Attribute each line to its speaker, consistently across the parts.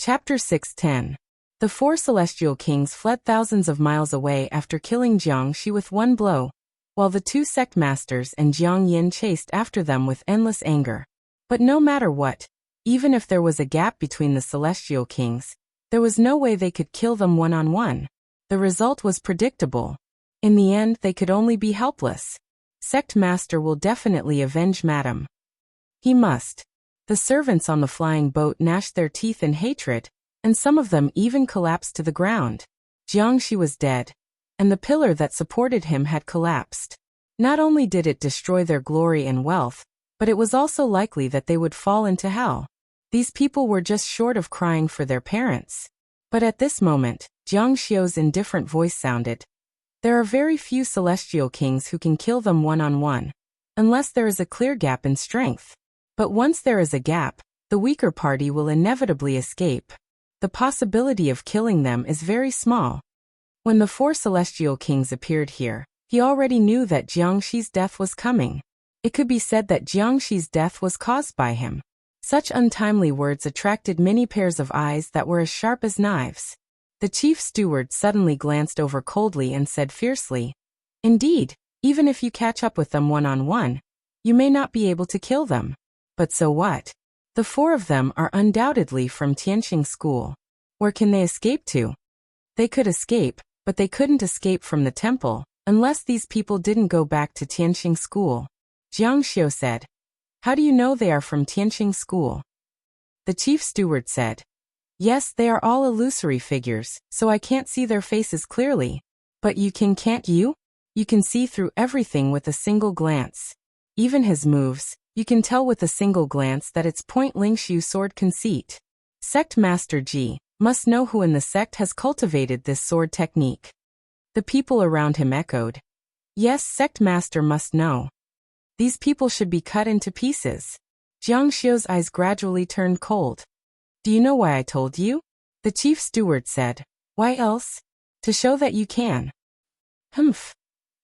Speaker 1: Chapter 610. The four celestial kings fled thousands of miles away after killing Jiang Shi with one blow, while the two sect masters and Jiang Yin chased after them with endless anger. But no matter what, even if there was a gap between the celestial kings, there was no way they could kill them one-on-one. The result was predictable. In the end, they could only be helpless. Sect Master will definitely avenge Madam. He must. The servants on the flying boat gnashed their teeth in hatred, and some of them even collapsed to the ground. Jiang Shi was dead, and the pillar that supported him had collapsed. Not only did it destroy their glory and wealth, but it was also likely that they would fall into hell. These people were just short of crying for their parents. But at this moment, Jiang Xiu's indifferent voice sounded. There are very few celestial kings who can kill them one-on-one, unless there is a clear gap in strength. But once there is a gap, the weaker party will inevitably escape. The possibility of killing them is very small. When the four celestial kings appeared here, he already knew that Jiang Shi's death was coming. It could be said that Jiang Shi's death was caused by him. Such untimely words attracted many pairs of eyes that were as sharp as knives. The chief steward suddenly glanced over coldly and said fiercely, "Indeed, even if you catch up with them one-on-one, you may not be able to kill them. But so what? The four of them are undoubtedly from Tianqing School. Where can they escape to?" They could escape, but they couldn't escape from the temple, unless these people didn't go back to Tianqing School. Jiang Xiu said, "How do you know they are from Tianqing School?" The chief steward said, "Yes, they are all illusory figures, so I can't see their faces clearly. But you can, can't you? You can see through everything with a single glance. Even his moves, you can tell with a single glance that it's point Lingshu sword conceit. Sect Master Ji must know who in the sect has cultivated this sword technique." The people around him echoed, "Yes, Sect Master must know. These people should be cut into pieces." Jiang Xiu's eyes gradually turned cold. "Do you know why I told you?" The chief steward said. "Why else? To show that you can." Humph.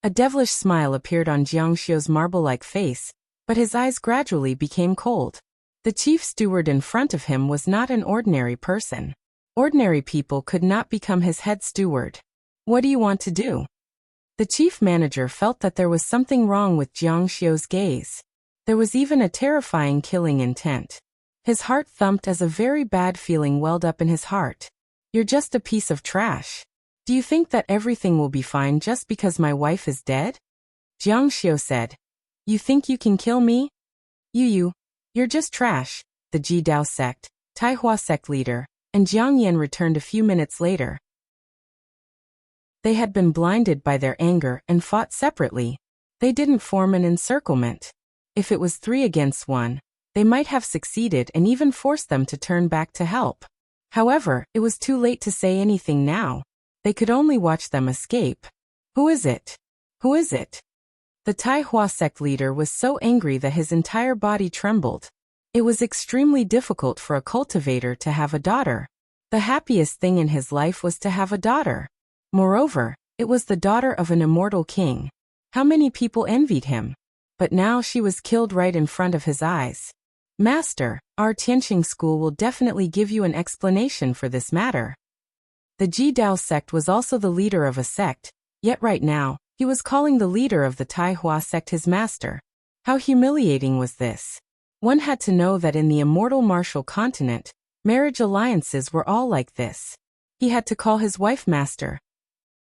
Speaker 1: A devilish smile appeared on Jiang Xiu's marble-like face, but his eyes gradually became cold. The chief steward in front of him was not an ordinary person. Ordinary people could not become his head steward. "What do you want to do?" The chief manager felt that there was something wrong with Jiang Xiu's gaze. There was even a terrifying killing intent. His heart thumped as a very bad feeling welled up in his heart. "You're just a piece of trash. Do you think that everything will be fine just because my wife is dead?" Jiang Xiu said. "You think you can kill me? You're just trash." The Ji Dao sect, Taihua sect leader, and Jiang Yin returned a few minutes later. They had been blinded by their anger and fought separately. They didn't form an encirclement. If it was 3 against 1, they might have succeeded and even forced them to turn back to help. However, it was too late to say anything now. They could only watch them escape. "Who is it? Who is it?" The Taihua sect leader was so angry that his entire body trembled. It was extremely difficult for a cultivator to have a daughter. The happiest thing in his life was to have a daughter. Moreover, it was the daughter of an immortal king. How many people envied him? But now she was killed right in front of his eyes. "Master, our Tianqing school will definitely give you an explanation for this matter." The Ji Dao sect was also the leader of a sect, yet right now, he was calling the leader of the Taihua sect his master. How humiliating was this? One had to know that in the immortal martial continent, marriage alliances were all like this. He had to call his wife master.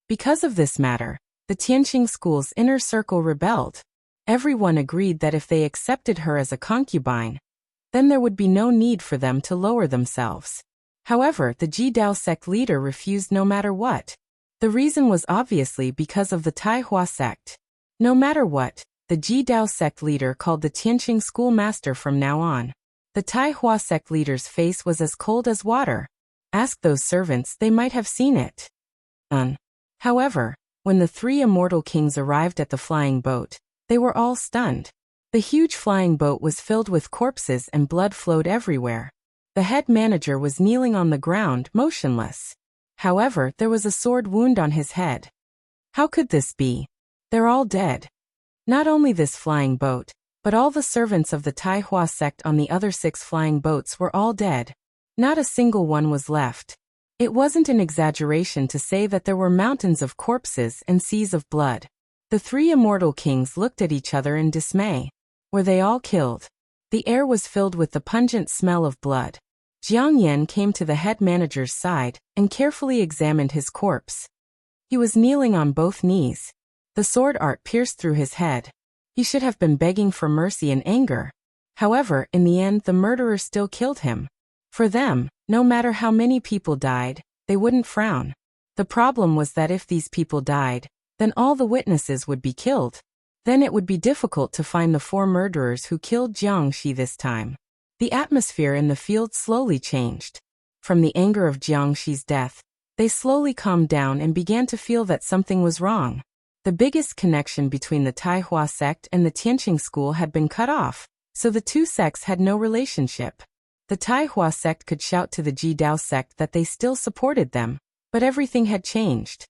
Speaker 1: Because of this matter, the Tianqing school's inner circle rebelled. Everyone agreed that if they accepted her as a concubine, then there would be no need for them to lower themselves. However, the Ji Dao sect leader refused no matter what. The reason was obviously because of the Taihua sect. No matter what, the Ji Dao sect leader called the Tianqing school master from now on. The Taihua sect leader's face was as cold as water. Ask those servants, they might have seen it. However, when the 3 immortal kings arrived at the flying boat, they were all stunned. The huge flying boat was filled with corpses and blood flowed everywhere. The head manager was kneeling on the ground, motionless. However, there was a sword wound on his head. How could this be? They're all dead. Not only this flying boat, but all the servants of the Taihua sect on the other 6 flying boats were all dead. Not a single one was left. It wasn't an exaggeration to say that there were mountains of corpses and seas of blood. The three immortal kings looked at each other in dismay. Were they all killed? The air was filled with the pungent smell of blood. Jiang Yan came to the head manager's side and carefully examined his corpse. He was kneeling on both knees. The sword art pierced through his head. He should have been begging for mercy in anger. However, in the end, the murderer still killed him. For them, no matter how many people died, they wouldn't frown. The problem was that if these people died, then all the witnesses would be killed. Then it would be difficult to find the four murderers who killed Jiang Shi this time. The atmosphere in the field slowly changed. From the anger of Jiang Shi's death, they slowly calmed down and began to feel that something was wrong. The biggest connection between the Taihua sect and the Tianqing school had been cut off, so the two sects had no relationship. The Taihua sect could shout to the Jidao sect that they still supported them, but everything had changed.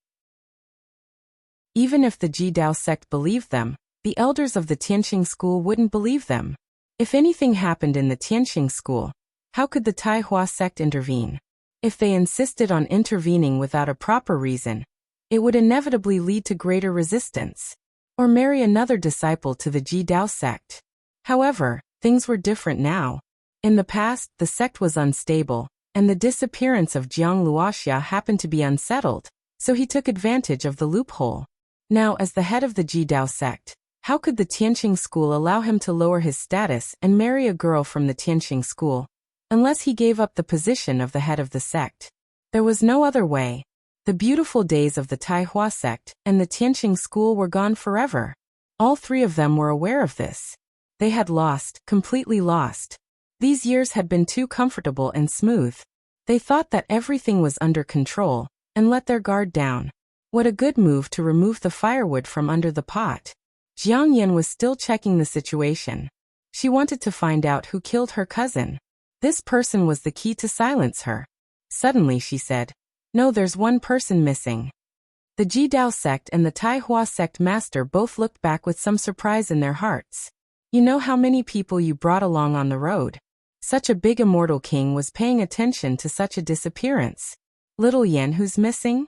Speaker 1: Even if the Jidao sect believed them, the elders of the Tianqing school wouldn't believe them. If anything happened in the Tianqing school, how could the Taihua sect intervene? If they insisted on intervening without a proper reason, it would inevitably lead to greater resistance, or marry another disciple to the Jidao sect. However, things were different now. In the past, the sect was unstable, and the disappearance of Jiang Luoxia happened to be unsettled, so he took advantage of the loophole. Now, as the head of the Jidao sect, how could the Tianqing school allow him to lower his status and marry a girl from the Tianqing school, unless he gave up the position of the head of the sect? There was no other way. The beautiful days of the Taihua sect and the Tianqing school were gone forever. All three of them were aware of this. They had lost, completely lost. These years had been too comfortable and smooth. They thought that everything was under control, and let their guard down. What a good move to remove the firewood from under the pot. Jiang Yan was still checking the situation. She wanted to find out who killed her cousin. This person was the key to silence her. Suddenly she said, "No, there's one person missing." The Jidao sect and the Taihua sect master both looked back with some surprise in their hearts. You know how many people you brought along on the road? Such a big immortal king was paying attention to such a disappearance. Little Yan who's missing?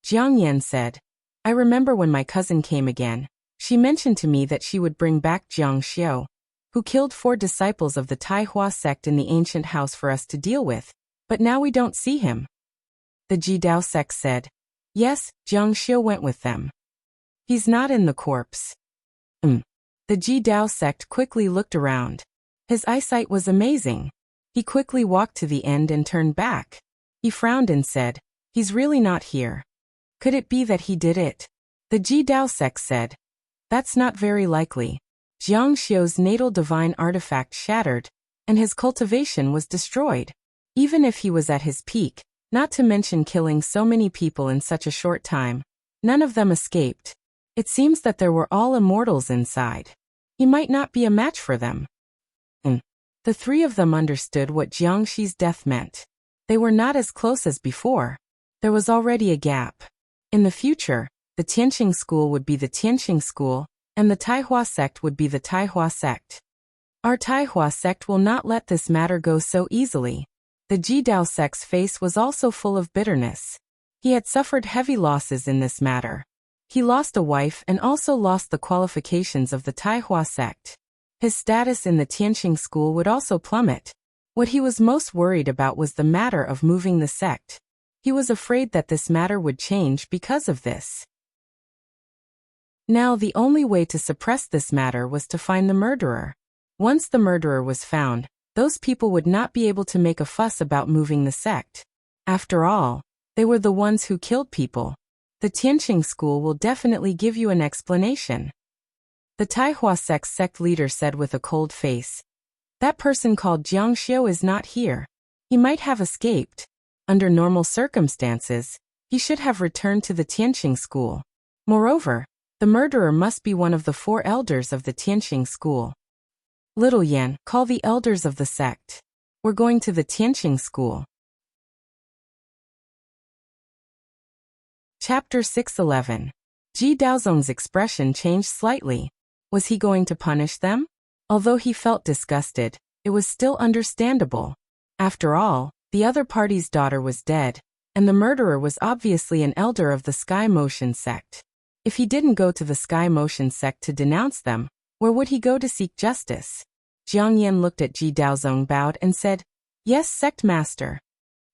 Speaker 1: Jiang Yan said, "I remember when my cousin came again. She mentioned to me that she would bring back Jiang Xiu, who killed 4 disciples of the Taihua sect in the ancient house for us to deal with, but now we don't see him." The Jidao sect said, "Yes, Jiang Xiu went with them. He's not in the corpse." The Jidao sect quickly looked around. His eyesight was amazing. He quickly walked to the end and turned back. He frowned and said, "He's really not here. Could it be that he did it?" The Jidao sect said, "That's not very likely. Jiang Xiu's natal divine artifact shattered, and his cultivation was destroyed. Even if he was at his peak, not to mention killing so many people in such a short time, none of them escaped. It seems that there were all immortals inside. He might not be a match for them." The three of them understood what Jiang Shi's death meant. They were not as close as before. There was already a gap. In the future, the Tianqing school would be the Tianqing school, and the Taihua sect would be the Taihua sect. Our Taihua sect will not let this matter go so easily. The Jidao sect's face was also full of bitterness. He had suffered heavy losses in this matter. He lost a wife and also lost the qualifications of the Taihua sect. His status in the Tianqing school would also plummet. What he was most worried about was the matter of moving the sect. He was afraid that this matter would change because of this. Now the only way to suppress this matter was to find the murderer. Once the murderer was found, those people would not be able to make a fuss about moving the sect. After all, they were the ones who killed people. The Tianqing school will definitely give you an explanation. The Taihua sect leader said with a cold face, "That person called Jiang Xiu is not here. He might have escaped. Under normal circumstances, he should have returned to the Tianqing school. Moreover, the murderer must be one of the 4 elders of the Tianqing school. Little Yan, call the elders of the sect. We're going to the Tianqing school." Chapter 611. Ji Daozong's expression changed slightly. Was he going to punish them? Although he felt disgusted, it was still understandable. After all, The other party's daughter was dead, and the murderer was obviously an elder of the Sky Motion sect. If he didn't go to the Sky Motion sect to denounce them, where would he go to seek justice? Jiang Yan looked at Ji Daozong, bowed, and said, "Yes, sect master."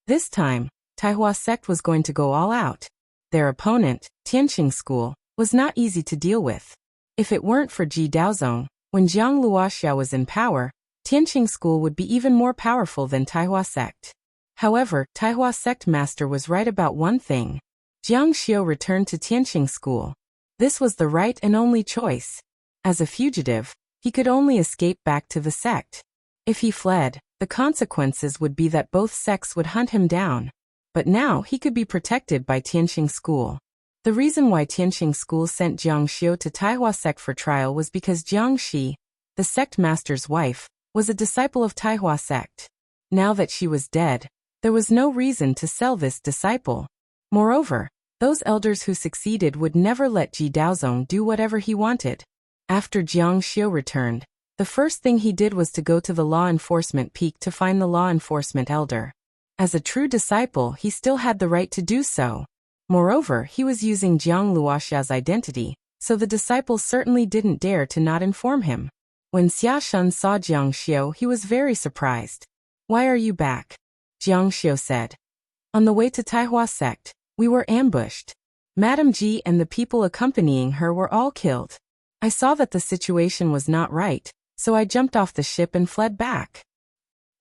Speaker 1: This time, Taihua sect was going to go all out. Their opponent, Tianqing School, was not easy to deal with. If it weren't for Ji Daozong, when Jiang Luoxia was in power, Tianqing School would be even more powerful than Taihua sect. However, Taihua sect master was right about one thing. Jiang Xiu returned to Tianqing School. This was the right and only choice. As a fugitive, he could only escape back to the sect. If he fled, the consequences would be that both sects would hunt him down. But now he could be protected by Tianqing School. The reason why Tianqing School sent Jiang Xiu to Taihua sect for trial was because Jiang Shi, the sect master's wife, was a disciple of Taihua sect. Now that she was dead, there was no reason to sell this disciple. Moreover, those elders who succeeded would never let Ji Daozong do whatever he wanted. After Jiang Xiu returned, the first thing he did was to go to the law enforcement peak to find the law enforcement elder. As a true disciple, he still had the right to do so. Moreover, he was using Jiang Luoxia's identity, so the disciple certainly didn't dare to not inform him. When Xia Shun saw Jiang Xiu, he was very surprised. "Why are you back?" Jiang Xiu said. "On the way to Taihua sect, we were ambushed. Madame Ji and the people accompanying her were all killed. I saw that the situation was not right, so I jumped off the ship and fled back."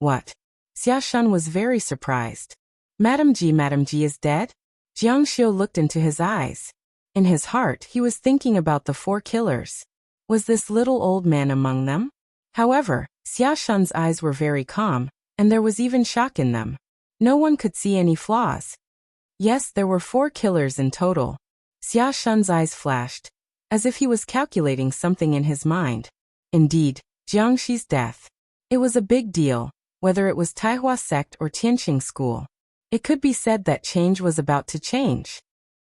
Speaker 1: "What?" Xia Shun was very surprised. Madame Ji is dead?" Jiang Xiu looked into his eyes. In his heart, he was thinking about the 4 killers. Was this little old man among them? However, Xia Shun's eyes were very calm, and there was even shock in them. No one could see any flaws. Yes, there were 4 killers in total. Xia Shun's eyes flashed, as if he was calculating something in his mind. Indeed, Jiang Shi's death. It was a big deal, whether it was Taihua sect or Tianqing School. It could be said that change was about to change.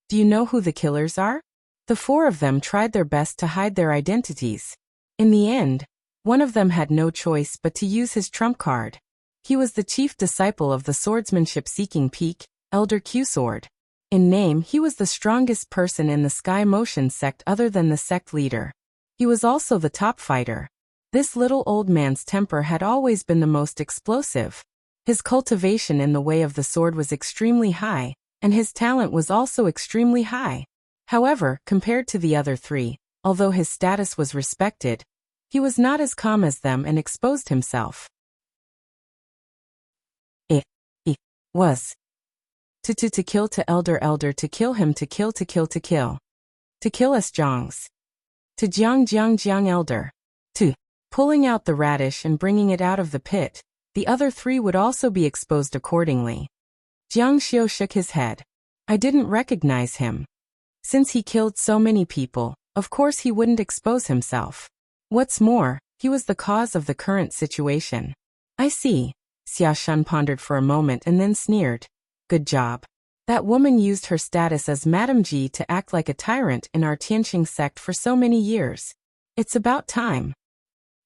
Speaker 1: Do you know who the killers are? The 4 of them tried their best to hide their identities. In the end, one of them had no choice but to use his trump card. He was the chief disciple of the swordsmanship-seeking peak, Elder Q-Sword. In name, he was the strongest person in the Sky Motion sect other than the sect leader. He was also the top fighter. This little old man's temper had always been the most explosive. His cultivation in the way of the sword was extremely high, and his talent was also extremely high. However, compared to the other 3, although his status was respected, he was not as calm as them and exposed himself. It was to kill to elder to kill him to kill us Zhangs. To Jiang elder. To pulling out the radish and bringing it out of the pit. The other 3 would also be exposed accordingly. Jiang Xiu shook his head. I didn't recognize him. Since he killed so many people, of course he wouldn't expose himself. What's more, he was the cause of the current situation. I see. Xia Shun pondered for a moment and then sneered. Good job. That woman used her status as Madame Ji to act like a tyrant in our Tianqing sect for so many years. It's about time.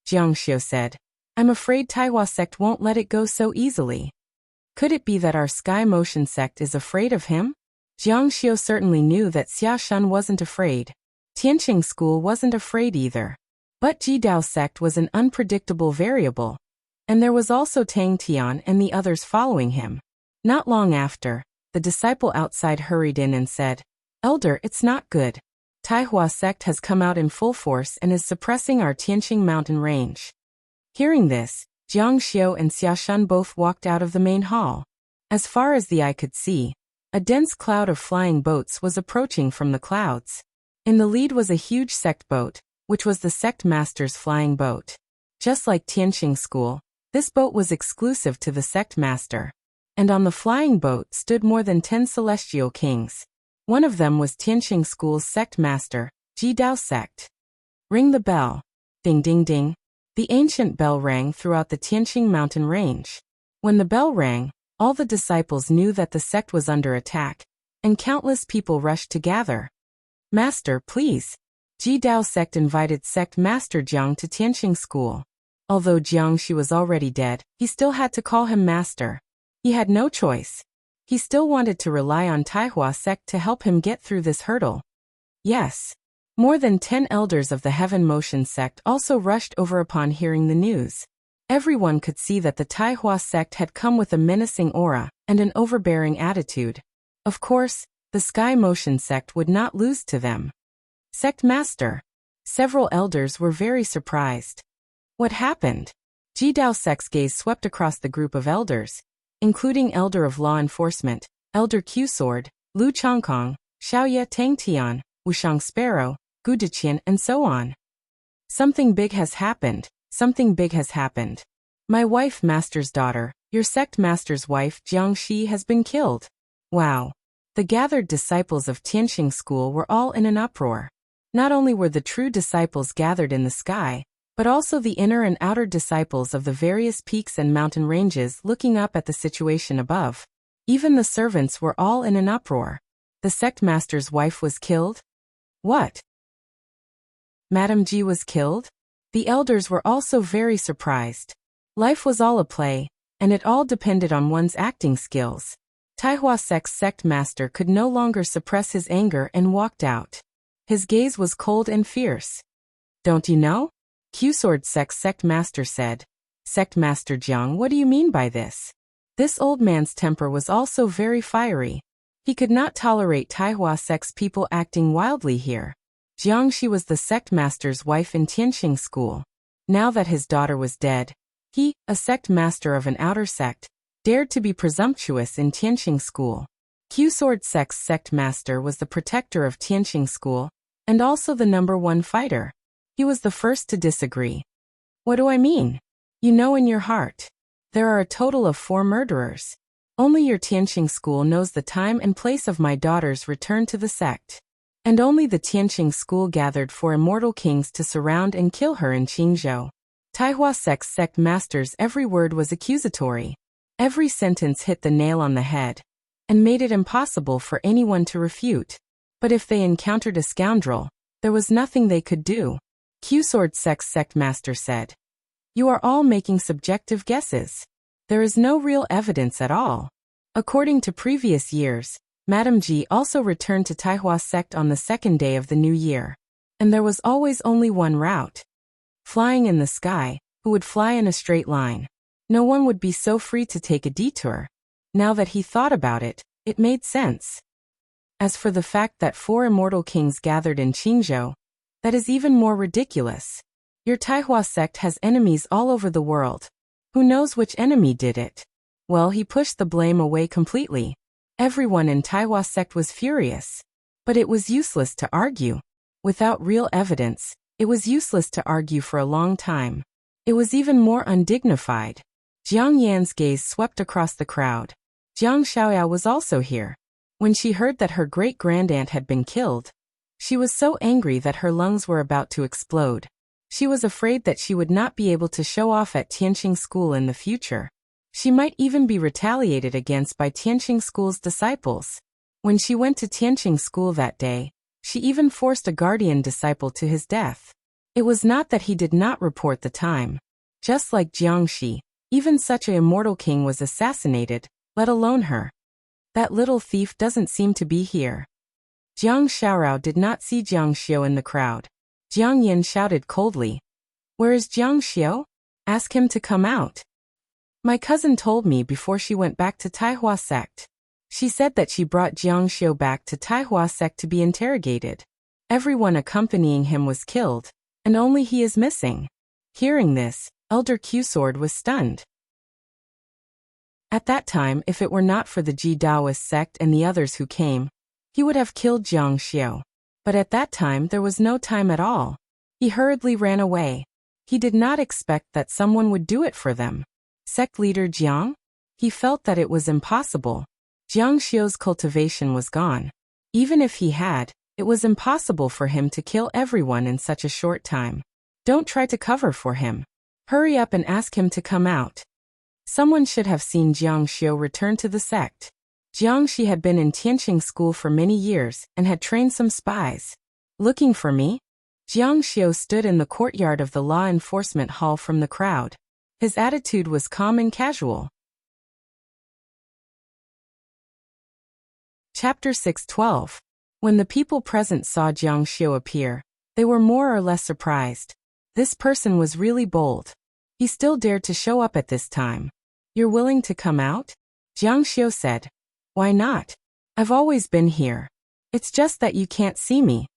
Speaker 1: Jiang Xiu said. I'm afraid Taihua sect won't let it go so easily. Could it be that our Sky Motion sect is afraid of him? Jiang Xiu certainly knew that Xia Shun wasn't afraid. Tianqing School wasn't afraid either. But Jidao sect was an unpredictable variable. And there was also Tang Tian and the others following him. Not long after, the disciple outside hurried in and said, Elder, it's not good. Taihua sect has come out in full force and is suppressing our Tianqing mountain range. Hearing this, Jiang Xiu and Xia Shun both walked out of the main hall. As far as the eye could see, a dense cloud of flying boats was approaching from the clouds. In the lead was a huge sect boat, which was the sect master's flying boat. Just like Tianqing School, this boat was exclusive to the sect master. And on the flying boat stood more than 10 celestial kings. One of them was Tianqing School's sect master, Jidao sect. Ring the bell. Ding ding ding. The ancient bell rang throughout the Tianqing mountain range. When the bell rang, all the disciples knew that the sect was under attack, and countless people rushed to gather. Master, please. Jidao sect invited sect master Jiang to Tianqing School. Although Jiang Shi was already dead, he still had to call him master. He had no choice. He still wanted to rely on Taihua sect to help him get through this hurdle. Yes. More than 10 elders of the Heaven Motion sect also rushed over upon hearing the news. Everyone could see that the Taihua sect had come with a menacing aura and an overbearing attitude. Of course, the Sky Motion sect would not lose to them. Sect Master. Several elders were very surprised. What happened? Jidao sect's gaze swept across the group of elders, including Elder of Law Enforcement, Elder Q-Sword, Lu Chongkong, Xiaoye Tangtian, Wushang Sparrow, Gu Deqian, and so on. Something big has happened. Something big has happened. My wife, Master's daughter, your sect master's wife, Jiang Shi, has been killed. Wow. The gathered disciples of Tianqing School were all in an uproar. Not only were the true disciples gathered in the sky, but also the inner and outer disciples of the various peaks and mountain ranges looking up at the situation above. Even the servants were all in an uproar. The sect master's wife was killed? What? Madame Ji was killed? The elders were also very surprised. Life was all a play, and it all depended on one's acting skills. Taihua sect's sect master could no longer suppress his anger and walked out. His gaze was cold and fierce. Don't you know? Q-Sword sect's sect master said. Sect Master Jiang, what do you mean by this? This old man's temper was also very fiery. He could not tolerate Taihua sect's people acting wildly here. Jiang Shi was the sect master's wife in Tianqing School. Now that his daughter was dead, he, a sect master of an outer sect, dared to be presumptuous in Tianqing School. Q-Sword sect's sect master was the protector of Tianqing School, and also the #1 fighter. He was the first to disagree. What do I mean? You know in your heart. There are a total of 4 murderers. Only your Tianqing School knows the time and place of my daughter's return to the sect. And only the Tianqing School gathered 4 immortal kings to surround and kill her in Qingzhou. Taihua sect's sect master's every word was accusatory. Every sentence hit the nail on the head, and made it impossible for anyone to refute. But if they encountered a scoundrel, there was nothing they could do. Q-Sword sect's sect master said. You are all making subjective guesses. There is no real evidence at all. According to previous years, Madame Ji also returned to Taihua sect on the 2nd day of the new year. And there was always only one route. Flying in the sky, who would fly in a straight line. No one would be so free to take a detour. Now that he thought about it, it made sense. As for the fact that 4 immortal kings gathered in Qingzhou, that is even more ridiculous. Your Taihua sect has enemies all over the world. Who knows which enemy did it? Well, he pushed the blame away completely. Everyone in Taihua sect was furious. But it was useless to argue. Without real evidence, it was useless to argue for a long time. It was even more undignified. Jiang Yan's gaze swept across the crowd. Jiang Xiaoya was also here. When she heard that her great-grandaunt had been killed, she was so angry that her lungs were about to explode. She was afraid that she would not be able to show off at Tianqing School in the future. She might even be retaliated against by Tianqing School's disciples. When she went to Tianqing School that day, she even forced a guardian disciple to his death. It was not that he did not report the time. Just like Jiang Shi, even such an immortal king was assassinated, let alone her. That little thief doesn't seem to be here. Jiang Xiaorao did not see Jiang Xiu in the crowd. Jiang Yin shouted coldly. Where is Jiang Xiu? Ask him to come out. My cousin told me before she went back to Taihua sect. She said that she brought Jiang Xiu back to Taihua sect to be interrogated. Everyone accompanying him was killed, and only he is missing. Hearing this, Elder Q-Sword was stunned. At that time, if it were not for the Ji Daoist sect and the others who came, he would have killed Jiang Xiu. But at that time there was no time at all. He hurriedly ran away. He did not expect that someone would do it for them. Sect leader Jiang? He felt that it was impossible. Jiang Xiu's cultivation was gone. Even if he had, it was impossible for him to kill everyone in such a short time. Don't try to cover for him. Hurry up and ask him to come out. Someone should have seen Jiang Xiu return to the sect. Jiang Shi had been in Tianqing School for many years and had trained some spies. Looking for me? Jiang Xiu stood in the courtyard of the law enforcement hall from the crowd. His attitude was calm and casual. Chapter 6:12. When the people present saw Jiang Xiu appear, they were more or less surprised. This person was really bold. He still dared to show up at this time. "You're willing to come out?" Jiang Xiu said. "Why not? I've always been here. It's just that you can't see me."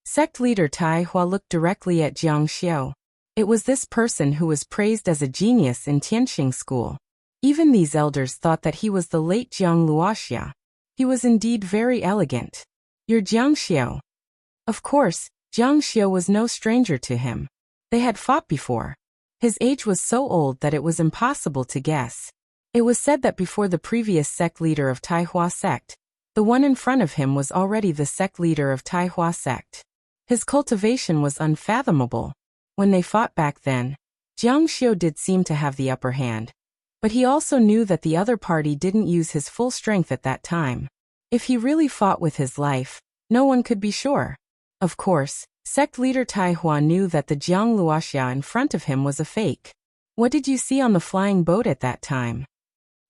Speaker 1: Sect leader Tai Hua looked directly at Jiang Xiu. It was this person who was praised as a genius in Tianqing school. Even these elders thought that he was the late Jiang Luoxia. He was indeed very elegant. "You're Jiang Xiu." Of course, Jiang Xiu was no stranger to him. They had fought before. His age was so old that it was impossible to guess. It was said that before the previous sect leader of Taihua sect, the one in front of him was already the sect leader of Taihua sect. His cultivation was unfathomable. When they fought back then, Jiang Xiu did seem to have the upper hand. But he also knew that the other party didn't use his full strength at that time. If he really fought with his life, no one could be sure. Of course, sect leader Taihua knew that the Jiang Luoxia in front of him was a fake. "What did you see on the flying boat at that time?"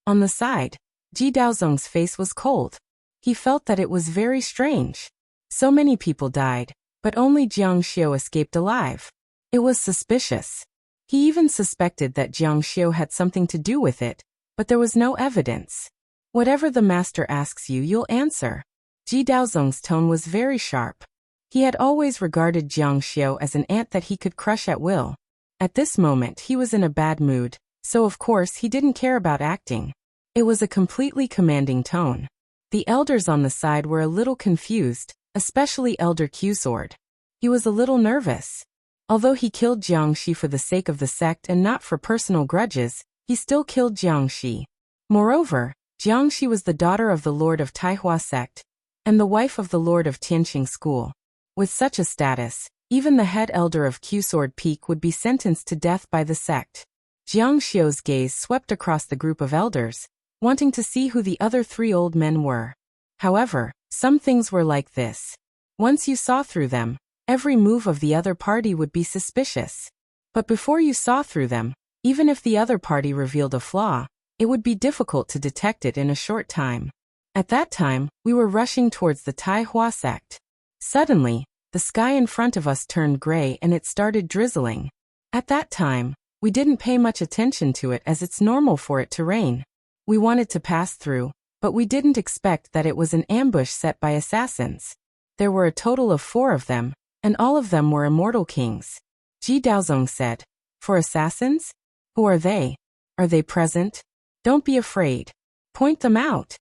Speaker 1: On the side, Ji Daozong's face was cold. He felt that it was very strange. So many people died, but only Jiang Xiu escaped alive. It was suspicious. He even suspected that Jiang Xiu had something to do with it, but there was no evidence. "Whatever the master asks you, you'll answer." Ji Daozong's tone was very sharp. He had always regarded Jiang Xiu as an ant that he could crush at will. At this moment he was in a bad mood, so of course he didn't care about acting. It was a completely commanding tone. The elders on the side were a little confused, especially Elder Q-Sword. He was a little nervous. Although he killed Jiangxi for the sake of the sect and not for personal grudges, he still killed Jiangxi. Moreover, Jiangxi was the daughter of the Lord of Taihua sect, and the wife of the Lord of Tianqing school. With such a status, even the head elder of Q-Sword Peak would be sentenced to death by the sect. Jiang Xiu's gaze swept across the group of elders, wanting to see who the other three old men were. However, some things were like this. Once you saw through them, every move of the other party would be suspicious. But before you saw through them, even if the other party revealed a flaw, it would be difficult to detect it in a short time. At that time, we were rushing towards the Taihua sect. Suddenly, the sky in front of us turned gray and it started drizzling. At that time, we didn't pay much attention to it as it's normal for it to rain. We wanted to pass through, but we didn't expect that it was an ambush set by assassins. There were a total of 4 of them, and all of them were immortal kings. Ji Daozong said, "For assassins? Who are they? Are they present? Don't be afraid. Point them out."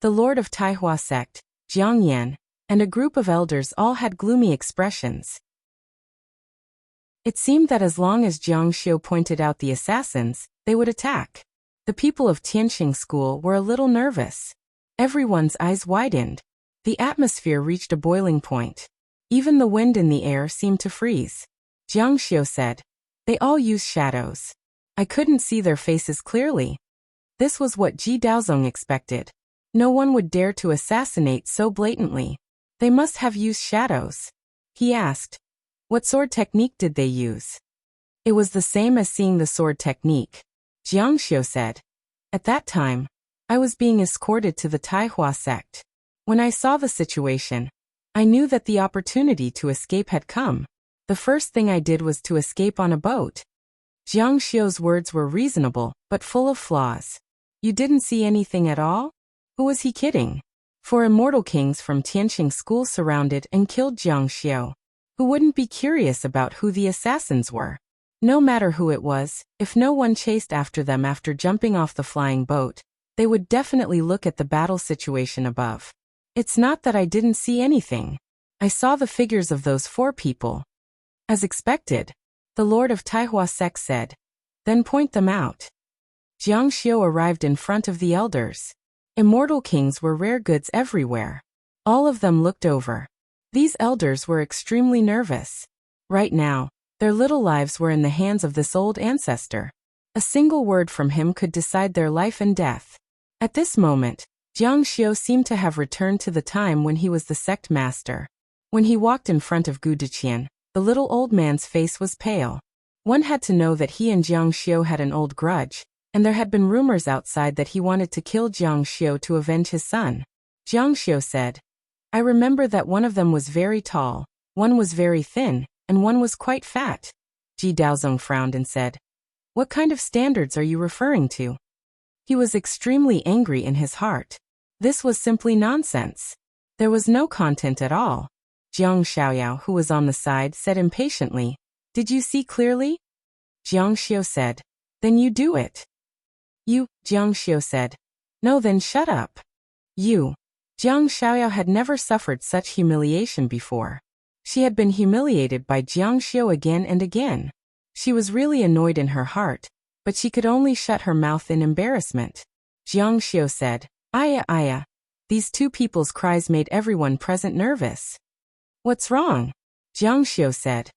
Speaker 1: The Lord of Taihua sect, Jiang Yan, and a group of elders all had gloomy expressions. It seemed that as long as Jiang Xiu pointed out the assassins, they would attack. The people of Tianqing school were a little nervous. Everyone's eyes widened. The atmosphere reached a boiling point. Even the wind in the air seemed to freeze. Jiang Xiu said, "They all use shadows. I couldn't see their faces clearly." This was what Ji Daozong expected. No one would dare to assassinate so blatantly. They must have used shadows. He asked, "What sword technique did they use?" "It was the same as seeing the sword technique," Jiang Xiu said. "At that time, I was being escorted to the Taihua sect. When I saw the situation, I knew that the opportunity to escape had come. The first thing I did was to escape on a boat." Jiang Xiu's words were reasonable, but full of flaws. "You didn't see anything at all?" Who was he kidding? 4 immortal kings from Tianqing school surrounded and killed Jiang Xiu. Who wouldn't be curious about who the assassins were? No matter who it was, if no one chased after them after jumping off the flying boat, they would definitely look at the battle situation above. "It's not that I didn't see anything. I saw the figures of those 4 people." As expected, the Lord of Taihua sect said, "Then point them out." Jiang Xiu arrived in front of the elders. Immortal kings were rare goods everywhere. All of them looked over. These elders were extremely nervous. Right now, their little lives were in the hands of this old ancestor. A single word from him could decide their life and death. At this moment, Jiang Xiu seemed to have returned to the time when he was the sect master. When he walked in front of Gu Deqian, the little old man's face was pale. One had to know that he and Jiang Xiu had an old grudge, and there had been rumors outside that he wanted to kill Jiang Xiu to avenge his son. Jiang Xiu said. I remember that one of them was very tall, one was very thin, and one was quite fat. Ji Daozong frowned and said, What kind of standards are you referring to? He was extremely angry in his heart. This was simply nonsense. There was no content at all. Jiang Xiaoyao, who was on the side, said impatiently, Did you see clearly? Jiang Xiu said, Then you do it. You, Jiang Xiu said. No, then shut up. You. Jiang Xiaoyao had never suffered such humiliation before. She had been humiliated by Jiang Xiu again and again. She was really annoyed in her heart, but she could only shut her mouth in embarrassment. Jiang Xiu said, Aya. These two people's cries made everyone present nervous. What's wrong? Jiang Xiu said.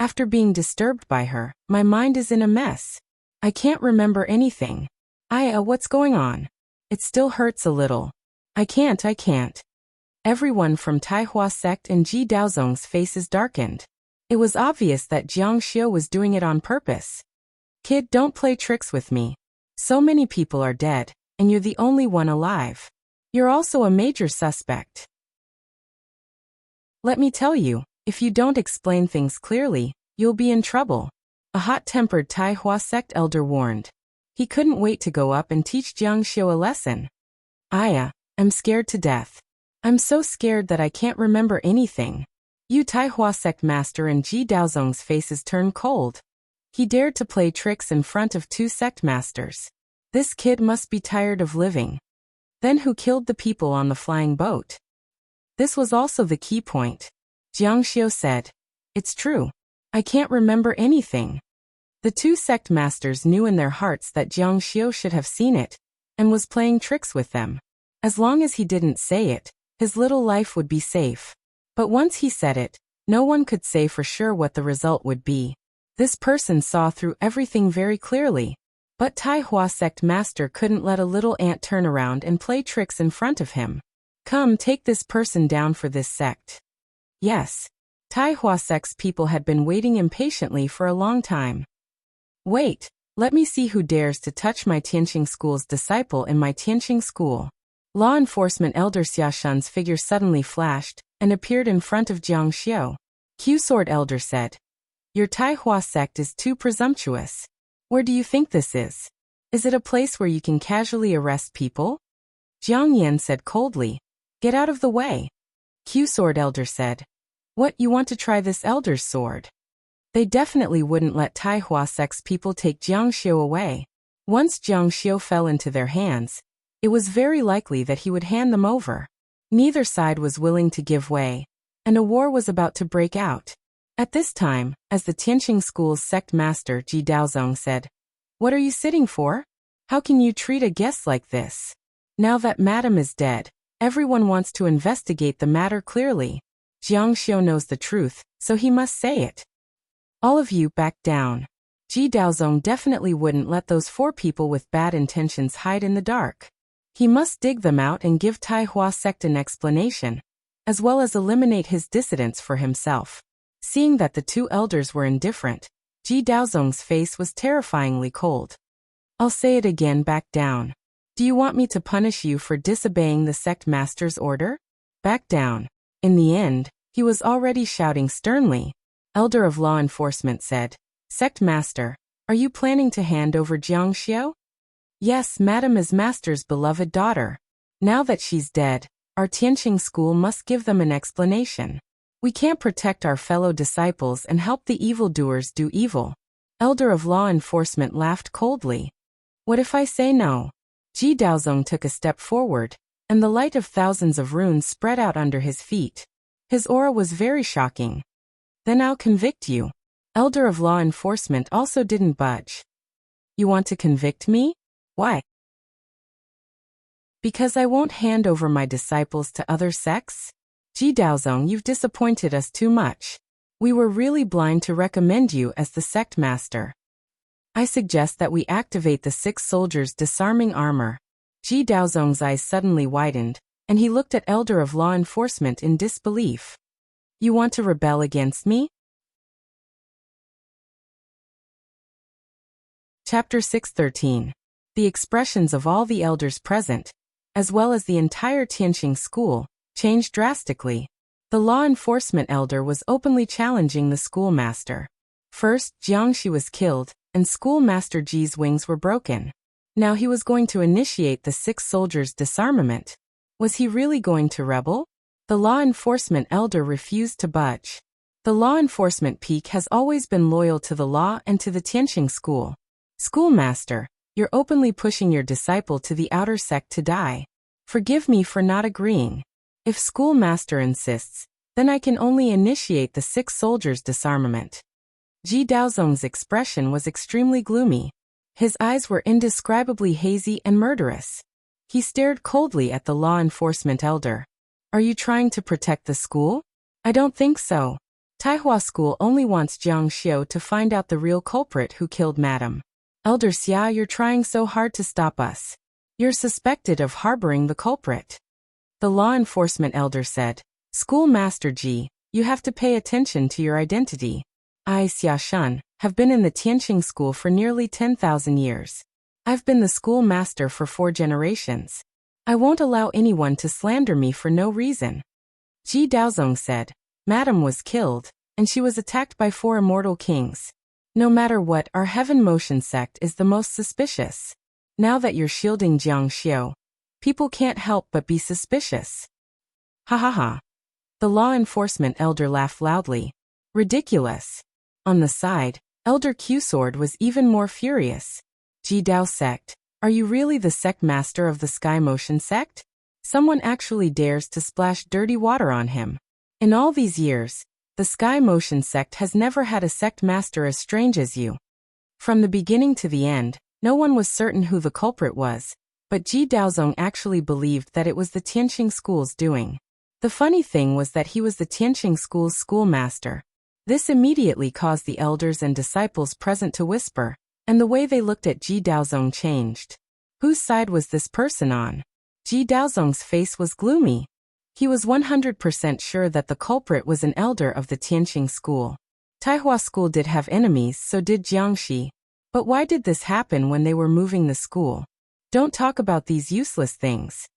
Speaker 1: After being disturbed by her, my mind is in a mess. I can't remember anything. Aya, what's going on? It still hurts a little. I can't. Everyone from Taihua sect and Ji Daozong's faces darkened. It was obvious that Jiang Xiu was doing it on purpose. Kid, don't play tricks with me. So many people are dead, and you're the only one alive. You're also a major suspect. Let me tell you, if you don't explain things clearly, you'll be in trouble. A hot-tempered Taihua sect elder warned. He couldn't wait to go up and teach Jiang Xiu a lesson. Aya, I'm scared to death. I'm so scared that I can't remember anything. You Taihua sect master and Ji Daozong's faces turned cold. He dared to play tricks in front of two sect masters. This kid must be tired of living. Then who killed the people on the flying boat? This was also the key point. Jiang Xiu said, It's true. I can't remember anything. The two sect masters knew in their hearts that Jiang Xiu should have seen it, and was playing tricks with them. As long as he didn't say it, his little life would be safe. But once he said it, no one could say for sure what the result would be. This person saw through everything very clearly. But Taihua sect master couldn't let a little ant turn around and play tricks in front of him. Come, take this person down for this sect. Yes. Taihua sect's people had been waiting impatiently for a long time. Wait, let me see who dares to touch my Tianqing school's disciple in my Tianqing school. Law enforcement elder Xiaoshan's figure suddenly flashed and appeared in front of Jiang Xiu. Q-sword elder said, Your Taihua sect is too presumptuous. Where do you think this is? Is it a place where you can casually arrest people? Jiang Yan said coldly, Get out of the way. Q-sword elder said, What, you want to try this elder's sword? They definitely wouldn't let Taihua sect's people take Jiang Xiu away. Once Jiang Xiu fell into their hands, it was very likely that he would hand them over. Neither side was willing to give way, and a war was about to break out. At this time, as the Tianqing school's sect master Ji Daozong said, What are you sitting for? How can you treat a guest like this? Now that madam is dead, everyone wants to investigate the matter clearly. Jiang Xiu knows the truth, so he must say it. All of you back down. Ji Daozong definitely wouldn't let those four people with bad intentions hide in the dark. He must dig them out and give Taihua sect an explanation, as well as eliminate his dissidents for himself. Seeing that the two elders were indifferent, Ji Daozong's face was terrifyingly cold. I'll say it again, back down. Do you want me to punish you for disobeying the sect master's order? Back down. In the end, he was already shouting sternly. Elder of Law Enforcement said, Sect Master, are you planning to hand over Jiang Xiu? Yes, Madam is Master's beloved daughter. Now that she's dead, our Tianqing school must give them an explanation. We can't protect our fellow disciples and help the evildoers do evil. Elder of Law Enforcement laughed coldly. What if I say no? Ji Daozong took a step forward, and the light of thousands of runes spread out under his feet. His aura was very shocking. Then I'll convict you. Elder of Law Enforcement also didn't budge. You want to convict me? Why? Because I won't hand over my disciples to other sects? Ji Daozong, you've disappointed us too much. We were really blind to recommend you as the sect master. I suggest that we activate the 6 soldiers' disarming armor. Ji Daozong's eyes suddenly widened, and he looked at Elder of Law Enforcement in disbelief. You want to rebel against me? Chapter 613. The expressions of all the elders present. as well as the entire Tianqing school, changed drastically. The law enforcement elder was openly challenging the schoolmaster. First, Jiangxi was killed, and schoolmaster Ji's wings were broken. Now he was going to initiate the 6 soldiers' disarmament. Was he really going to rebel? The law enforcement elder refused to budge. The law enforcement peak has always been loyal to the law and to the Tianqing school. Schoolmaster, you're openly pushing your disciple to the outer sect to die. Forgive me for not agreeing. If schoolmaster insists, then I can only initiate the 6 soldiers' disarmament. Ji Daozong's expression was extremely gloomy. His eyes were indescribably hazy and murderous. He stared coldly at the law enforcement elder. Are you trying to protect the school? I don't think so. Taihua School only wants Jiang Xiu to find out the real culprit who killed Madam. Elder Xia, you're trying so hard to stop us. You're suspected of harboring the culprit. The law enforcement elder said, Schoolmaster Ji, you have to pay attention to your identity. I, Xia Shun, have been in the Tianqing school for nearly 10,000 years. I've been the schoolmaster for 4 generations. I won't allow anyone to slander me for no reason. Ji Daozong said, Madam was killed, and she was attacked by 4 immortal kings. No matter what, our Heaven Motion sect is the most suspicious. Now that you're shielding Jiang Xiu, people can't help but be suspicious. Ha ha ha. The law enforcement elder laughed loudly. Ridiculous. On the side, Elder Q-Sword was even more furious. Ji Dao sect, are you really the sect master of the Sky Motion sect? Someone actually dares to splash dirty water on him. In all these years, the Sky Motion sect has never had a sect master as strange as you. From the beginning to the end, no one was certain who the culprit was, but Ji Daozong actually believed that it was the Tianqing school's doing. The funny thing was that he was the Tianqing school's schoolmaster. This immediately caused the elders and disciples present to whisper, and the way they looked at Ji Daozong changed. Whose side was this person on? Ji Daozong's face was gloomy. He was 100% sure that the culprit was an elder of the Tianqing school. Taihua school did have enemies, so did Jiangxi. But why did this happen when they were moving the school? Don't talk about these useless things.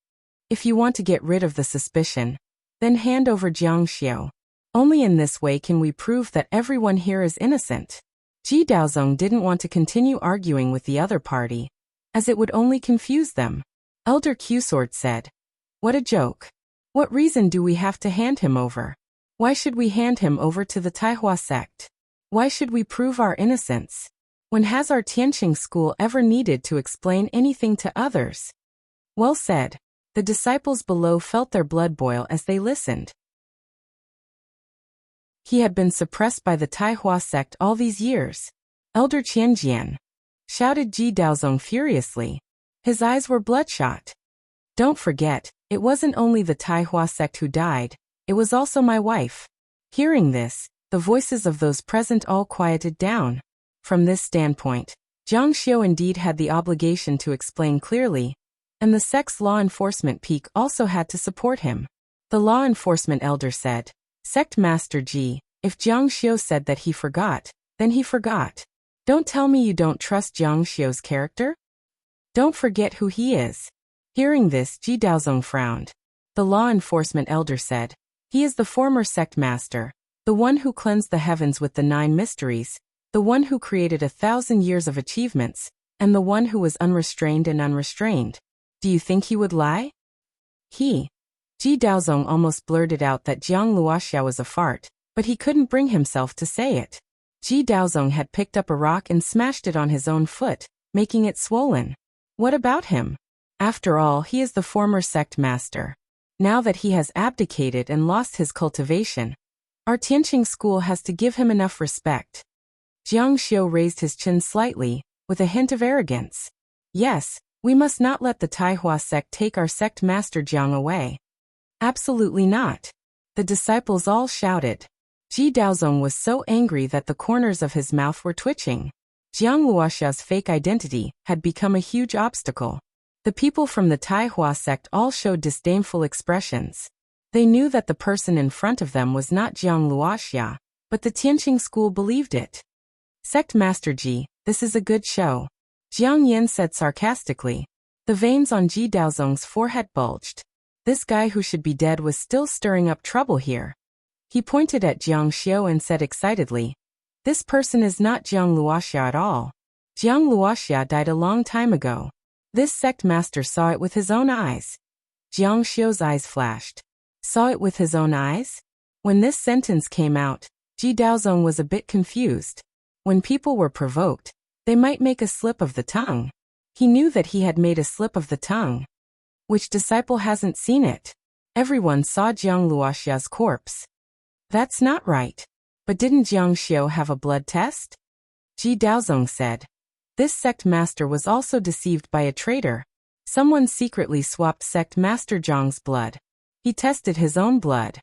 Speaker 1: If you want to get rid of the suspicion, then hand over Jiang Xiu. Only in this way can we prove that everyone here is innocent. Ji Daozong didn't want to continue arguing with the other party, as it would only confuse them. Elder Q-Sword said, What a joke. What reason do we have to hand him over? Why should we hand him over to the Taihua sect? Why should we prove our innocence? When has our Tianqing school ever needed to explain anything to others? Well said. The disciples below felt their blood boil as they listened. He had been suppressed by the Taihua sect all these years. Elder Qianjian, shouted Ji Daozong furiously. His eyes were bloodshot. Don't forget, it wasn't only the Taihua sect who died, it was also my wife. Hearing this, the voices of those present all quieted down. From this standpoint, Jiang Xiu indeed had the obligation to explain clearly, and the sect's law enforcement peak also had to support him. The law enforcement elder said, Sect Master Ji, if Jiang Xiu said that he forgot, then he forgot. Don't tell me you don't trust Jiang Xiu's character? Don't forget who he is. Hearing this, Ji Daozong frowned. The law enforcement elder said, He is the former sect master, the one who cleansed the heavens with the 9 mysteries, the one who created 1,000 years of achievements, and the one who was unrestrained and unrestrained. Do you think he would lie? Ji Daozong almost blurted out that Jiang Luoxia was a fart, but he couldn't bring himself to say it. Ji Daozong had picked up a rock and smashed it on his own foot, making it swollen. What about him? After all, he is the former sect master. Now that he has abdicated and lost his cultivation, our Tianqing school has to give him enough respect. Jiang Xiu raised his chin slightly, with a hint of arrogance. Yes, we must not let the Taihua sect take our sect master Jiang away. Absolutely not. The disciples all shouted. Ji Daozong was so angry that the corners of his mouth were twitching. Jiang Luoxia's fake identity had become a huge obstacle. The people from the Taihua sect all showed disdainful expressions. They knew that the person in front of them was not Jiang Luoxia, but the Tianqing school believed it. Sect Master Ji, this is a good show. Jiang Yin said sarcastically. The veins on Ji Daozong's forehead bulged. This guy who should be dead was still stirring up trouble here. He pointed at Jiang Xiu and said excitedly, "This person is not Jiang Luoxia at all. Jiang Luoxia died a long time ago. This sect master saw it with his own eyes." Jiang Xiu's eyes flashed. Saw it with his own eyes? When this sentence came out, Ji Daozong was a bit confused. When people were provoked, they might make a slip of the tongue. He knew that he had made a slip of the tongue. Which disciple hasn't seen it? Everyone saw Jiang Luoxia's corpse. That's not right. But didn't Jiang Xiu have a blood test? Ji Daozong said. This sect master was also deceived by a traitor. Someone secretly swapped sect master Zhang's blood. He tested his own blood.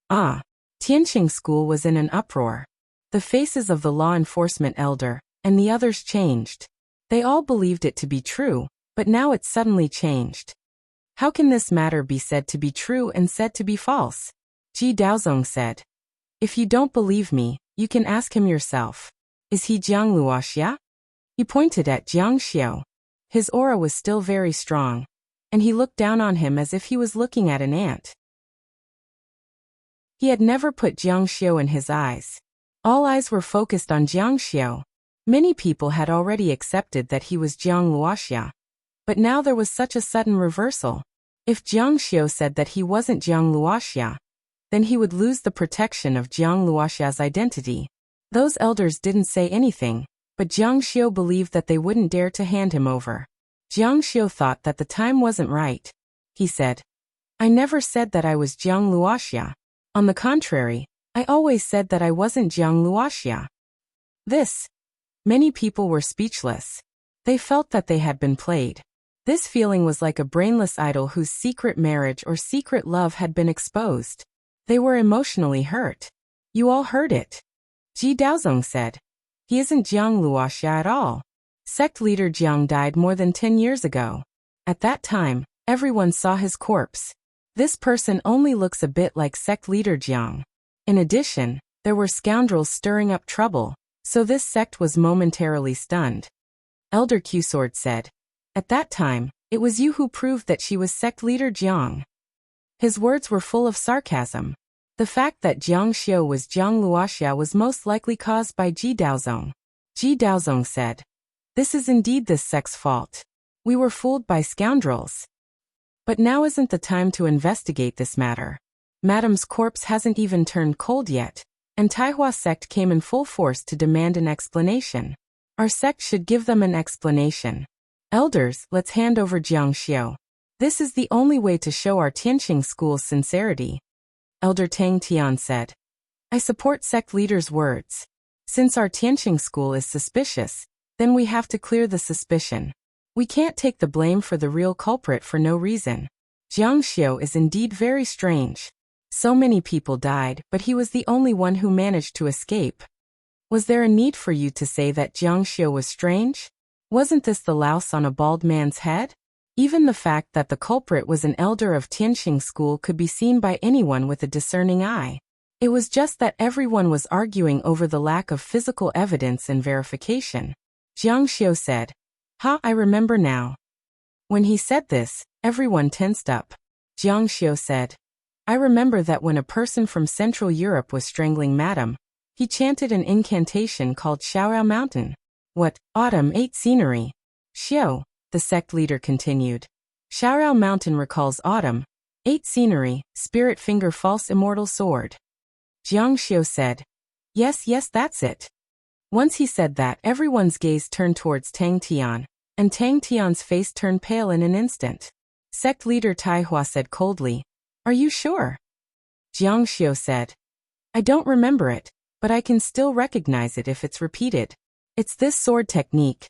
Speaker 1: Tianqing school was in an uproar. The faces of the law enforcement elder and the others changed. They all believed it to be true, but now it suddenly changed. How can this matter be said to be true and said to be false? Ji Daozong said. If you don't believe me, you can ask him yourself. Is he Jiang Luoxia? He pointed at Jiang Xiu. His aura was still very strong, and he looked down on him as if he was looking at an ant. He had never put Jiang Xiu in his eyes. All eyes were focused on Jiang Xiu. Many people had already accepted that he was Jiang Luoxia. But now there was such a sudden reversal. If Jiang Xiu said that he wasn't Jiang Luoxia, then he would lose the protection of Jiang Luoxia's identity. Those elders didn't say anything, but Jiang Xiu believed that they wouldn't dare to hand him over. Jiang Xiu thought that the time wasn't right. He said, I never said that I was Jiang Luoxia. On the contrary, I always said that I wasn't Jiang Luoxia. Many people were speechless. They felt that they had been played. This feeling was like a brainless idol whose secret marriage or secret love had been exposed. They were emotionally hurt. You all heard it. Ji Daozong said. He isn't Jiang Luoxia at all. Sect leader Jiang died more than 10 years ago. At that time, everyone saw his corpse. This person only looks a bit like sect leader Jiang. In addition, there were scoundrels stirring up trouble, so this sect was momentarily stunned. Elder Q-Sword said. At that time, it was you who proved that she was sect leader Jiang. His words were full of sarcasm. The fact that Jiang Xiu was Jiang Luoxia was most likely caused by Ji Daozong. Ji Daozong said. This is indeed this sect's fault. We were fooled by scoundrels. But now isn't the time to investigate this matter. Madam's corpse hasn't even turned cold yet, and Taihua sect came in full force to demand an explanation. Our sect should give them an explanation. Elders, let's hand over Jiang Xiu. This is the only way to show our Tianqing school's sincerity. Elder Tang Tian said. I support sect leader's words. Since our Tianqing school is suspicious, then we have to clear the suspicion. We can't take the blame for the real culprit for no reason. Jiang Xiu is indeed very strange. So many people died, but he was the only one who managed to escape. Was there a need for you to say that Jiang Xiu was strange? Wasn't this the louse on a bald man's head? Even the fact that the culprit was an elder of Tianqing school could be seen by anyone with a discerning eye. It was just that everyone was arguing over the lack of physical evidence and verification. Jiang Xiu said, I remember now. When he said this, everyone tensed up. Jiang Xiu said, I remember that when a person from Central Europe was strangling Madame, he chanted an incantation called Xiaorao Mountain. What? Autumn 8 scenery. Xiu, the sect leader continued. Xiaorao Mountain recalls autumn. 8 scenery, spirit finger false immortal sword. Jiang Xiu said, Yes, that's it. Once he said that, everyone's gaze turned towards Tang Tian, and Tang Tian's face turned pale in an instant. Sect leader Taihua said coldly, Are you sure? Jiang Xiu said, I don't remember it, but I can still recognize it if it's repeated. It's this sword technique.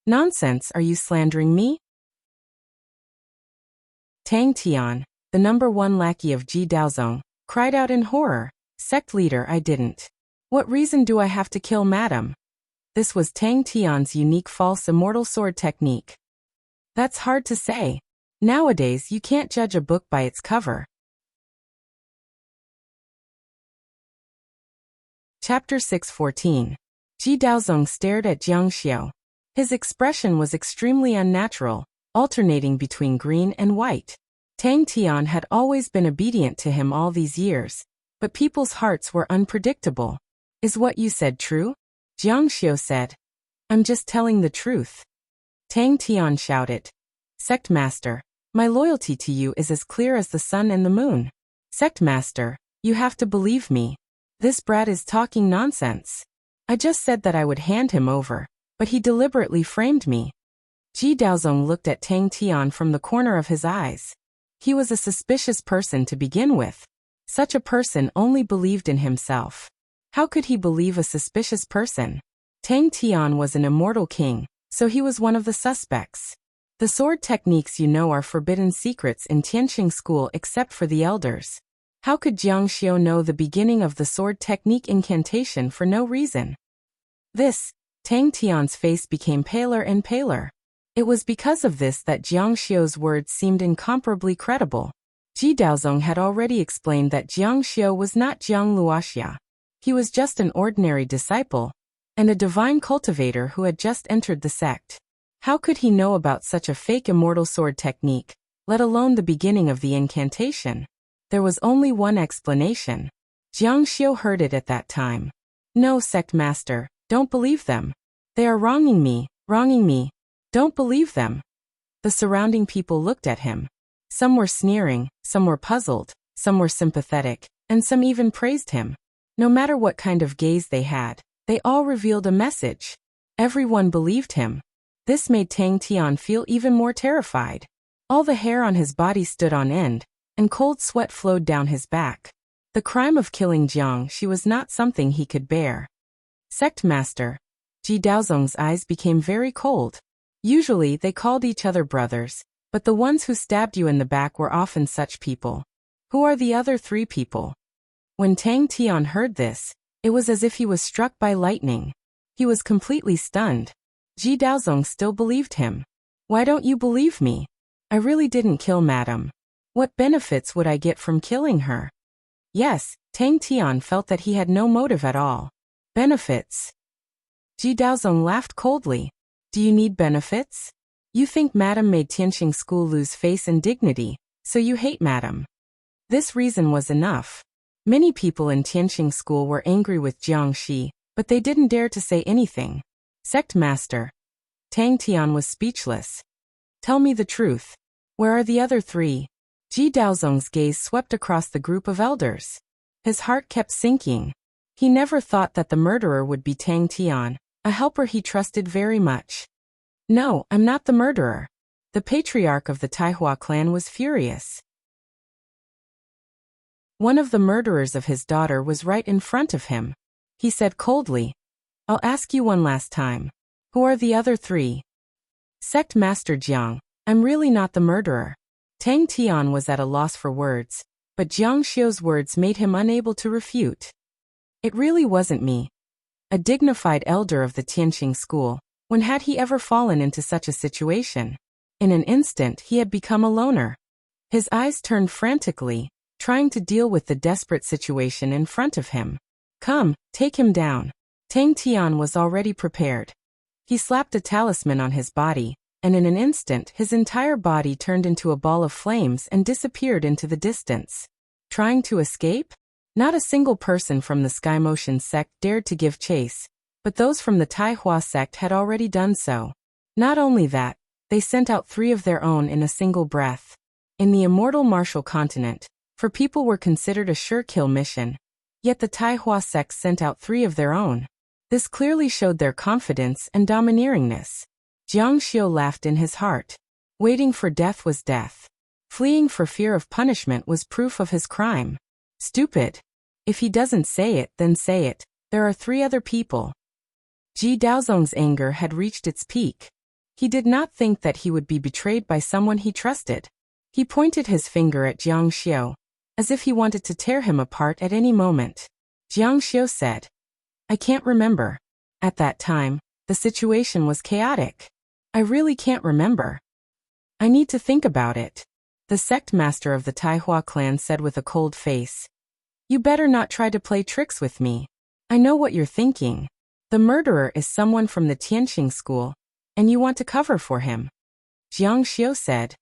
Speaker 1: Nonsense, are you slandering me? Tang Tian, the #1 lackey of Ji Daozong, cried out in horror, Sect leader, I didn't. What reason do I have to kill Madame? This was Tang Tian's unique false immortal sword technique. That's hard to say. Nowadays you can't judge a book by its cover. Chapter 6:14. Ji Daozong stared at Jiang Xiu. His expression was extremely unnatural, alternating between green and white. Tang Tian had always been obedient to him all these years, but people's hearts were unpredictable. Is what you said true? Jiang Xiu said. I'm just telling the truth. Tang Tian shouted. Sect Master, my loyalty to you is as clear as the sun and the moon. Sect Master, you have to believe me. This brat is talking nonsense. I just said that I would hand him over, but he deliberately framed me. Ji Daozong looked at Tang Tian from the corner of his eyes. He was a suspicious person to begin with. Such a person only believed in himself. How could he believe a suspicious person? Tang Tian was an immortal king, so he was one of the suspects. The sword techniques are forbidden secrets in Tianqing school except for the elders. How could Jiang Xiu know the beginning of the sword technique incantation for no reason? Tang Tian's face became paler and paler. It was because of this that Jiang Xiu's words seemed incomparably credible. Ji Daozong had already explained that Jiang Xiu was not Jiang Luoxia. He was just an ordinary disciple, and a divine cultivator who had just entered the sect. How could he know about such a fake immortal sword technique, let alone the beginning of the incantation? There was only one explanation. Jiang Xiu heard it at that time. No, Sect Master, don't believe them. They are wronging me. Don't believe them. The surrounding people looked at him. Some were sneering, some were puzzled, some were sympathetic, and some even praised him. No matter what kind of gaze they had, they all revealed a message. Everyone believed him. This made Tang Tian feel even more terrified. All the hair on his body stood on end, and cold sweat flowed down his back. The crime of killing Jiang Shi was not something he could bear. Sect Master. Ji Daozong's eyes became very cold. Usually they called each other brothers, but the ones who stabbed you in the back were often such people. Who are the other 3 people? When Tang Tian heard this, it was as if he was struck by lightning. He was completely stunned. Ji Daozong still believed him. Why don't you believe me? I really didn't kill Madam. What benefits would I get from killing her? Yes, Tang Tian felt that he had no motive at all. Benefits? Ji Daozong laughed coldly. Do you need benefits? You think Madam made Tianqing school lose face and dignity, so you hate Madam. This reason was enough. Many people in Tianqing school were angry with Jiang Shi, but they didn't dare to say anything. Sect Master. Tang Tian was speechless. Tell me the truth. Where are the other 3? Ji Daozong's gaze swept across the group of elders. His heart kept sinking. He never thought that the murderer would be Tang Tian, a helper he trusted very much. No, I'm not the murderer. The patriarch of the Taihua clan was furious. One of the murderers of his daughter was right in front of him. He said coldly, I'll ask you one last time. Who are the other 3? Sect Master Jiang, I'm really not the murderer. Tang Tian was at a loss for words, but Jiang Xiu's words made him unable to refute. It really wasn't me. A dignified elder of the Tianqing school, when had he ever fallen into such a situation? In an instant he had become a loner. His eyes turned frantically, trying to deal with the desperate situation in front of him. Come, take him down. Tang Tian was already prepared. He slapped a talisman on his body, and in an instant his entire body turned into a ball of flames and disappeared into the distance. Trying to escape? Not a single person from the Sky Motion sect dared to give chase, but those from the Taihua sect had already done so. Not only that, they sent out 3 of their own in a single breath. In the immortal martial continent, for people were considered a sure kill mission, yet the Taihua sect sent out 3 of their own. This clearly showed their confidence and domineeringness. Jiang Xiu laughed in his heart. Waiting for death was death. Fleeing for fear of punishment was proof of his crime. Stupid. If he doesn't say it, then say it. There are 3 other people. Ji Daozong's anger had reached its peak. He did not think that he would be betrayed by someone he trusted. He pointed his finger at Jiang Xiu, as if he wanted to tear him apart at any moment. Jiang Xiu said, I can't remember. At that time, the situation was chaotic. I really can't remember. I need to think about it. The sect master of the Taihua clan said with a cold face. You better not try to play tricks with me. I know what you're thinking. The murderer is someone from the Tianqing school, and you want to cover for him. Jiang Xiu said.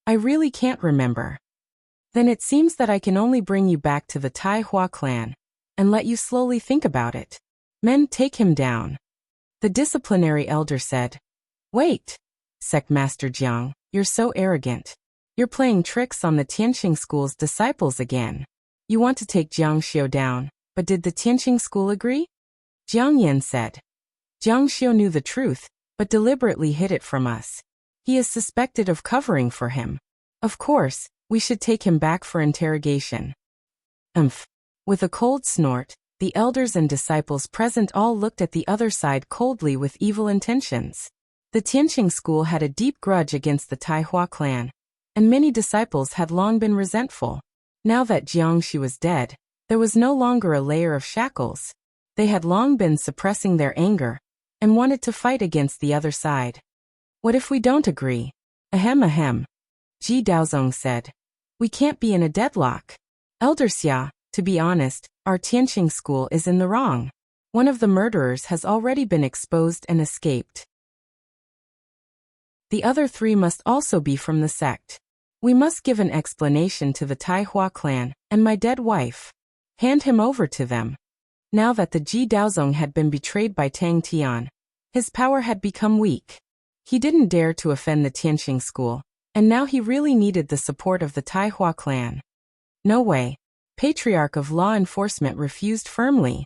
Speaker 1: I really can't remember. Then it seems that I can only bring you back to the Tai Hua clan and let you slowly think about it. Men, take him down. The disciplinary elder said. Wait, Sect Master Jiang, you're so arrogant. You're playing tricks on the Tianqing school's disciples again. You want to take Jiang Xiu down, but did the Tianqing school agree? Jiang Yan said. Jiang Xiu knew the truth, but deliberately hid it from us. He is suspected of covering for him. Of course, we should take him back for interrogation. With a cold snort, the elders and disciples present all looked at the other side coldly with evil intentions. The Tianqing school had a deep grudge against the Tai Hua clan, and many disciples had long been resentful. Now that Jiang Xiu was dead, there was no longer a layer of shackles. They had long been suppressing their anger and wanted to fight against the other side. What if we don't agree? Ahem. Ji Daozong said. We can't be in a deadlock. Elder Xia, to be honest, our Tianqing school is in the wrong. One of the murderers has already been exposed and escaped. The other three must also be from the sect. We must give an explanation to the Tai Hua clan and my dead wife. Hand him over to them. Now that the Ji Daozong had been betrayed by Tang Tian, his power had become weak. He didn't dare to offend the Tianqing school, and now he really needed the support of the Tai Hua clan. No way. Patriarch of Law Enforcement refused firmly.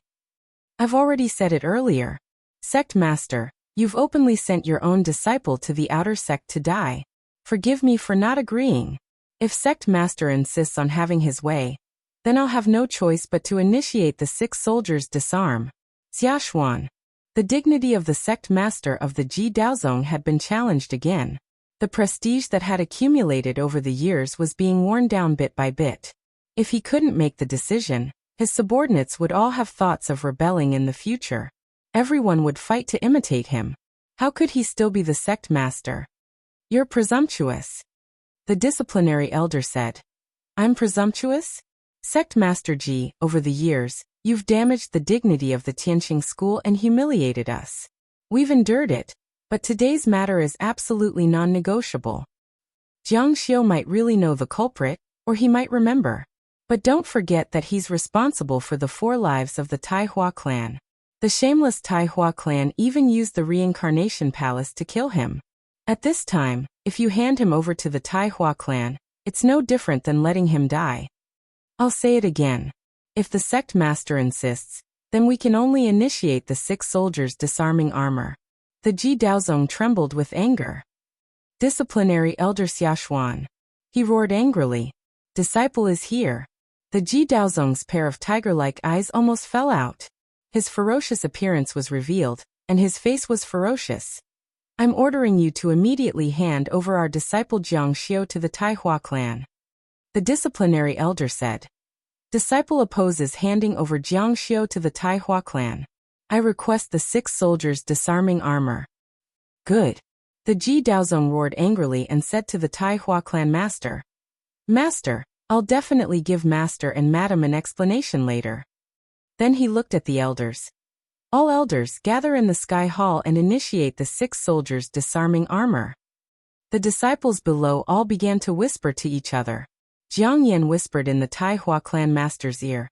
Speaker 1: I've already said it earlier. Sect Master, you've openly sent your own disciple to the outer sect to die. Forgive me for not agreeing. If Sect Master insists on having his way, then I'll have no choice but to initiate the 6 soldiers' disarm. Xia Xuan. The dignity of the Sect Master of the Ji Daozong had been challenged again. The prestige that had accumulated over the years was being worn down bit by bit. If he couldn't make the decision, his subordinates would all have thoughts of rebelling in the future. Everyone would fight to imitate him. How could he still be the Sect Master? You're presumptuous. The disciplinary elder said. I'm presumptuous? Sect Master Ji, over the years, you've damaged the dignity of the Tianqing school and humiliated us. We've endured it, but today's matter is absolutely non-negotiable. Jiang Xiu might really know the culprit, or he might remember. But don't forget that he's responsible for the 4 lives of the Tai Hua clan. The shameless Tai Hua clan even used the reincarnation palace to kill him. At this time, if you hand him over to the Tai Hua clan, it's no different than letting him die. I'll say it again. If the sect master insists, then we can only initiate the 6 soldiers' disarming armor. The Ji Daozong trembled with anger. Disciplinary elder Xia Xuan. He roared angrily. Disciple is here. The Ji Daozong's pair of tiger-like eyes almost fell out. His ferocious appearance was revealed, and his face was ferocious. I'm ordering you to immediately hand over our disciple Jiang Xiu to the Tai Hua clan. The disciplinary elder said. Disciple opposes handing over Jiang Xiu to the Tai Hua clan. I request the 6 soldiers' disarming armor. Good. The Ji Daozong roared angrily and said to the Tai Hua clan master. Master, I'll definitely give Master and Madam an explanation later. Then he looked at the elders. All elders gather in the Sky Hall and initiate the 6 soldiers' disarming armor. The disciples below all began to whisper to each other. Jiang Yan whispered in the Tai Hua clan master's ear.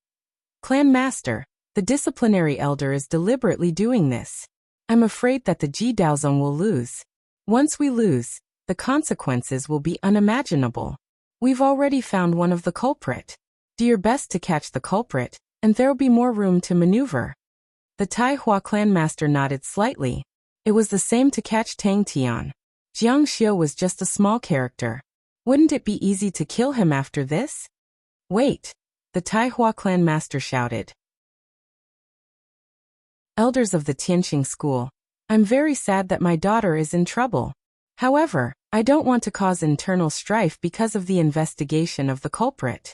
Speaker 1: Clan master, the disciplinary elder is deliberately doing this. I'm afraid that the Ji Daozong will lose. Once we lose, the consequences will be unimaginable. We've already found one of the culprit. Do your best to catch the culprit, and there'll be more room to maneuver. The Tai Hua clan master nodded slightly. It was the same to catch Tang Tian. Jiang Xiu was just a small character. Wouldn't it be easy to kill him after this? Wait, the Tai Hua clan master shouted. Elders of the Tianqing school, I'm very sad that my daughter is in trouble. However, I don't want to cause internal strife because of the investigation of the culprit.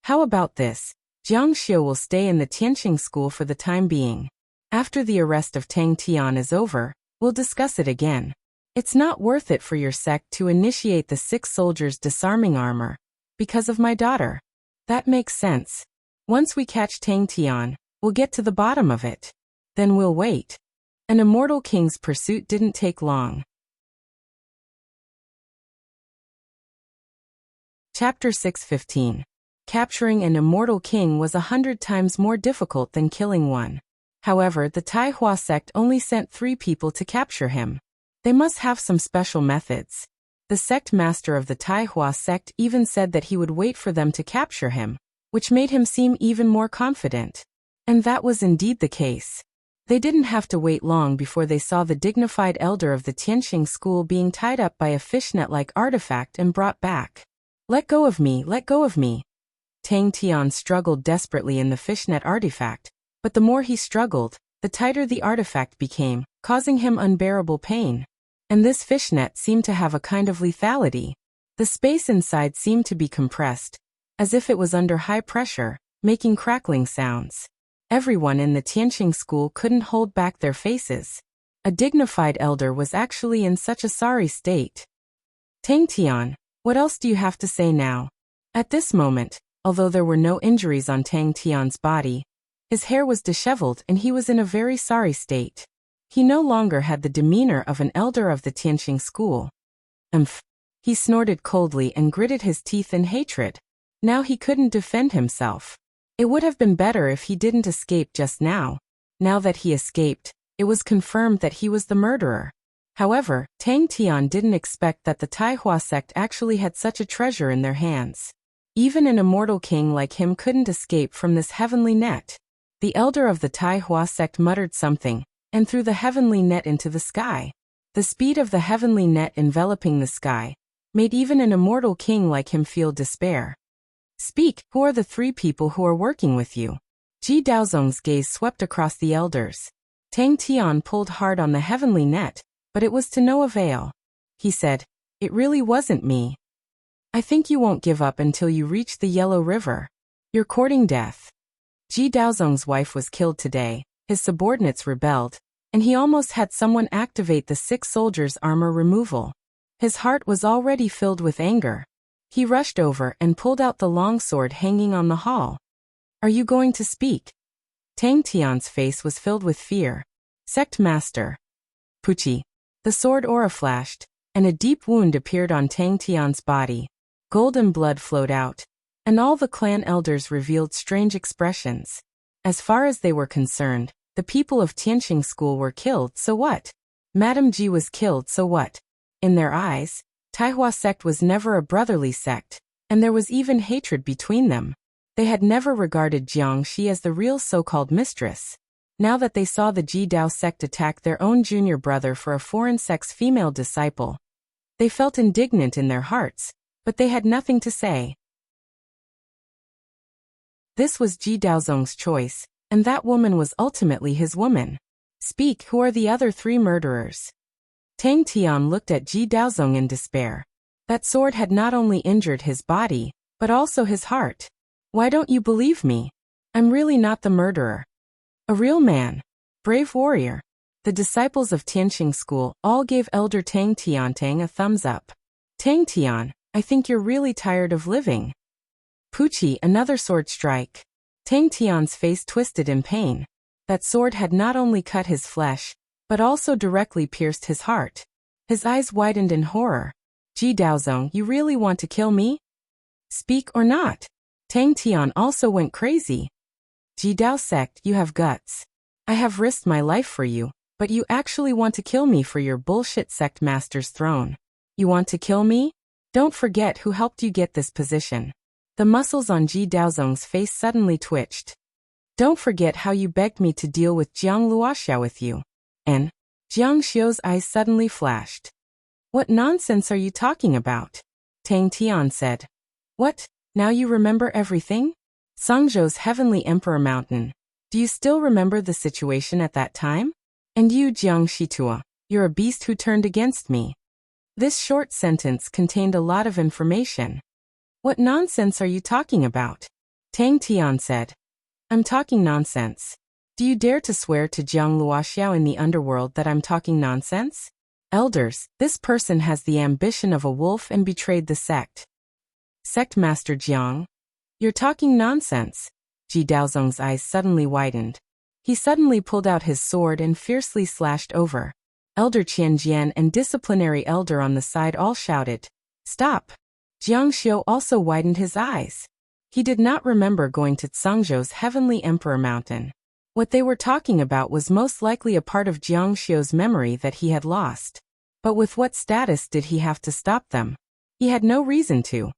Speaker 1: How about this? Jiang Xiu will stay in the Tianqing school for the time being. After the arrest of Tang Tian is over, we'll discuss it again. It's not worth it for your sect to initiate the 6 soldiers' disarming armor, because of my daughter. That makes sense. Once we catch Tang Tian, we'll get to the bottom of it. Then we'll wait. An immortal king's pursuit didn't take long. Chapter 6:15. Capturing an immortal king was 100 times more difficult than killing one. However, the Tai Hua sect only sent 3 people to capture him. They must have some special methods. The sect master of the Tai Hua sect even said that he would wait for them to capture him, which made him seem even more confident. And that was indeed the case. They didn't have to wait long before they saw the dignified elder of the Tianqing school being tied up by a fishnet-like artifact and brought back. "Let go of me, let go of me." Tang Tian struggled desperately in the fishnet artifact, but the more he struggled, the tighter the artifact became, causing him unbearable pain. And this fishnet seemed to have a kind of lethality. The space inside seemed to be compressed, as if it was under high pressure, making crackling sounds. Everyone in the Tianqing school couldn't hold back their faces. A dignified elder was actually in such a sorry state. "Tang Tian, what else do you have to say now?" At this moment, although there were no injuries on Tang Tian's body, his hair was disheveled and he was in a very sorry state. He no longer had the demeanor of an elder of the Tianqing school. "Umph." He snorted coldly and gritted his teeth in hatred. Now he couldn't defend himself. It would have been better if he didn't escape just now. Now that he escaped, it was confirmed that he was the murderer. However, Tang Tian didn't expect that the Tai Hua sect actually had such a treasure in their hands. Even an immortal king like him couldn't escape from this heavenly net. The elder of the Tai Hua sect muttered something, and threw the heavenly net into the sky. The speed of the heavenly net enveloping the sky made even an immortal king like him feel despair. "Speak, who are the 3 people who are working with you?" Ji Daozong's gaze swept across the elders. Tang Tian pulled hard on the heavenly net, but it was to no avail. He said, "It really wasn't me. I think you won't give up until you reach the Yellow River. You're courting death." Ji Daozong's wife was killed today, his subordinates rebelled, and he almost had someone activate the 6 soldiers' armor removal. His heart was already filled with anger. He rushed over and pulled out the long sword hanging on the hall. "Are you going to speak?" Tang Tian's face was filled with fear. "Sect Master." Puchi. The sword aura flashed, and a deep wound appeared on Tang Tian's body. Golden blood flowed out, and all the clan elders revealed strange expressions. As far as they were concerned, the people of Tianqing school were killed, so what? Madame Ji was killed, so what? In their eyes, Tai Hua sect was never a brotherly sect, and there was even hatred between them. They had never regarded Jiang Shi as the real so-called mistress. Now that they saw the Ji Dao sect attack their own junior brother for a foreign sect's female disciple, they felt indignant in their hearts, but they had nothing to say. This was Ji Daozong's choice, and that woman was ultimately his woman. "Speak, who are the other 3 murderers?" Tang Tian looked at Ji Daozong in despair. That sword had not only injured his body, but also his heart. "Why don't you believe me? I'm really not the murderer. A real man. Brave warrior." The disciples of Tianqing school all gave Elder Tang Tian a thumbs up. "Tang Tian, I think you're really tired of living." Puchi, another sword strike. Tang Tian's face twisted in pain. That sword had not only cut his flesh, but also directly pierced his heart. His eyes widened in horror. "Ji Daozong, you really want to kill me? Speak or not?" Tang Tian also went crazy. "Ji Dao sect, you have guts. I have risked my life for you, but you actually want to kill me for your bullshit sect master's throne. You want to kill me? Don't forget who helped you get this position." The muscles on Ji Daozong's face suddenly twitched. "Don't forget how you begged me to deal with Jiang Luoxiao with you." And Jiang Xiu's eyes suddenly flashed. "What nonsense are you talking about?" Tang Tian said. "What? Now you remember everything? Sangzhou's Heavenly Emperor Mountain. Do you still remember the situation at that time? And you, Jiang Shitua, you're a beast who turned against me." This short sentence contained a lot of information. "What nonsense are you talking about?" Tang Tian said. "I'm talking nonsense. Do you dare to swear to Jiang Luoxiao in the underworld that I'm talking nonsense? Elders, this person has the ambition of a wolf and betrayed the sect." "Sect Master Jiang, you're talking nonsense." Ji Daozong's eyes suddenly widened. He suddenly pulled out his sword and fiercely slashed over. Elder Qianjian and disciplinary elder on the side all shouted, "Stop! Jiang Xiu also widened his eyes. He did not remember going to Tsangzhou's Heavenly Emperor Mountain. What they were talking about was most likely a part of Jiang Xiu's memory that he had lost. But with what status did he have to stop them? He had no reason to.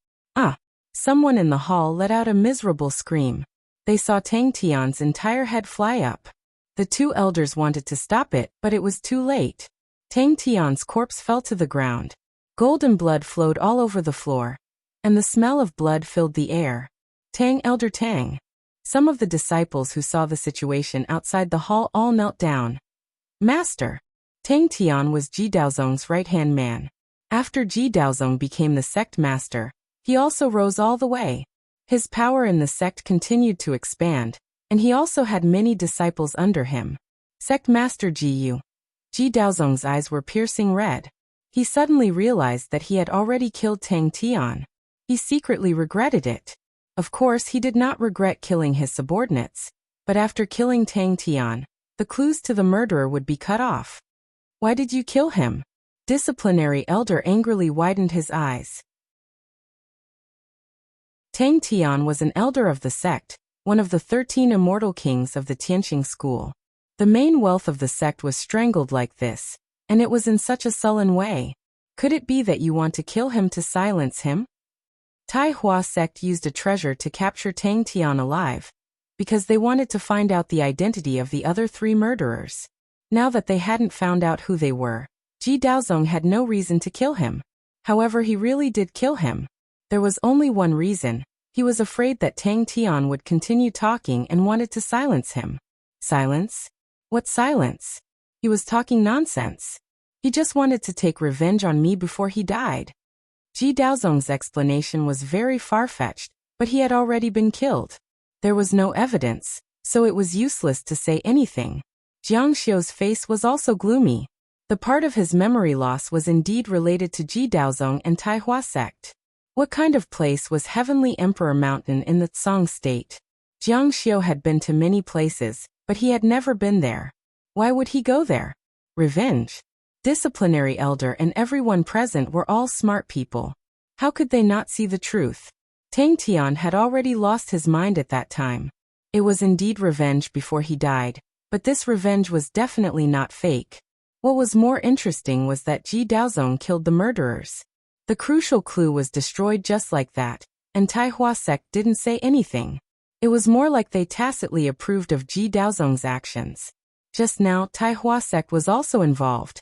Speaker 1: Someone in the hall let out a miserable scream. They saw Tang Tian's entire head fly up. The two elders wanted to stop it, but it was too late. Tang Tian's corpse fell to the ground. Golden blood flowed all over the floor, and the smell of blood filled the air. Tang, Elder Tang. Some of the disciples who saw the situation outside the hall all knelt down. Master. Tang Tian was Ji Daozong's right-hand man. After Ji Daozong became the sect master, he also rose all the way. His power in the sect continued to expand, and he also had many disciples under him. Sect Master Ji Yu. Ji Daozong's eyes were piercing red. He suddenly realized that he had already killed Tang Tian. He secretly regretted it. Of course, he did not regret killing his subordinates, but after killing Tang Tian, the clues to the murderer would be cut off. Why did you kill him? Disciplinary elder angrily widened his eyes. Tang Tian was an elder of the sect, one of the 13 immortal kings of the Tianqing school. The main wealth of the sect was strangled like this, and it was in such a sullen way. Could it be that you want to kill him to silence him? Tai Hua sect used a treasure to capture Tang Tian alive, because they wanted to find out the identity of the other 3 murderers. Now that they hadn't found out who they were, Ji Daozong had no reason to kill him. However, he really did kill him. There was only one reason. He was afraid that Tang Tian would continue talking and wanted to silence him. Silence? What silence? He was talking nonsense. He just wanted to take revenge on me before he died. Ji Daozong's explanation was very far-fetched, but he had already been killed. There was no evidence, so it was useless to say anything. Jiang Xiu's face was also gloomy. The part of his memory loss was indeed related to Ji Daozong and Tai Hua sect. What kind of place was Heavenly Emperor Mountain in the Tsang state? Jiang Xiu had been to many places, but he had never been there. Why would he go there? Revenge. Disciplinary elder and everyone present were all smart people. How could they not see the truth? Tang Tian had already lost his mind at that time. It was indeed revenge before he died, but this revenge was definitely not fake. What was more interesting was that Ji Daozong killed the murderers. The crucial clue was destroyed just like that, and Tai Hua sect didn't say anything. It was more like they tacitly approved of Ji Daozong's actions. Just now, Tai Hua sect was also involved.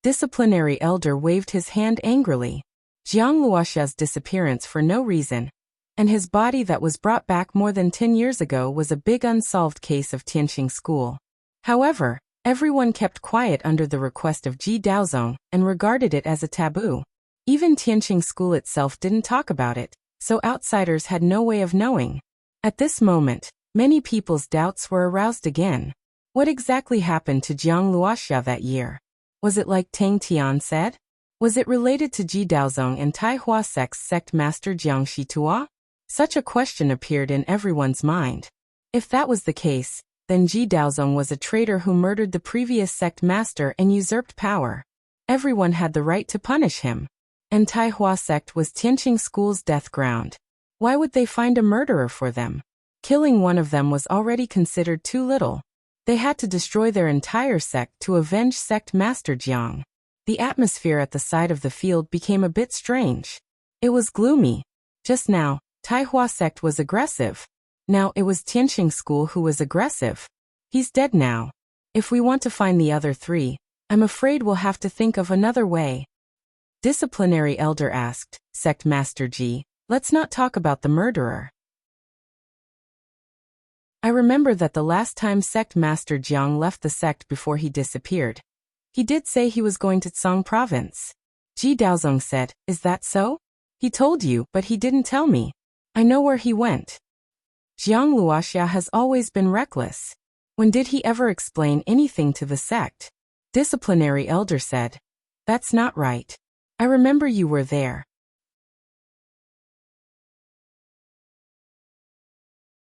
Speaker 1: Disciplinary elder waved his hand angrily. Jiang Luoxia's disappearance for no reason, and his body that was brought back more than 10 years ago was a big unsolved case of Tianqing school. However, everyone kept quiet under the request of Ji Daozong and regarded it as a taboo. Even Tianqing school itself didn't talk about it, so outsiders had no way of knowing. At this moment, many people's doubts were aroused again. What exactly happened to Jiang Luoxia that year? Was it like Tang Tian said? Was it related to Ji Daozong and Tai Hua sect's sect master Jiang Shitua? Such a question appeared in everyone's mind. If that was the case, then Ji Daozong was a traitor who murdered the previous sect master and usurped power. Everyone had the right to punish him. And Tai Hua sect was Tianqing school's death ground. Why would they find a murderer for them? Killing one of them was already considered too little. They had to destroy their entire sect to avenge sect master Jiang. The atmosphere at the side of the field became a bit strange. It was gloomy. Just now, Tai Hua sect was aggressive. Now it was Tianqing school who was aggressive. He's dead now. If we want to find the other 3, I'm afraid we'll have to think of another way. Disciplinary elder asked, Sect Master Ji, let's not talk about the murderer. I remember that the last time Sect Master Jiang left the sect before he disappeared, he did say he was going to Tsang province. Ji Daozong said, is that so? He told you, but he didn't tell me. I know where he went. Jiang Luoxia has always been reckless. When did he ever explain anything to the sect? Disciplinary elder said, that's not right. I remember you were there.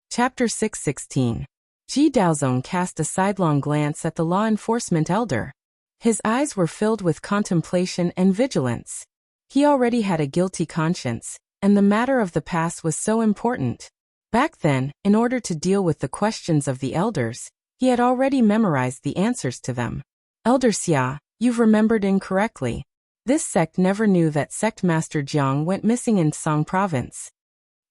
Speaker 1: Chapter 6:16. Ji Daozong cast a sidelong glance at the law enforcement elder. His eyes were filled with contemplation and vigilance. He already had a guilty conscience, and the matter of the past was so important. Back then, in order to deal with the questions of the elders, he had already memorized the answers to them. Elder Xia, you've remembered incorrectly. This sect never knew that sect master Jiang went missing in Tsang province.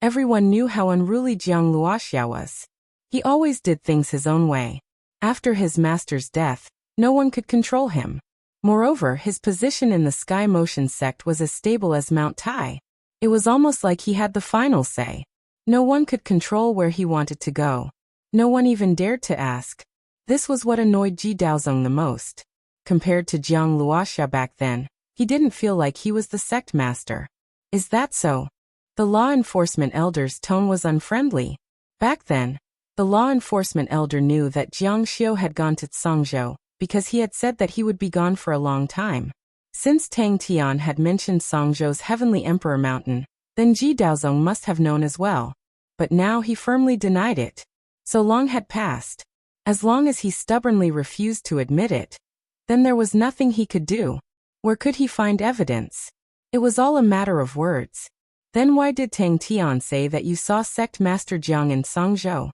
Speaker 1: Everyone knew how unruly Jiang Luoxia was. He always did things his own way. After his master's death, no one could control him. Moreover, his position in the Sky Motion sect was as stable as Mount Tai. It was almost like he had the final say. No one could control where he wanted to go. No one even dared to ask. This was what annoyed Ji Daozong the most. Compared to Jiang Luoxia back then, he didn't feel like he was the sect master. Is that so? The law enforcement elder's tone was unfriendly. Back then, the law enforcement elder knew that Jiang Xiu had gone to Tsangzhou because he had said that he would be gone for a long time. Since Tang Tian had mentioned Tsangzhou's Heavenly Emperor Mountain, then Ji Daozong must have known as well. But now he firmly denied it. So long had passed. As long as he stubbornly refused to admit it, then there was nothing he could do. Where could he find evidence? It was all a matter of words. Then why did Tang Tian say that you saw sect master Jiang in Tsangzhou?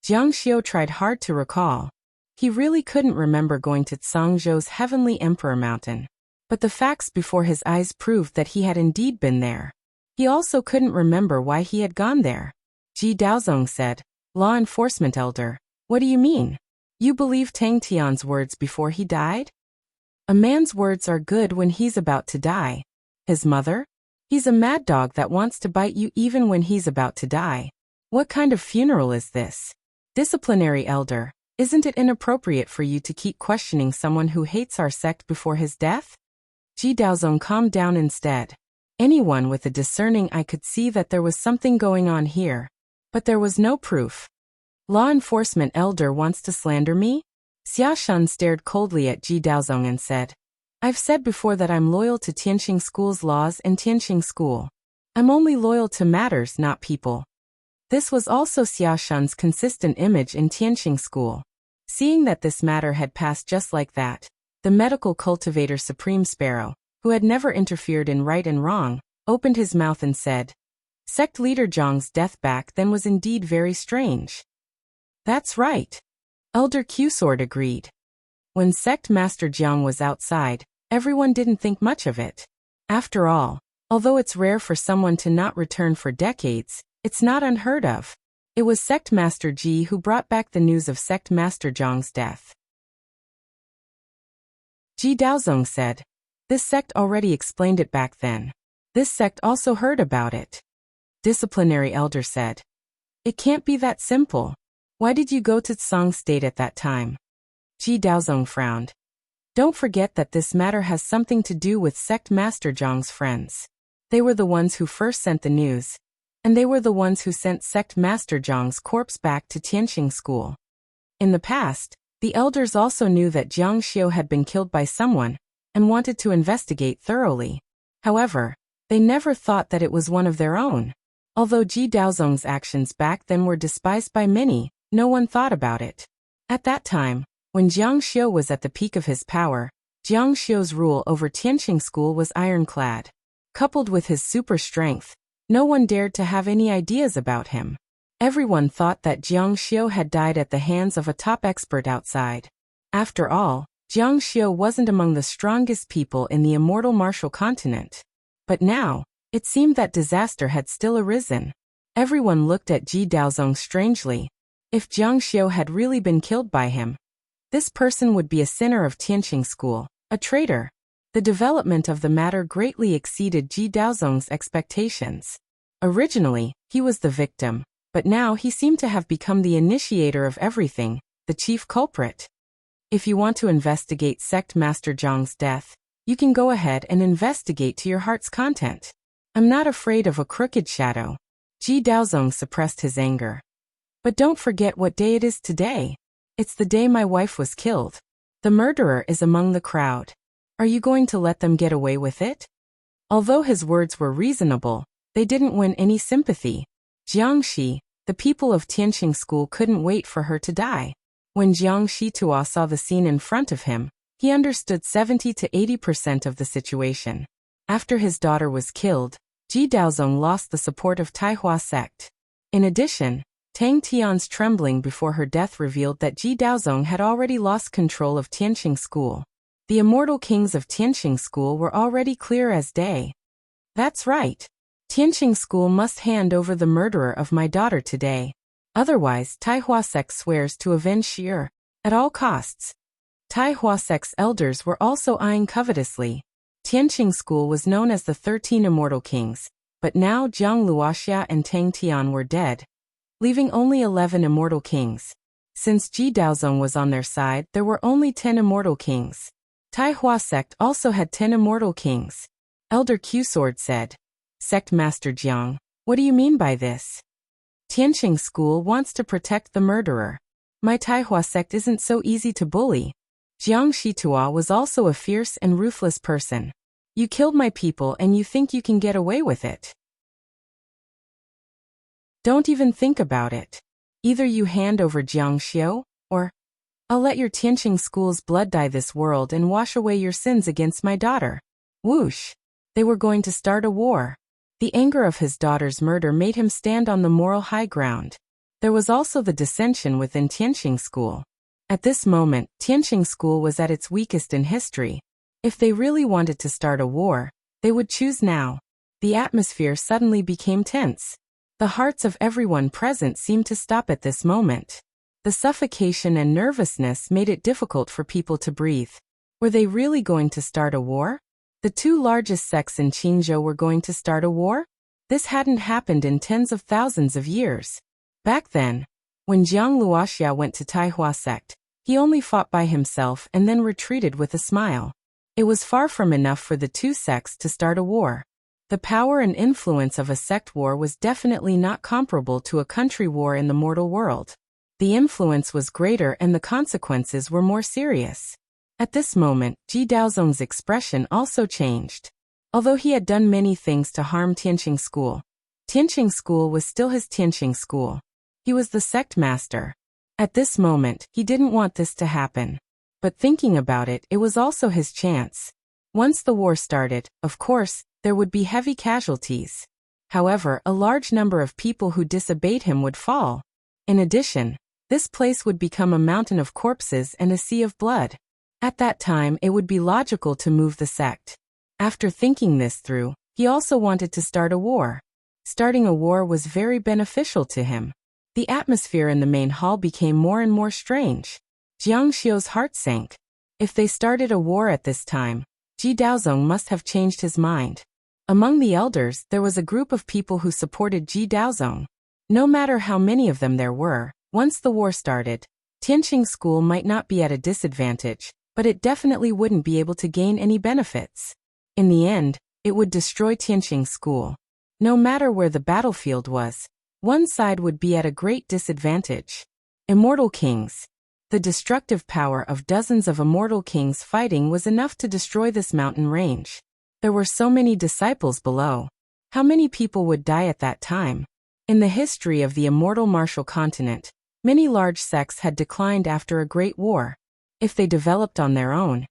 Speaker 1: Jiang Xiu tried hard to recall. He really couldn't remember going to Tsangzhou's Heavenly Emperor Mountain. But the facts before his eyes proved that he had indeed been there. He also couldn't remember why he had gone there. Ji Daozong said, Law enforcement elder, what do you mean? You believe Tang Tian's words before he died? A man's words are good when he's about to die. His mother? He's a mad dog that wants to bite you even when he's about to die. What kind of funeral is this? Disciplinary elder, isn't it inappropriate for you to keep questioning someone who hates our sect before his death? Ji Daozong calmed down instead. Anyone with a discerning eye could see that there was something going on here. But there was no proof. Law enforcement elder wants to slander me? Xia Shun stared coldly at Ji Daozong and said, I've said before that I'm loyal to Tianqing School's laws and Tianqing School. I'm only loyal to matters, not people. This was also Xia Shun's consistent image in Tianqing School. Seeing that this matter had passed just like that, the medical cultivator Supreme Sparrow, who had never interfered in right and wrong, opened his mouth and said, Sect leader Zhang's death back then was indeed very strange. That's right. Elder Q-Sword agreed. When Sect Master Jiang was outside, everyone didn't think much of it. After all, although it's rare for someone to not return for decades, it's not unheard of. It was Sect Master Ji who brought back the news of Sect Master Zhang's death. Ji Daozong said, This sect already explained it back then. This sect also heard about it. Disciplinary elder said, It can't be that simple. Why did you go to Tsang State at that time? Ji Daozong frowned. Don't forget that this matter has something to do with Sect Master Zhang's friends. They were the ones who first sent the news. And they were the ones who sent Sect Master Zhang's corpse back to Tianqing School. In the past, the elders also knew that Jiang Xiu had been killed by someone, and wanted to investigate thoroughly. However, they never thought that it was one of their own. Although Ji Daozong's actions back then were despised by many, no one thought about it. At that time, when Jiang Xiu was at the peak of his power, Jiang Xiu's rule over Tianqing School was ironclad. Coupled with his super strength, no one dared to have any ideas about him. Everyone thought that Jiang Xiu had died at the hands of a top expert outside. After all, Jiang Xiu wasn't among the strongest people in the immortal martial continent. But now, it seemed that disaster had still arisen. Everyone looked at Ji Daozong strangely. If Jiang Xiu had really been killed by him, this person would be a sinner of Tianqing School, a traitor. The development of the matter greatly exceeded Ji Daozong's expectations. Originally, he was the victim, but now he seemed to have become the initiator of everything, the chief culprit. If you want to investigate Sect Master Zhang's death, you can go ahead and investigate to your heart's content. I'm not afraid of a crooked shadow. Ji Daozong suppressed his anger. But don't forget what day it is today. It's the day my wife was killed. The murderer is among the crowd. Are you going to let them get away with it? Although his words were reasonable, they didn't win any sympathy. Jiangxi, the people of Tianqing School couldn't wait for her to die. When Jiang Shitua saw the scene in front of him, he understood 70 to 80% of the situation. After his daughter was killed, Ji Daozong lost the support of Taihua sect. In addition, Tang Tian's trembling before her death revealed that Ji Daozong had already lost control of Tianqing School. The immortal kings of Tianqing School were already clear as day. That's right. Tianqing School must hand over the murderer of my daughter today. Otherwise, Taihua sect swears to avenge Shi'er at all costs. Taihua sect's elders were also eyeing covetously. Tianqing School was known as the 13 Immortal Kings, but now Jiang Luoxia and Tang Tian were dead, leaving only 11 Immortal Kings. Since Ji Daozong was on their side, there were only 10 Immortal Kings. Taihua sect also had 10 Immortal Kings. Elder Q-Sword said, "Sect Master Jiang, what do you mean by this? Tianqing School wants to protect the murderer. My Taihua sect isn't so easy to bully." Jiang Shitua was also a fierce and ruthless person. "You killed my people and you think you can get away with it? Don't even think about it. Either you hand over Jiang Xiu, or I'll let your Tianqing School's blood dye this world and wash away your sins against my daughter." Whoosh! They were going to start a war. The anger of his daughter's murder made him stand on the moral high ground. There was also the dissension within Tianqing School. At this moment, Tianqing School was at its weakest in history. If they really wanted to start a war, they would choose now. The atmosphere suddenly became tense. The hearts of everyone present seemed to stop at this moment. The suffocation and nervousness made it difficult for people to breathe. Were they really going to start a war? The two largest sects in Qingzhou were going to start a war? This hadn't happened in tens of thousands of years. Back then, when Jiang Luoxia went to Taihua sect, he only fought by himself and then retreated with a smile. It was far from enough for the two sects to start a war. The power and influence of a sect war was definitely not comparable to a country war in the mortal world. The influence was greater and the consequences were more serious. At this moment, Ji Daozong's expression also changed. Although he had done many things to harm Tianqing School was still his Tianqing School. He was the sect master. At this moment, he didn't want this to happen. But thinking about it, it was also his chance. Once the war started, of course, there would be heavy casualties. However, a large number of people who disobeyed him would fall. In addition, this place would become a mountain of corpses and a sea of blood. At that time, it would be logical to move the sect. After thinking this through, he also wanted to start a war. Starting a war was very beneficial to him. The atmosphere in the main hall became more and more strange. Jiang Xiu's heart sank. If they started a war at this time, Ji Daozong must have changed his mind. Among the elders, there was a group of people who supported Ji Daozong. No matter how many of them there were, once the war started, Tianqing School might not be at a disadvantage, but it definitely wouldn't be able to gain any benefits. In the end, it would destroy Tianqing School. No matter where the battlefield was, one side would be at a great disadvantage. Immortal Kings. The destructive power of dozens of immortal kings fighting was enough to destroy this mountain range. There were so many disciples below. How many people would die at that time? In the history of the immortal martial continent, many large sects had declined after a great war. If they developed on their own,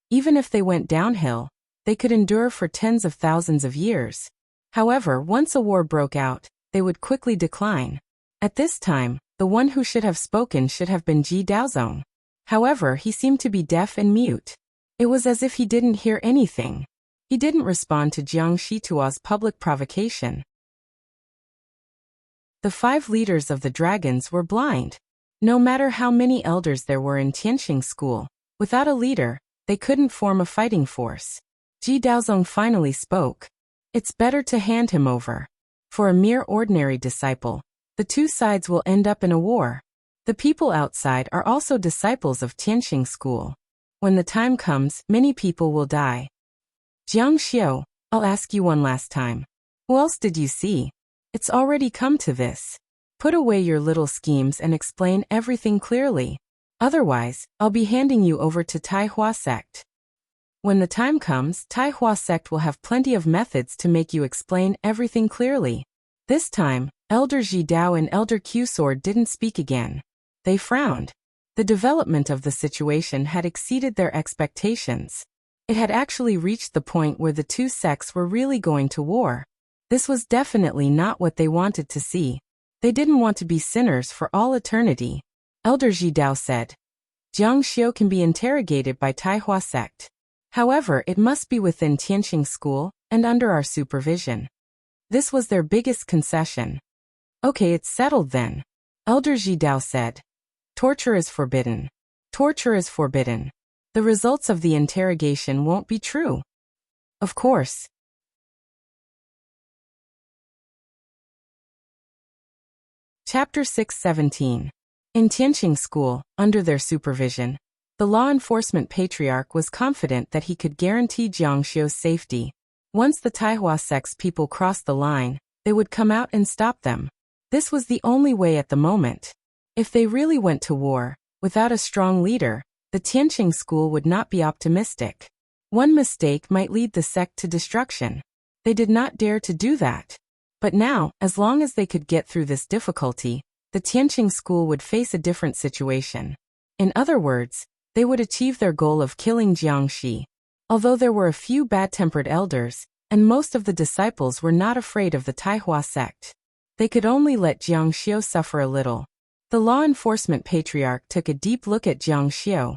Speaker 1: even if they went downhill, they could endure for tens of thousands of years. However, once a war broke out, they would quickly decline. At this time, the one who should have spoken should have been Ji Daozong. However, he seemed to be deaf and mute. It was as if he didn't hear anything. He didn't respond to Jiang Shitua's public provocation. The 5 leaders of the dragons were blind. No matter how many elders there were in Tianqing School, without a leader, they couldn't form a fighting force. Ji Daozong finally spoke. It's better to hand him over. For a mere ordinary disciple, the two sides will end up in a war. The people outside are also disciples of Tianqing School. When the time comes, many people will die. Jiang Xiu, I'll ask you one last time. Who else did you see? It's already come to this. Put away your little schemes and explain everything clearly. Otherwise, I'll be handing you over to Taihua sect. When the time comes, Taihua sect will have plenty of methods to make you explain everything clearly. This time, Elder Ji Dao and Elder Q-Sword didn't speak again. They frowned. The development of the situation had exceeded their expectations. It had actually reached the point where the two sects were really going to war. This was definitely not what they wanted to see. They didn't want to be sinners for all eternity. Elder Ji Dao said, Jiang Xiu can be interrogated by Taihua sect. However, it must be within Tianqing school and under our supervision. This was their biggest concession. Okay, it's settled then. Elder Ji Dao said, torture is forbidden. Torture is forbidden. The results of the interrogation won't be true. Of course. Chapter 6:17. In Tianqing school, under their supervision, the law enforcement patriarch was confident that he could guarantee Jiang Xiu's safety. Once the Taihua sect's people crossed the line, they would come out and stop them. This was the only way at the moment. If they really went to war, without a strong leader, the Tianqing school would not be optimistic. One mistake might lead the sect to destruction. They did not dare to do that. But now, as long as they could get through this difficulty, the Tianqing school would face a different situation. In other words, they would achieve their goal of killing Jiang Xi. Although there were a few bad-tempered elders, and most of the disciples were not afraid of the Taihua sect, they could only let Jiang Xiu suffer a little. The law enforcement patriarch took a deep look at Jiang Xiu,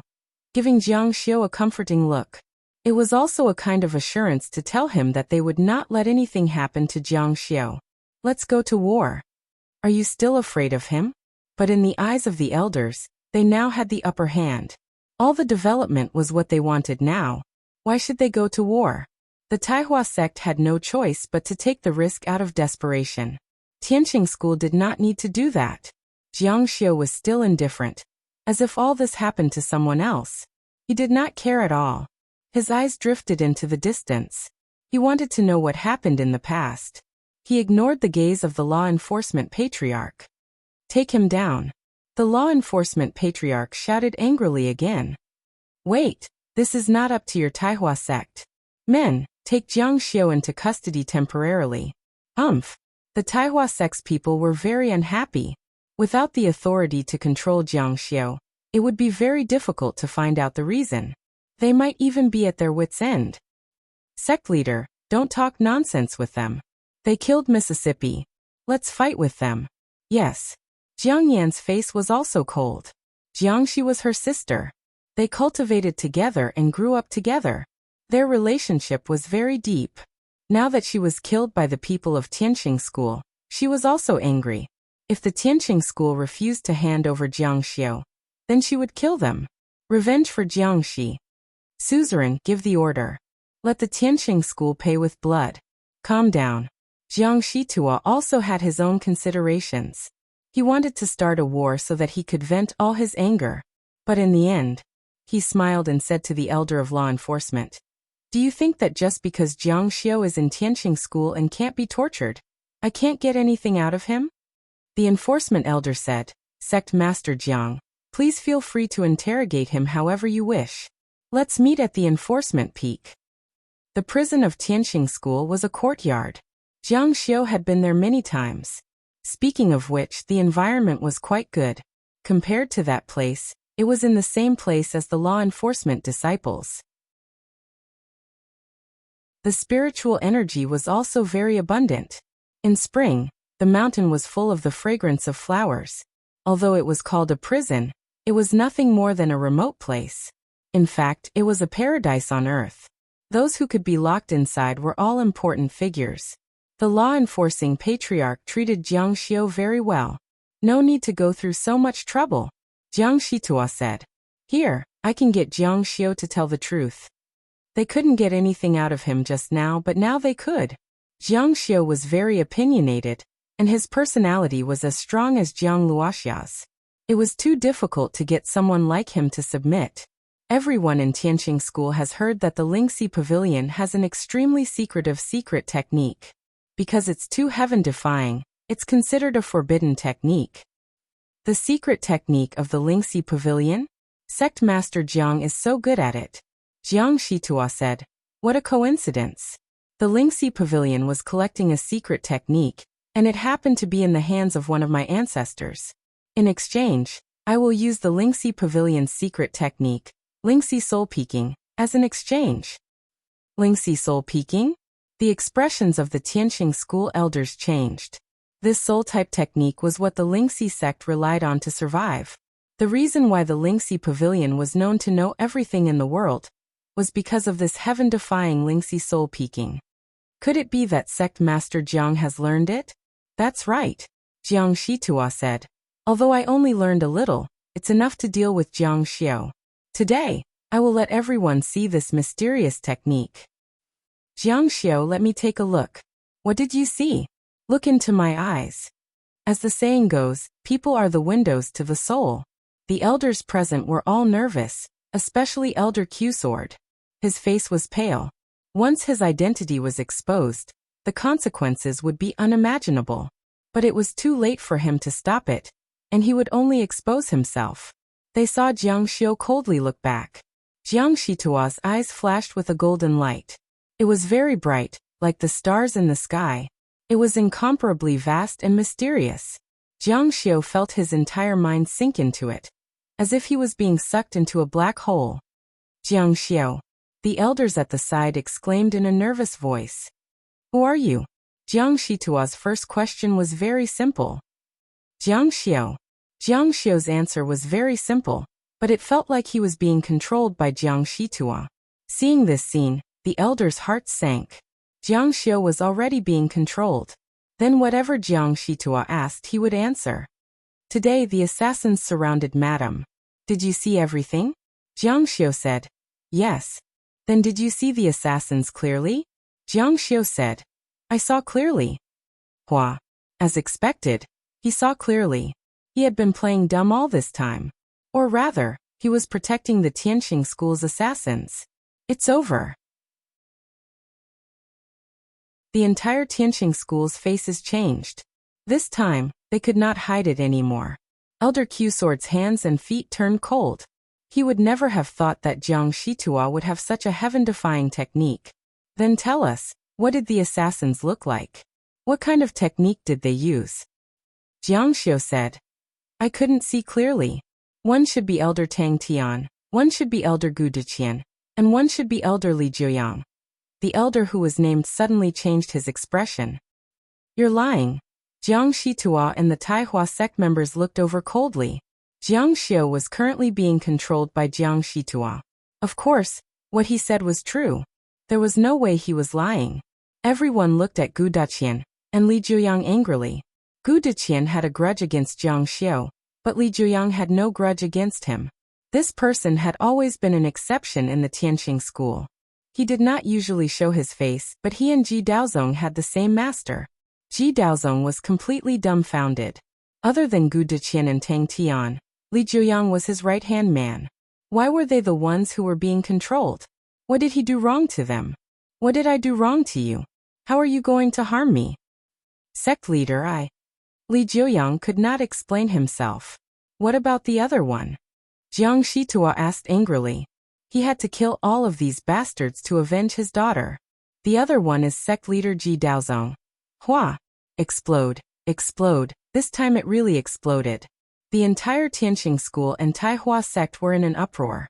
Speaker 1: giving Jiang Xiu a comforting look. It was also a kind of assurance to tell him that they would not let anything happen to Jiang Xiu. Let's go to war. Are you still afraid of him? But in the eyes of the elders, they now had the upper hand. All the development was what they wanted now. Why should they go to war? The Taihua sect had no choice but to take the risk out of desperation. Tianqing school did not need to do that. Jiang Xiu was still indifferent, as if all this happened to someone else. He did not care at all. His eyes drifted into the distance. He wanted to know what happened in the past. He ignored the gaze of the law enforcement patriarch. Take him down. The law enforcement patriarch shouted angrily again. Wait, this is not up to your Taihua sect. Men, take Jiang Xiu into custody temporarily. Humph. The Taihua sect's people were very unhappy. Without the authority to control Jiang Xiu, it would be very difficult to find out the reason. They might even be at their wits' end. Sect leader, don't talk nonsense with them. They killed Mississippi. Let's fight with them. Yes. Jiang Yan's face was also cold. Jiangxi was her sister. They cultivated together and grew up together. Their relationship was very deep. Now that she was killed by the people of Tianqing school, she was also angry. If the Tianqing school refused to hand over Jiang Xiu, then she would kill them. Revenge for Jiangxi. Suzerain, give the order. Let the Tianqing school pay with blood. Calm down. Jiang Shitua also had his own considerations. He wanted to start a war so that he could vent all his anger. But in the end, he smiled and said to the elder of law enforcement, do you think that just because Jiang Xiu is in Tianqing school and can't be tortured, I can't get anything out of him? The enforcement elder said, Sect Master Jiang, please feel free to interrogate him however you wish. Let's meet at the enforcement peak. The prison of Tianqing school was a courtyard. Jiang Xiu had been there many times. Speaking of which, the environment was quite good. Compared to that place, it was in the same place as the law enforcement disciples. The spiritual energy was also very abundant. In spring, the mountain was full of the fragrance of flowers. Although it was called a prison, it was nothing more than a remote place. In fact, it was a paradise on earth. Those who could be locked inside were all important figures. The law-enforcing patriarch treated Jiang Xiu very well. No need to go through so much trouble. Jiang Shitua said. Here, I can get Jiang Xiu to tell the truth. They couldn't get anything out of him just now, but now they could. Jiang Xiu was very opinionated, and his personality was as strong as Jiang Luoxia's. It was too difficult to get someone like him to submit. Everyone in Tianqing school has heard that the Lingxi Pavilion has an extremely secretive secret technique. Because it's too heaven-defying, it's considered a forbidden technique. The secret technique of the Lingxi Pavilion? Sect Master Jiang is so good at it. Jiang Shitua said, what a coincidence. The Lingxi Pavilion was collecting a secret technique, and it happened to be in the hands of one of my ancestors. In exchange, I will use the Lingxi Pavilion's secret technique, Lingxi Soul Peaking, as an exchange. Lingxi soul peeking? The expressions of the Tianqing school elders changed. This soul-type technique was what the Lingxi sect relied on to survive. The reason why the Lingxi pavilion was known to know everything in the world was because of this heaven-defying Lingxi soul peeking. Could it be that sect master Jiang has learned it? That's right, Jiang Shitua said. Although I only learned a little, it's enough to deal with Jiang Xiao. Today, I will let everyone see this mysterious technique. Jiang Xiao, let me take a look. What did you see? Look into my eyes. As the saying goes, people are the windows to the soul. The elders present were all nervous, especially Elder Q-Sword. His face was pale. Once his identity was exposed, the consequences would be unimaginable. But it was too late for him to stop it, and he would only expose himself. They saw Jiang Xiao coldly look back. Jiang Shitua's eyes flashed with a golden light. It was very bright, like the stars in the sky. It was incomparably vast and mysterious. Jiang Xiao felt his entire mind sink into it, as if he was being sucked into a black hole. Jiang Xiao, the elders at the side exclaimed in a nervous voice. Who are you? Jiang Shitua's first question was very simple. Jiang Xiao. Jiang Xiao's answer was very simple, but it felt like he was being controlled by Jiang Shitua. Seeing this scene, the elders' hearts sank. Jiang Xiao was already being controlled. Then whatever Jiang Shitua asked he would answer. Today the assassins surrounded Madam. Did you see everything? Jiang Xiao said. Yes. Then did you see the assassins clearly? Jiang Xiao said. I saw clearly. Hua. As expected, he saw clearly. He had been playing dumb all this time. Or rather, he was protecting the Tianqing school's assassins. It's over. The entire Tianqing school's faces changed. This time, they could not hide it anymore. Elder Q-Sword's hands and feet turned cold. He would never have thought that Jiang Shitua would have such a heaven-defying technique. Then tell us, what did the assassins look like? What kind of technique did they use? Jiang Xiao said. I couldn't see clearly. One should be Elder Tang Tian, one should be Elder Gu Deqian, and one should be Elder Li Jiuyang. The elder who was named suddenly changed his expression. You're lying. Jiang Shitua and the Taihua sect members looked over coldly. Jiang Xiao was currently being controlled by Jiang Shitua. Of course, what he said was true. There was no way he was lying. Everyone looked at Gu Deqian and Li Jiuyang angrily. Gu Deqian had a grudge against Jiang Xiao, but Li Jiuyang had no grudge against him. This person had always been an exception in the Tianqing school. He did not usually show his face, but he and Ji Daozong had the same master. Ji Daozong was completely dumbfounded. Other than Gu Deqian and Tang Tian, Li Jiuyang was his right-hand man. Why were they the ones who were being controlled? What did he do wrong to them? What did I do wrong to you? How are you going to harm me? Sect leader, Li Jiuyang could not explain himself. What about the other one? Jiang Shitua asked angrily. He had to kill all of these bastards to avenge his daughter. The other one is sect leader Ji Daozong. Hua! Explode, explode. This time it really exploded. The entire Tianqing school and Taihua sect were in an uproar.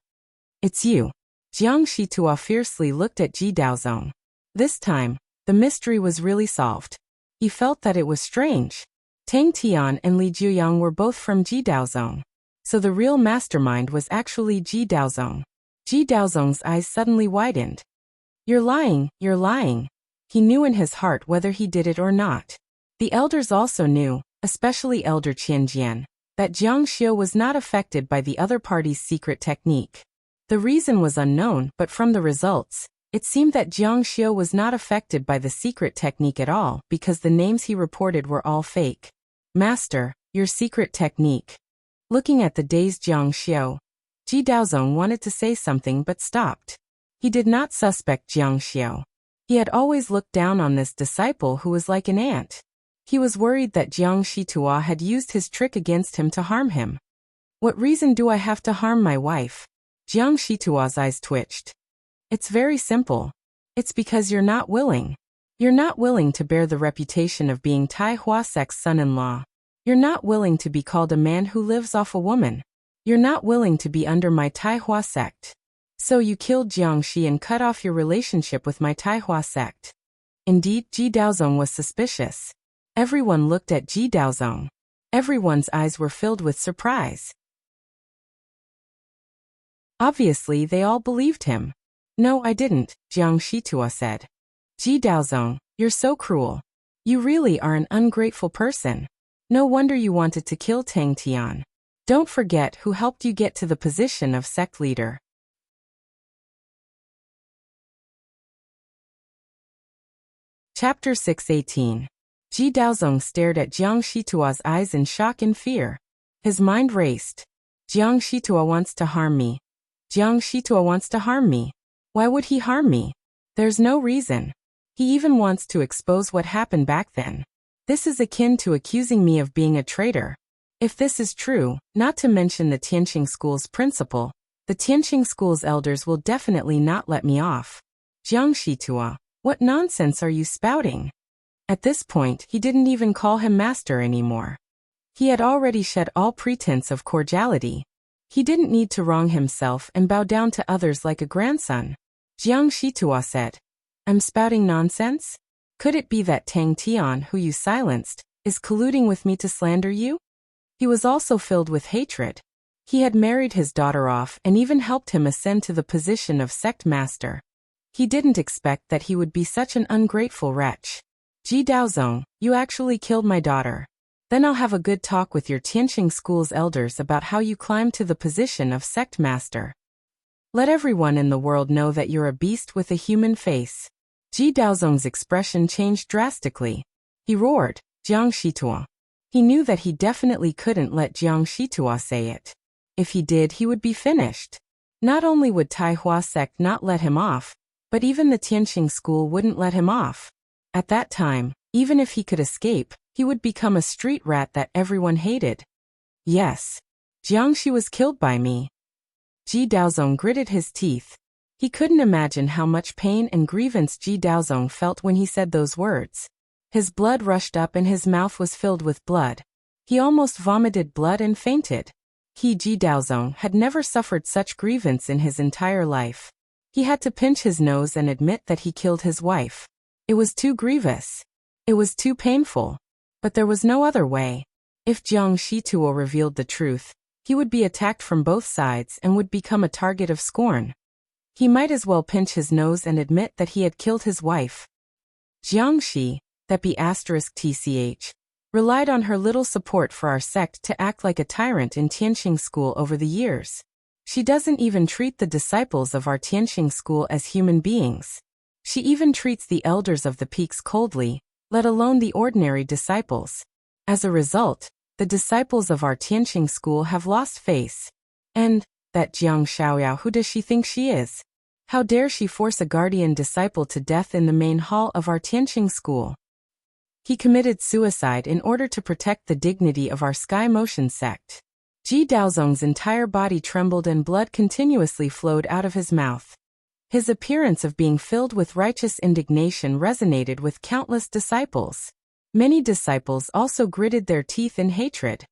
Speaker 1: It's you. Jiang Shitua fiercely looked at Ji Daozong. This time, the mystery was really solved. He felt that it was strange. Tang Tian and Li Jiuyang were both from Ji Daozong. So the real mastermind was actually Ji Daozong. Ji Daozong's eyes suddenly widened. You're lying, you're lying. He knew in his heart whether he did it or not. The elders also knew, especially Elder Qianjian, that Jiang Xiao was not affected by the other party's secret technique. The reason was unknown, but from the results, it seemed that Jiang Xiao was not affected by the secret technique at all because the names he reported were all fake. Master, your secret technique. Looking at the dazed Jiang Xiao, Ji Daozong wanted to say something but stopped. He did not suspect Jiang Xiao. He had always looked down on this disciple who was like an ant. He was worried that Jiang Shitua had used his trick against him to harm him. What reason do I have to harm my wife? Jiang Shitua's eyes twitched. It's very simple. It's because you're not willing. You're not willing to bear the reputation of being Tai Hua Sect's son-in-law. You're not willing to be called a man who lives off a woman. You're not willing to be under my Tai Hua sect. So you killed Jiangxi and cut off your relationship with my Taihua sect. Indeed, Ji Daozong was suspicious. Everyone looked at Ji Daozong. Everyone's eyes were filled with surprise. Obviously, they all believed him. No, I didn't, Jiang Shitua said. Ji Daozong, you're so cruel. You really are an ungrateful person. No wonder you wanted to kill Tang Tian. Don't forget who helped you get to the position of sect leader. Chapter 6:18. Ji Daozong stared at Jiang Shitua's eyes in shock and fear. His mind raced. Jiang Shitua wants to harm me. Jiang Shitua wants to harm me. Why would he harm me? There's no reason. He even wants to expose what happened back then. This is akin to accusing me of being a traitor. If this is true, not to mention the Tianqing School's principal, the Tianqing School's elders will definitely not let me off. Jiang Shitua, what nonsense are you spouting? At this point, he didn't even call him master anymore. He had already shed all pretense of cordiality. He didn't need to wrong himself and bow down to others like a grandson. Jiang Shitua said, I'm spouting nonsense? Could it be that Tang Tian, who you silenced, is colluding with me to slander you? He was also filled with hatred. He had married his daughter off and even helped him ascend to the position of sect master. He didn't expect that he would be such an ungrateful wretch. Ji Daozong, you actually killed my daughter. Then I'll have a good talk with your Tianqing School's elders about how you climbed to the position of sect master. Let everyone in the world know that you're a beast with a human face. Ji Daozong's expression changed drastically. He roared, Jiang Shitua. He knew that he definitely couldn't let Jiang Shitua say it. If he did, he would be finished. Not only would Taihua sect not let him off, but even the Tianqing School wouldn't let him off. At that time, even if he could escape, he would become a street rat that everyone hated. Yes. Jiangxi was killed by me. Ji Daozong gritted his teeth. He couldn't imagine how much pain and grievance Ji Daozong felt when he said those words. His blood rushed up and his mouth was filled with blood. He almost vomited blood and fainted. He, Ji Daozong, had never suffered such grievance in his entire life. He had to pinch his nose and admit that he killed his wife. It was too grievous. It was too painful. But there was no other way. If Jiang Shitua revealed the truth, he would be attacked from both sides and would become a target of scorn. He might as well pinch his nose and admit that he had killed his wife. Jiangxi, that be *tch, relied on her little support for our sect to act like a tyrant in Tianqing School over the years. She doesn't even treat the disciples of our Tianqing School as human beings. She even treats the elders of the peaks coldly, let alone the ordinary disciples. As a result, the disciples of our Tianqing School have lost face. And, that Jiang Xiaoyao, who does she think she is? How dare she force a guardian disciple to death in the main hall of our Tianqing School? He committed suicide in order to protect the dignity of our Sky Motion sect. Ji Daozong's entire body trembled and blood continuously flowed out of his mouth. His appearance of being filled with righteous indignation resonated with countless disciples. Many disciples also gritted their teeth in hatred.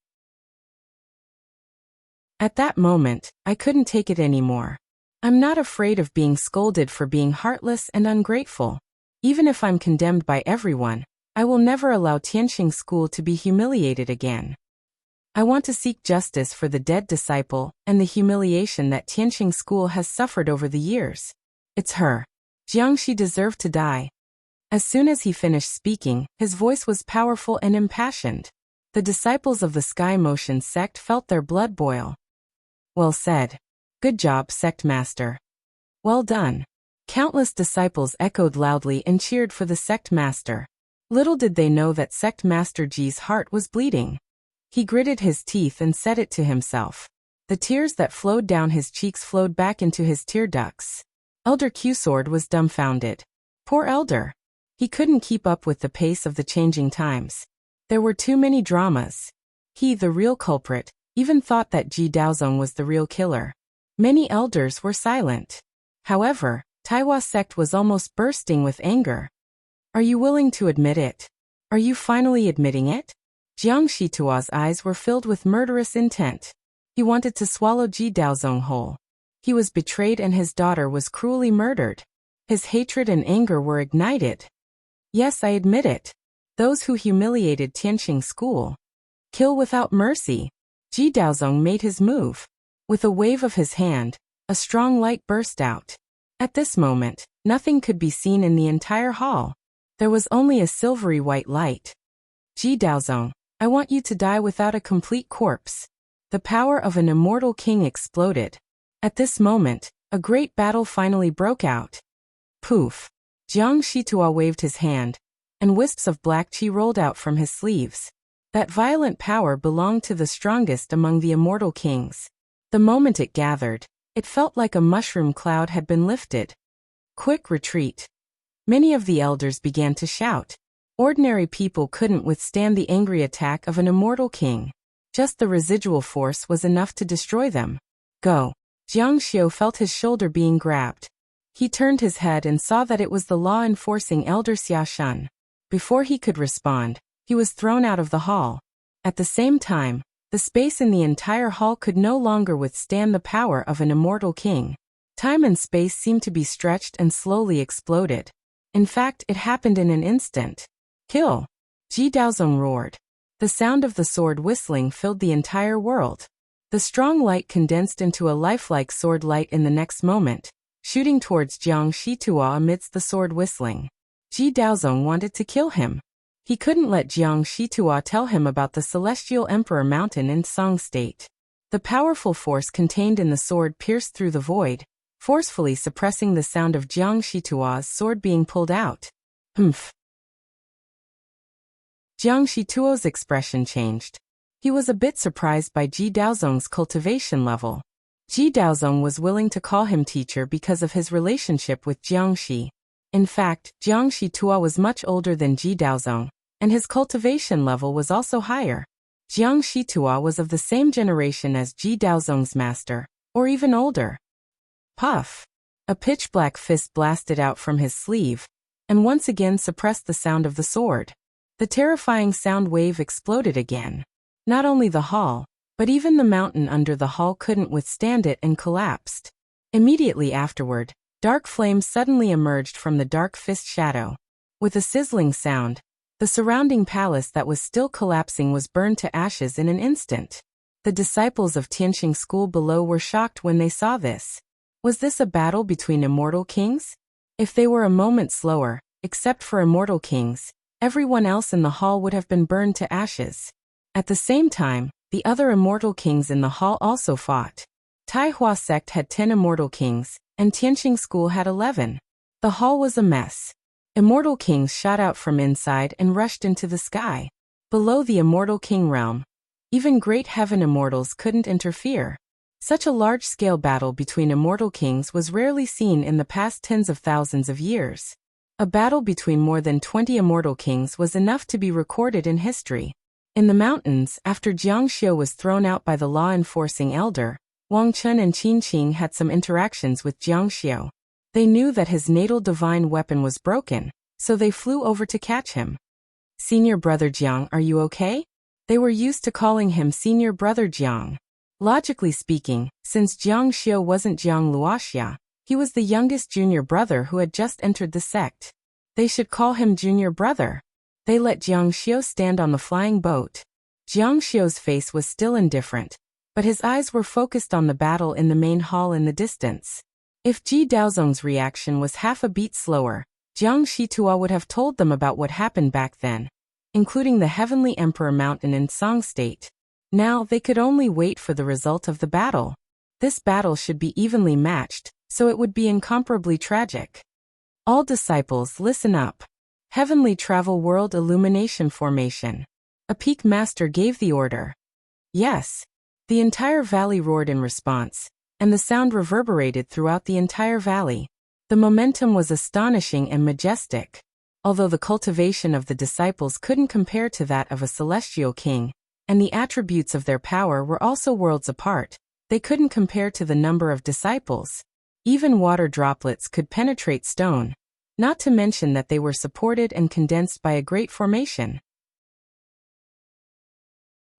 Speaker 1: At that moment, I couldn't take it anymore. I'm not afraid of being scolded for being heartless and ungrateful. Even if I'm condemned by everyone, I will never allow Tianqing School to be humiliated again. I want to seek justice for the dead disciple and the humiliation that Tianqing School has suffered over the years. It's her. Jiangxi deserved to die. As soon as he finished speaking, his voice was powerful and impassioned. The disciples of the Sky Motion sect felt their blood boil. Well said. Good job, sect master. Well done. Countless disciples echoed loudly and cheered for the sect master. Little did they know that sect master Ji's heart was bleeding. He gritted his teeth and said it to himself. The tears that flowed down his cheeks flowed back into his tear ducts. Elder Q-Sword was dumbfounded. Poor Elder. He couldn't keep up with the pace of the changing times. There were too many dramas. He, the real culprit, even thought that Ji Daozong was the real killer. Many elders were silent. However, Taiwa sect was almost bursting with anger. Are you willing to admit it? Are you finally admitting it? Jiang Shitua's eyes were filled with murderous intent. He wanted to swallow Ji Daozong whole. He was betrayed and his daughter was cruelly murdered. His hatred and anger were ignited. Yes, I admit it. Those who humiliated Tianqing school. Kill without mercy. Ji Daozong made his move. With a wave of his hand, a strong light burst out. At this moment, nothing could be seen in the entire hall. There was only a silvery white light. Ji Daozong, I want you to die without a complete corpse. The power of an immortal king exploded. At this moment, a great battle finally broke out. Poof! Jiang Shitua waved his hand, and wisps of black qi rolled out from his sleeves. That violent power belonged to the strongest among the immortal kings. The moment it gathered, it felt like a mushroom cloud had been lifted. Quick retreat. Many of the elders began to shout. Ordinary people couldn't withstand the angry attack of an immortal king. Just the residual force was enough to destroy them. Go. Jiang Xiu felt his shoulder being grabbed. He turned his head and saw that it was the law-enforcing elder Xia Shun. Before he could respond, he was thrown out of the hall. At the same time, the space in the entire hall could no longer withstand the power of an immortal king. Time and space seemed to be stretched and slowly exploded. In fact, it happened in an instant. Kill! Ji Daozong roared. The sound of the sword whistling filled the entire world. The strong light condensed into a lifelike sword light in the next moment, shooting towards Jiang Shitua amidst the sword whistling. Ji Daozong wanted to kill him. He couldn't let Jiang Shitua tell him about the Celestial Emperor Mountain in Song State. The powerful force contained in the sword pierced through the void, forcefully suppressing the sound of Jiang Shitua's sword being pulled out. Humph. Jiang Shituo's expression changed. He was a bit surprised by Ji Daozong's cultivation level. Ji Daozong was willing to call him teacher because of his relationship with Jiang Shi. In fact, Jiang Shitua was much older than Ji Daozong, and his cultivation level was also higher. Jiang Shitua was of the same generation as Ji Daozong's master, or even older. Puff! A pitch-black fist blasted out from his sleeve, and once again suppressed the sound of the sword. The terrifying sound wave exploded again. Not only the hall, but even the mountain under the hall couldn't withstand it and collapsed. Immediately afterward, dark flames suddenly emerged from the dark fist shadow. With a sizzling sound, the surrounding palace that was still collapsing was burned to ashes in an instant. The disciples of Tianqing school below were shocked when they saw this. Was this a battle between immortal kings? If they were a moment slower, except for immortal kings, everyone else in the hall would have been burned to ashes. At the same time, the other immortal kings in the hall also fought. Tai Hua sect had 10 immortal kings, and Tianqing school had 11. The hall was a mess. Immortal kings shot out from inside and rushed into the sky. Below the immortal king realm, even great heaven immortals couldn't interfere. Such a large-scale battle between immortal kings was rarely seen in the past tens of thousands of years. A battle between more than 20 immortal kings was enough to be recorded in history. In the mountains, after Jiang Xiu was thrown out by the law-enforcing elder, Wang Chun and Qin Qing had some interactions with Jiang Xiu. They knew that his natal divine weapon was broken, so they flew over to catch him. Senior Brother Jiang, are you okay? They were used to calling him Senior Brother Jiang. Logically speaking, since Jiang Xiu wasn't Jiang Luoxia, he was the youngest junior brother who had just entered the sect. They should call him Junior Brother. They let Jiang Xiu stand on the flying boat. Jiang Xiu's face was still indifferent, but his eyes were focused on the battle in the main hall in the distance. If Ji Daozong's reaction was half a beat slower, Jiang Shitua would have told them about what happened back then, including the Heavenly Emperor Mountain in Song State. Now they could only wait for the result of the battle. This battle should be evenly matched, so it would be incomparably tragic. All disciples, listen up. Heavenly Travel World Illumination Formation. A peak master gave the order. Yes. The entire valley roared in response, and the sound reverberated throughout the entire valley. The momentum was astonishing and majestic. Although the cultivation of the disciples couldn't compare to that of a celestial king, and the attributes of their power were also worlds apart, they couldn't compare to the number of disciples. Even water droplets could penetrate stone, not to mention that they were supported and condensed by a great formation.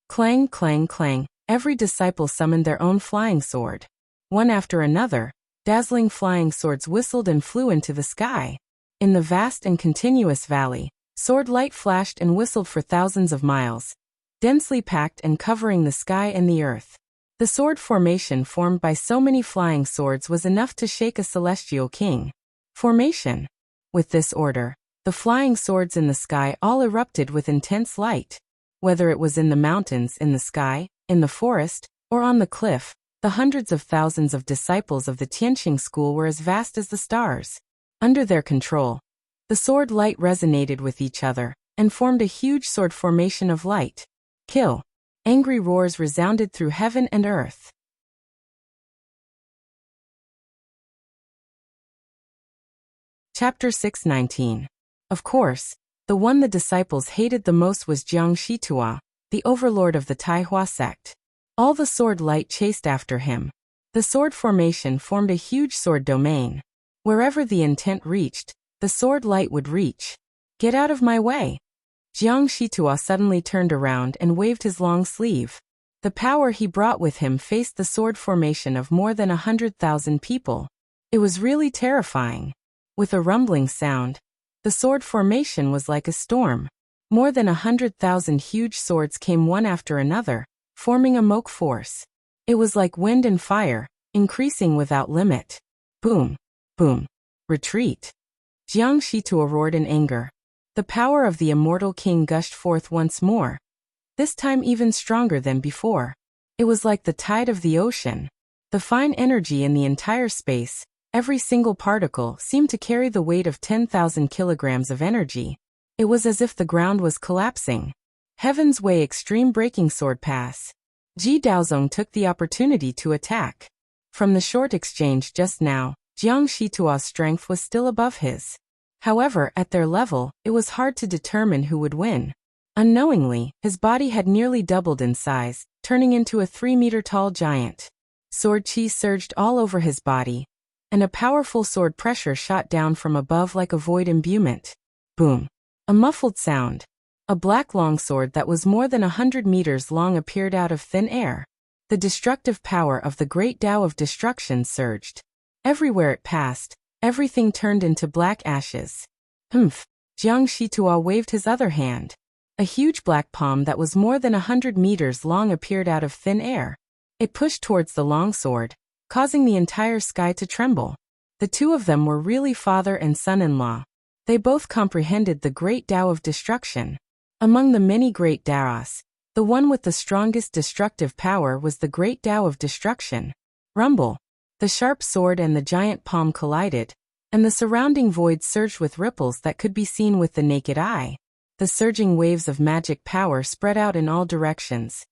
Speaker 1: Clang, clang, clang, every disciple summoned their own flying sword. one after another, dazzling flying swords whistled and flew into the sky. In the vast and continuous valley, sword light flashed and whistled for thousands of miles, densely packed and covering the sky and the earth. The sword formation formed by so many flying swords was enough to shake a celestial king. Formation. With this order, the flying swords in the sky all erupted with intense light. Whether it was in the mountains, in the sky, in the forest, or on the cliff, the hundreds of thousands of disciples of the Tianqing school were as vast as the stars. Under their control, the sword light resonated with each other, and formed a huge sword formation of light. Kill. Angry roars resounded through heaven and earth. Chapter 6:19. Of course, the one the disciples hated the most was Jiang Shitua, the overlord of the Taihua sect. All the sword light chased after him. The sword formation formed a huge sword domain. Wherever the intent reached, the sword light would reach. Get out of my way! Jiang Shitua suddenly turned around and waved his long sleeve. The power he brought with him faced the sword formation of more than 100,000 people. It was really terrifying. With a rumbling sound, the sword formation was like a storm. More than 100,000 huge swords came one after another, forming a moke force. It was like wind and fire, increasing without limit. Boom! Boom! Retreat! Jiang Shitua roared in anger. The power of the immortal king gushed forth once more, this time even stronger than before. It was like the tide of the ocean. The fine energy in the entire space, every single particle, seemed to carry the weight of 10,000 kilograms of energy. It was as if the ground was collapsing. Heaven's Way Extreme Breaking Sword Pass. Ji Daozong took the opportunity to attack. From the short exchange just now, Jiang Shitua's strength was still above his. However, at their level, it was hard to determine who would win. Unknowingly, his body had nearly doubled in size, turning into a 3-meter-tall giant. Sword chi surged all over his body, and a powerful sword pressure shot down from above like a void imbuement. Boom! A muffled sound. A black longsword that was more than 100 meters long appeared out of thin air. The destructive power of the great Tao of destruction surged. Everywhere it passed, everything turned into black ashes. Humph! Jiang Shitua waved his other hand. A huge black palm that was more than 100 meters long appeared out of thin air. It pushed towards the longsword, causing the entire sky to tremble. The two of them were really father and son-in-law. They both comprehended the great Tao of destruction. Among the many great Taos, the one with the strongest destructive power was the great Tao of destruction. Rumble! The sharp sword and the giant palm collided, and the surrounding void surged with ripples that could be seen with the naked eye. The surging waves of magic power spread out in all directions,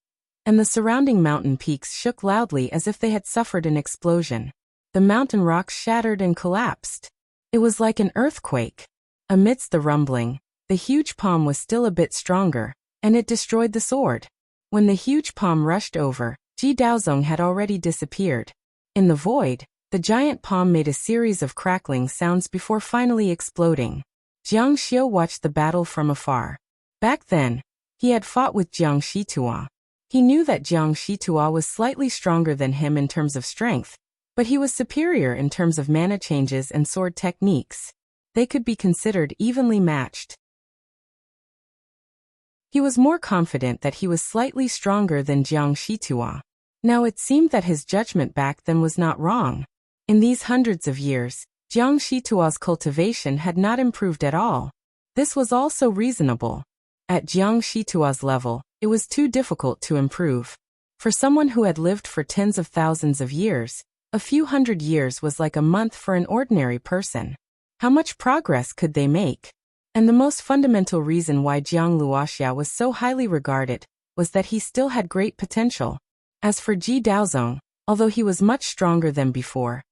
Speaker 1: and the surrounding mountain peaks shook loudly as if they had suffered an explosion. The mountain rocks shattered and collapsed. It was like an earthquake. Amidst the rumbling, the huge palm was still a bit stronger, and it destroyed the sword. When the huge palm rushed over, Ji Daozong had already disappeared. In the void, the giant palm made a series of crackling sounds before finally exploding. Jiang Xiu watched the battle from afar. Back then, he had fought with Jiang Shitua. He knew that Jiang Shitua was slightly stronger than him in terms of strength, but he was superior in terms of mana changes and sword techniques. They could be considered evenly matched. He was more confident that he was slightly stronger than Jiang Shitua. Now it seemed that his judgment back then was not wrong. In these hundreds of years, Jiang Shitua's cultivation had not improved at all. This was also reasonable. At Jiang Shitua's level, it was too difficult to improve. For someone who had lived for tens of thousands of years, a few hundred years was like a month for an ordinary person. How much progress could they make? And the most fundamental reason why Jiang Luoxia was so highly regarded was that he still had great potential. As for Ji Daozong, although he was much stronger than before,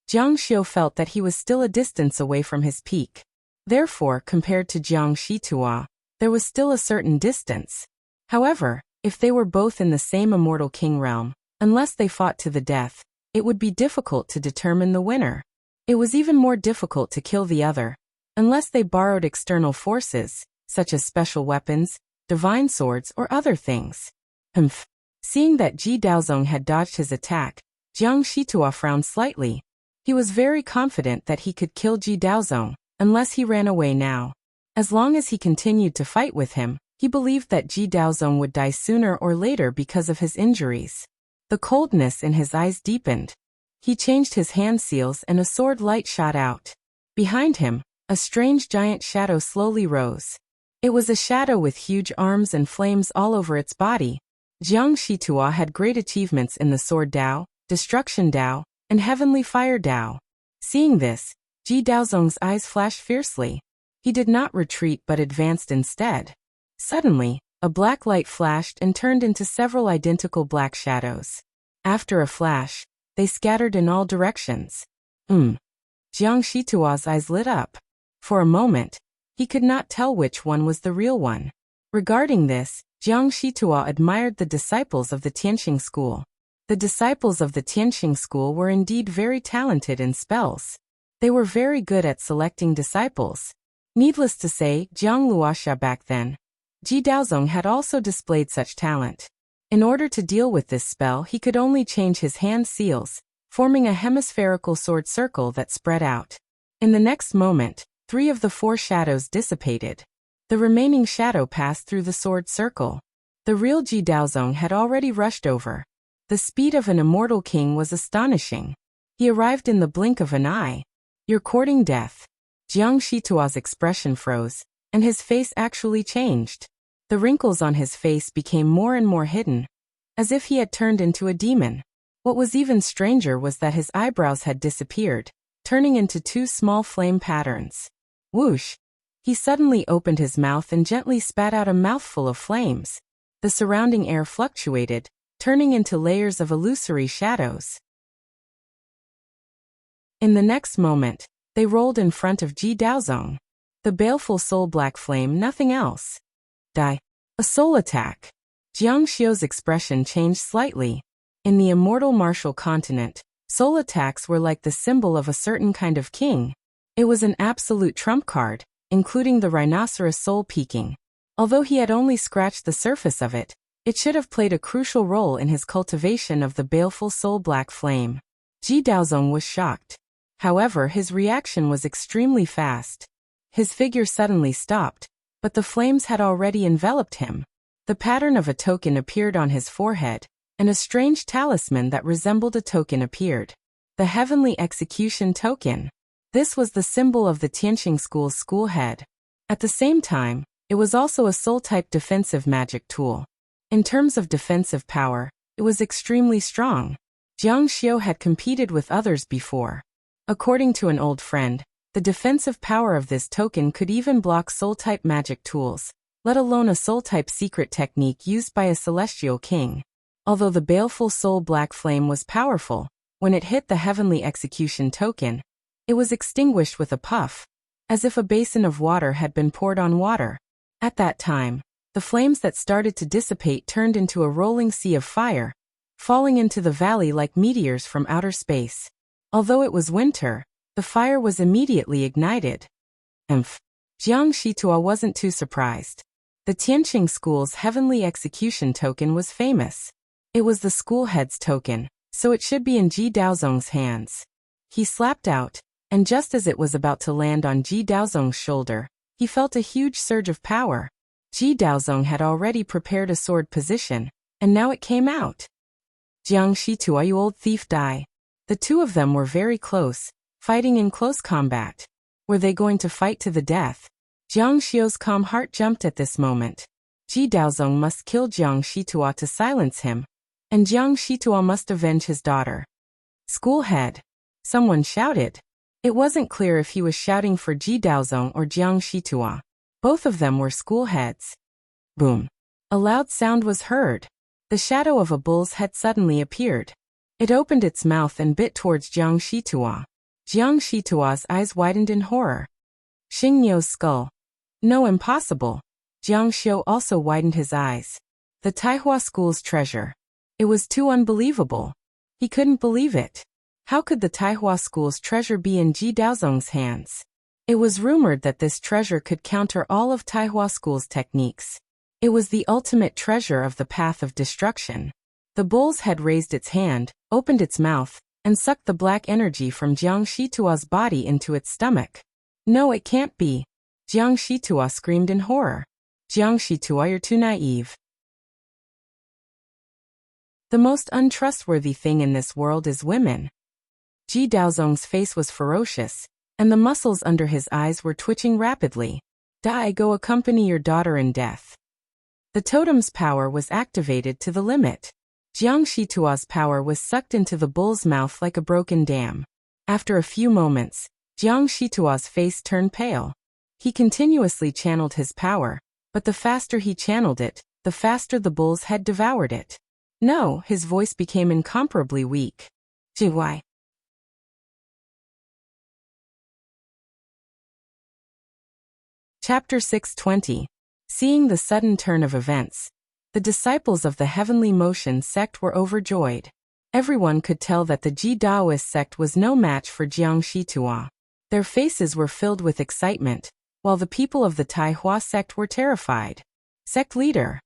Speaker 1: Jiang Xiu felt that he was still a distance away from his peak. Therefore, compared to Jiang Shitua, there was still a certain distance. However, if they were both in the same immortal king realm, unless they fought to the death, it would be difficult to determine the winner. It was even more difficult to kill the other, unless they borrowed external forces, such as special weapons, divine swords, or other things. Seeing that Ji Daozong had dodged his attack, Jiang Shitua frowned slightly. He was very confident that he could kill Ji Daozong, unless he ran away now. As long as he continued to fight with him, he believed that Ji Daozong would die sooner or later because of his injuries. The coldness in his eyes deepened. He changed his hand seals and a sword light shot out. Behind him, a strange giant shadow slowly rose. It was a shadow with huge arms and flames all over its body. Jiang Shitua had great achievements in the Sword Dao, Destruction Dao, and Heavenly Fire Dao. Seeing this, Ji Daozong's eyes flashed fiercely. He did not retreat but advanced instead. Suddenly, a black light flashed and turned into several identical black shadows. After a flash, they scattered in all directions. Jiang Shitua's eyes lit up. For a moment, he could not tell which one was the real one. Regarding this, Jiang Shitua admired the disciples of the Tianqing school. The disciples of the Tianqing school were indeed very talented in spells. They were very good at selecting disciples. Needless to say, Jiang Luoxia back then, Ji Daozong had also displayed such talent. In order to deal with this spell, he could only change his hand seals, forming a hemispherical sword circle that spread out. In the next moment, 3 of the 4 shadows dissipated. The remaining shadow passed through the sword circle. The real Ji Daozong had already rushed over. The speed of an immortal king was astonishing. He arrived in the blink of an eye. "You're courting death." Jiang Shitua's expression froze, and his face actually changed. The wrinkles on his face became more and more hidden, as if he had turned into a demon. What was even stranger was that his eyebrows had disappeared, turning into 2 small flame patterns. Whoosh! He suddenly opened his mouth and gently spat out a mouthful of flames. The surrounding air fluctuated, turning into layers of illusory shadows. In the next moment, they rolled in front of Ji Daozong. The baleful soul black flame, nothing else. Die. A soul attack. Jiang Xiu's expression changed slightly. In the immortal martial continent, soul attacks were like the symbol of a certain kind of king. It was an absolute trump card, including the rhinoceros soul peaking. Although he had only scratched the surface of it, it should have played a crucial role in his cultivation of the baleful soul black flame. Ji Daozong was shocked. However, his reaction was extremely fast. His figure suddenly stopped, but the flames had already enveloped him. The pattern of a token appeared on his forehead, and a strange talisman that resembled a token appeared. The Heavenly Execution Token. This was the symbol of the Tianqing school's school head. At the same time, it was also a soul-type defensive magic tool. In terms of defensive power, it was extremely strong. Jiang Xiu had competed with others before. According to an old friend, the defensive power of this token could even block soul-type magic tools, let alone a soul-type secret technique used by a celestial king. Although the baleful soul black flame was powerful, when it hit the Heavenly Execution Token, it was extinguished with a puff, as if a basin of water had been poured on water. At that time, the flames that started to dissipate turned into a rolling sea of fire, falling into the valley like meteors from outer space. Although it was winter, the fire was immediately ignited. Jiang Shitua wasn't too surprised. The Tianqing school's Heavenly Execution Token was famous. It was the school head's token, so it should be in Ji Daozong's hands. He slapped out, and just as it was about to land on Ji Daozong's shoulder, he felt a huge surge of power. Ji Daozong had already prepared a sword position, and now it came out. "Jiang Shitua, you old thief, die." The 2 of them were very close, fighting in close combat. Were they going to fight to the death? Jiang Xiu's calm heart jumped at this moment. Ji Daozong must kill Jiang Shitua to silence him, and Jiang Shitua must avenge his daughter. "School head!" Someone shouted. It wasn't clear if he was shouting for Ji Daozong or Jiang Shitua. Both of them were school heads. Boom! A loud sound was heard. The shadow of a bull's head suddenly appeared. It opened its mouth and bit towards Jiang Shitua. Jiang Shitua's eyes widened in horror. Xingyou's skull. No, impossible. Jiang Xiu also widened his eyes. The Taihua school's treasure. It was too unbelievable. He couldn't believe it. How could the Taihua school's treasure be in Ji Daozong's hands? It was rumored that this treasure could counter all of Taihua school's techniques. It was the ultimate treasure of the path of destruction. The bull's head raised its hand, opened its mouth, and sucked the black energy from Jiang Shitua's body into its stomach. No, it can't be. Jiang Shitua screamed in horror. Jiang Shitua, you're too naive. The most untrustworthy thing in this world is women. Ji Daozong's face was ferocious, and the muscles under his eyes were twitching rapidly. Dai, go accompany your daughter in death. The totem's power was activated to the limit. Jiang Shitua's power was sucked into the bull's mouth like a broken dam. After a few moments, Jiang Shitua's face turned pale. He continuously channeled his power, but the faster he channeled it, the faster the bull's head devoured it. No, his voice became incomparably weak. Why? Chapter 620. Seeing the sudden turn of events, the disciples of the Heavenly Motion sect were overjoyed. Everyone could tell that the Ji Daoist sect was no match for Jiang Shitua. Their faces were filled with excitement, while the people of the Tai Hua sect were terrified. Sect leader.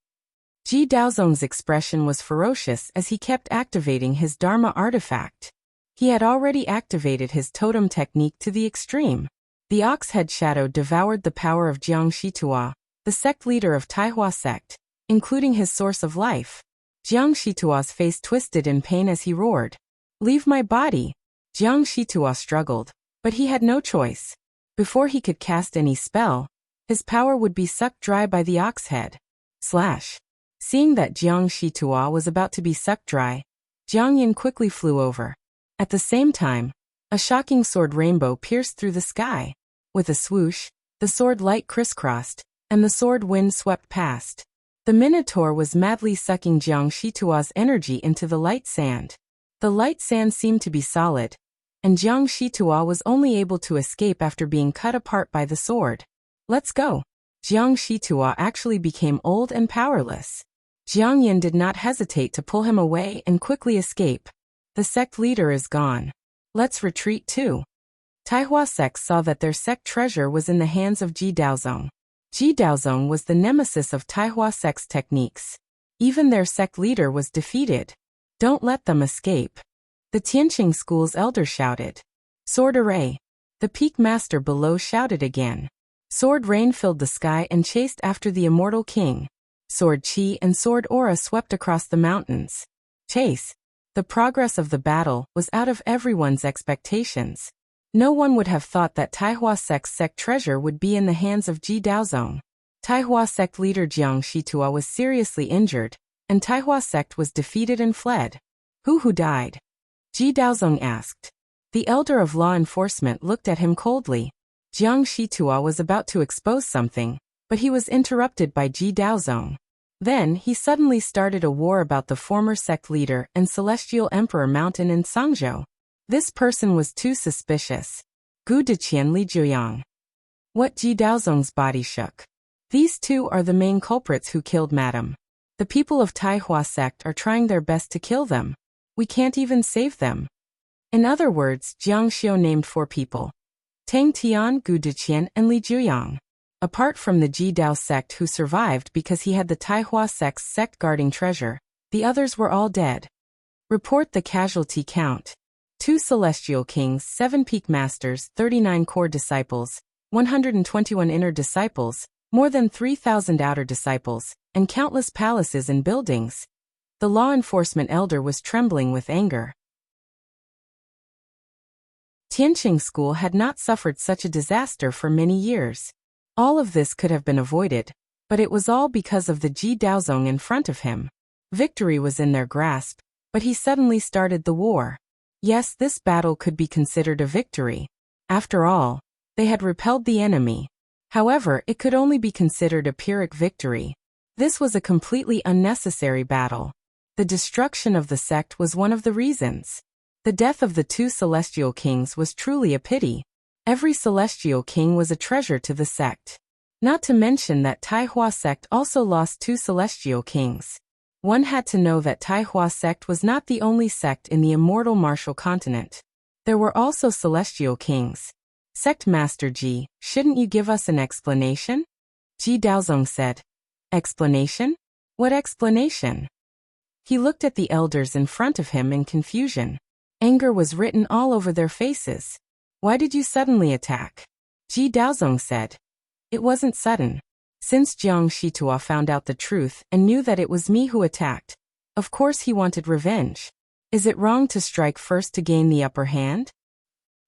Speaker 1: Ji Daozong's expression was ferocious as he kept activating his Dharma artifact. He had already activated his totem technique to the extreme. The ox head shadow devoured the power of Jiang Shitua, the sect leader of Tai Hua sect, including his source of life. Jiang Shitua's face twisted in pain as he roared. Leave my body! Jiang Shitua struggled, but he had no choice. Before he could cast any spell, his power would be sucked dry by the ox head. Slash. Seeing that Jiang Shitua was about to be sucked dry, Jiang Yin quickly flew over. At the same time, a shocking sword rainbow pierced through the sky. With a swoosh, the sword light crisscrossed, and the sword wind swept past. The Minotaur was madly sucking Jiang Shitua's energy into the light sand. The light sand seemed to be solid, and Jiang Shitua was only able to escape after being cut apart by the sword. Let's go. Jiang Shitua actually became old and powerless. Jiang Yin did not hesitate to pull him away and quickly escape. The sect leader is gone. Let's retreat too. Tai Hua sect saw that their sect treasure was in the hands of Ji Daozong. Ji Daozong was the nemesis of Tai Hua sect's techniques. Even their sect leader was defeated. Don't let them escape. The Tianqing school's elder shouted. Sword array. The peak master below shouted again. Sword rain filled the sky and chased after the immortal king. Sword chi and sword aura swept across the mountains. Chase. The progress of the battle was out of everyone's expectations. No one would have thought that Tai Hua sect's sect treasure would be in the hands of Ji Daozong. Tai Hua sect leader Jiang Shitua was seriously injured, and Tai Hua sect was defeated and fled. Who died? Ji Daozong asked. The elder of law enforcement looked at him coldly. Jiang Shitua was about to expose something, but he was interrupted by Ji Daozong. Then he suddenly started a war about the former sect leader and Celestial Emperor Mountain in Sangzhou. This person was too suspicious. Gu Deqian Li Zhuyang. What? Ji Daozong's body shook. These two are the main culprits who killed Madame. The people of Tai Hua sect are trying their best to kill them. We can't even save them. In other words, Jiang Xiu named 4 people. Tang Tian, Gu Deqian, and Li Zhuyang. Apart from the Ji Dao sect who survived because he had the Tai Hua sect's sect guarding treasure, the others were all dead. Report the casualty count. 2 celestial kings, 7 peak masters, 39 core disciples, 121 inner disciples, more than 3,000 outer disciples, and countless palaces and buildings. The law enforcement elder was trembling with anger. Tianqing school had not suffered such a disaster for many years. All of this could have been avoided, but it was all because of the Ji Daozong in front of him. Victory was in their grasp, but he suddenly started the war. Yes, this battle could be considered a victory. After all, they had repelled the enemy. However, it could only be considered a Pyrrhic victory. This was a completely unnecessary battle. The destruction of the sect was one of the reasons. The death of the 2 celestial kings was truly a pity. Every celestial king was a treasure to the sect. Not to mention that Tai Hua sect also lost 2 celestial kings. One had to know that Tai Hua sect was not the only sect in the immortal martial continent. There were also celestial kings. Sect Master Ji, shouldn't you give us an explanation? Ji Daozong said. Explanation? What explanation? He looked at the elders in front of him in confusion. Anger was written all over their faces. Why did you suddenly attack? Ji Daozong said. It wasn't sudden. Since Jiang Shitua found out the truth and knew that it was me who attacked, of course he wanted revenge. Is it wrong to strike first to gain the upper hand?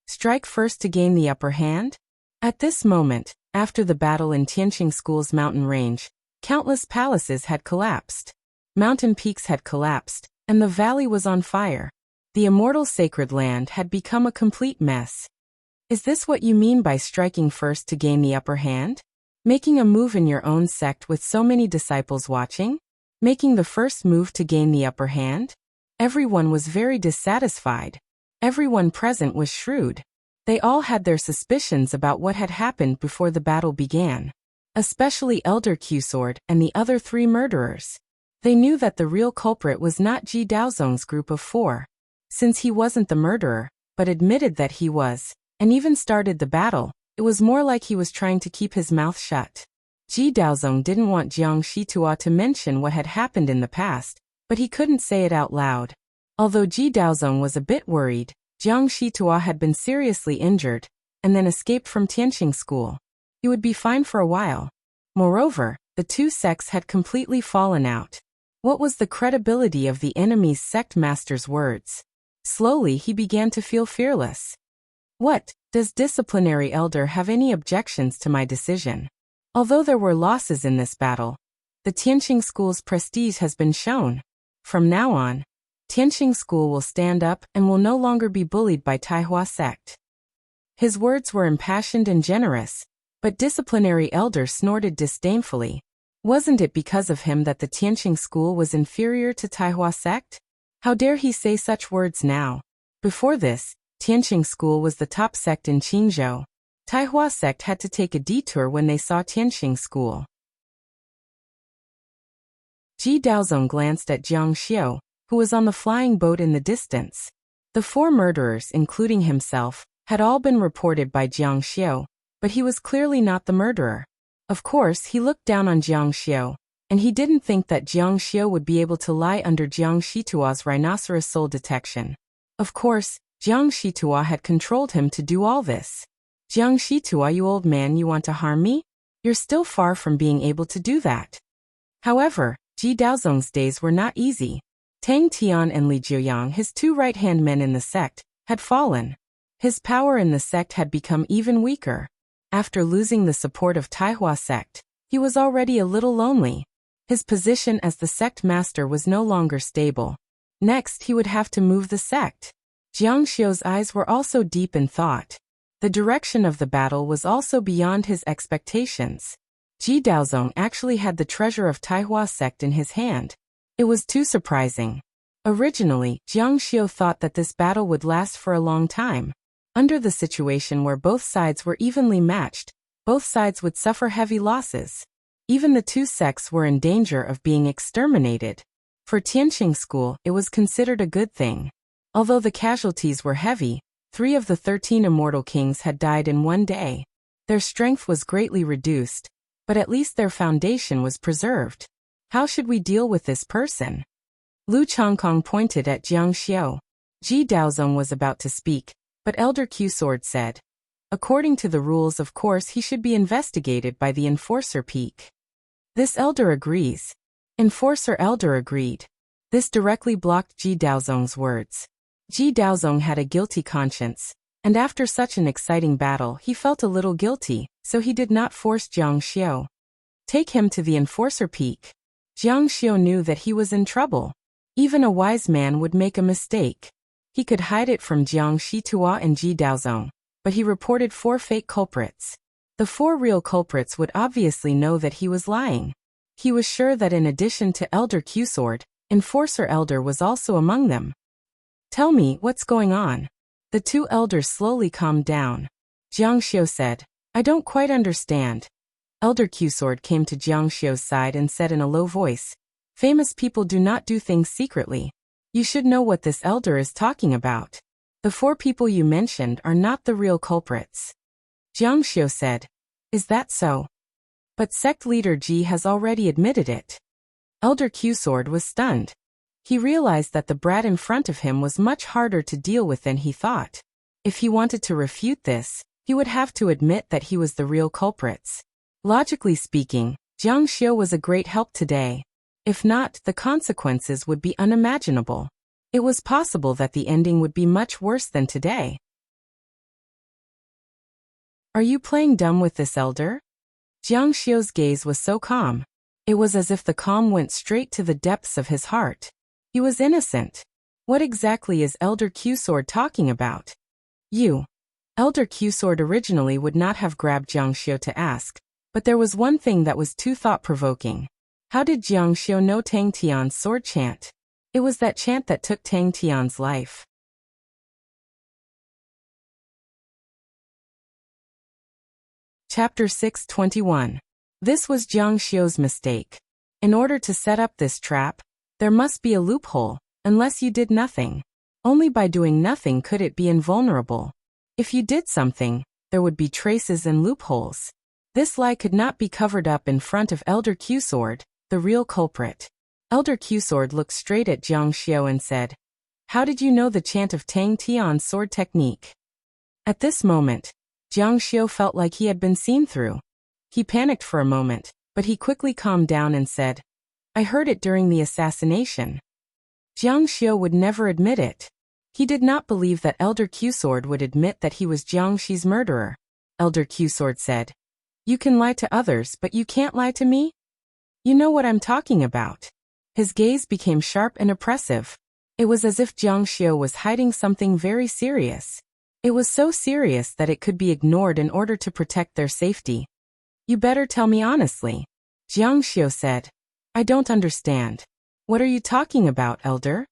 Speaker 1: Strike first to gain the upper hand? At this moment, after the battle in Tianqing School's mountain range, countless palaces had collapsed. Mountain peaks had collapsed, and the valley was on fire. The immortal sacred land had become a complete mess. Is this what you mean by striking first to gain the upper hand? Making a move in your own sect with so many disciples watching? Making the first move to gain the upper hand? Everyone was very dissatisfied. Everyone present was shrewd. They all had their suspicions about what had happened before the battle began. Especially Elder Q-Sword and the other 3 murderers. They knew that the real culprit was not Ji Daozong's group of 4. Since he wasn't the murderer, but admitted that he was, and even started the battle, it was more like he was trying to keep his mouth shut. Ji Daozong didn't want Jiang Shitua to mention what had happened in the past, but he couldn't say it out loud. Although Ji Daozong was a bit worried, Jiang Shitua had been seriously injured, and then escaped from Tianqing School. He would be fine for a while. Moreover, the 2 sects had completely fallen out. What was the credibility of the enemy's sect master's words? Slowly he began to feel fearless. What, does disciplinary elder have any objections to my decision? Although there were losses in this battle, the Tianqing School's prestige has been shown. From now on, Tianqing School will stand up and will no longer be bullied by Taihua sect. His words were impassioned and generous, but disciplinary elder snorted disdainfully. Wasn't it because of him that the Tianqing School was inferior to Taihua sect? How dare he say such words now? Before this, Tianqing School was the top sect in Qingzhou. Taihua sect had to take a detour when they saw Tianqing School. Ji Daozong glanced at Jiang Xiu, who was on the flying boat in the distance. The 4 murderers, including himself, had all been reported by Jiang Xiu, but he was clearly not the murderer. Of course, he looked down on Jiang Xiu, and he didn't think that Jiang Xiu would be able to lie under Jiang Shitua's rhinoceros soul detection. Of course, Jiang Shitua had controlled him to do all this. Jiang Shitua, you old man, you want to harm me? You're still far from being able to do that. However, Ji Daozong's days were not easy. Tang Tian and Li Jiuyang, his 2 right-hand men in the sect, had fallen. His power in the sect had become even weaker. After losing the support of Taihua sect, he was already a little lonely. His position as the sect master was no longer stable. Next, he would have to move the sect. Jiang Xiu's eyes were also deep in thought. The direction of the battle was also beyond his expectations. Ji Daozong actually had the treasure of Taihua sect in his hand. It was too surprising. Originally, Jiang Xiu thought that this battle would last for a long time. Under the situation where both sides were evenly matched, both sides would suffer heavy losses. Even the 2 sects were in danger of being exterminated. For Tianqing School, it was considered a good thing. Although the casualties were heavy, 3 of the 13 immortal kings had died in one day. Their strength was greatly reduced, but at least their foundation was preserved. How should we deal with this person? Lu Chongkong pointed at Jiang Xiu. Ji Daozong was about to speak, but Elder Q-Sword said, according to the rules, of course he should be investigated by the Enforcer Peak. This elder agrees. Enforcer elder agreed. This directly blocked Ji Daozong's words. Ji Daozong had a guilty conscience, and after such an exciting battle he felt a little guilty, so he did not force Jiang Xiu. Take him to the Enforcer Peak. Jiang Xiu knew that he was in trouble. Even a wise man would make a mistake. He could hide it from Jiang Shitua and Ji Daozong, but he reported 4 fake culprits. The 4 real culprits would obviously know that he was lying. He was sure that in addition to Elder Q-Sword, Enforcer Elder was also among them. Tell me, what's going on? The 2 elders slowly calmed down. Jiang Xiu said, I don't quite understand. Elder Q-Sword came to Jiang Xiu's side and said in a low voice, famous people do not do things secretly. You should know what this elder is talking about. The 4 people you mentioned are not the real culprits. Jiang Xiu said, is that so? But sect leader Ji has already admitted it. Elder Q-Sword was stunned. He realized that the brat in front of him was much harder to deal with than he thought. If he wanted to refute this, he would have to admit that he was the real culprits. Logically speaking, Jiang Xiu was a great help today. If not, the consequences would be unimaginable. It was possible that the ending would be much worse than today. Are you playing dumb with this elder? Jiang Xiu's gaze was so calm. It was as if the calm went straight to the depths of his heart. He was innocent. What exactly is Elder Q-Sword talking about? You. Elder Q-Sword originally would not have grabbed Jiang Xiu to ask, but there was one thing that was too thought-provoking. How did Jiang Xiu know Tang Tian's sword chant? It was that chant that took Tang Tian's life. Chapter 621. This was Jiang Xiu's mistake. In order to set up this trap, there must be a loophole, unless you did nothing. Only by doing nothing could it be invulnerable. If you did something, there would be traces and loopholes. This lie could not be covered up in front of Elder Q-Sword, the real culprit. Elder Q-Sword looked straight at Jiang Xiu and said, "How did you know the chant of Tang Tian's sword technique?" At this moment, Jiang Xiu felt like he had been seen through. He panicked for a moment, but he quickly calmed down and said, "I heard it during the assassination." Jiang Xiu would never admit it. He did not believe that Elder Q-Sword would admit that he was Jiang Xi's murderer. Elder Q-Sword said, "You can lie to others, but you can't lie to me? You know what I'm talking about." His gaze became sharp and oppressive. It was as if Jiang Xiu was hiding something very serious. It was so serious that it could be ignored in order to protect their safety. "You better tell me honestly," Jiang Xiu said. "I don't understand. What are you talking about, Elder?"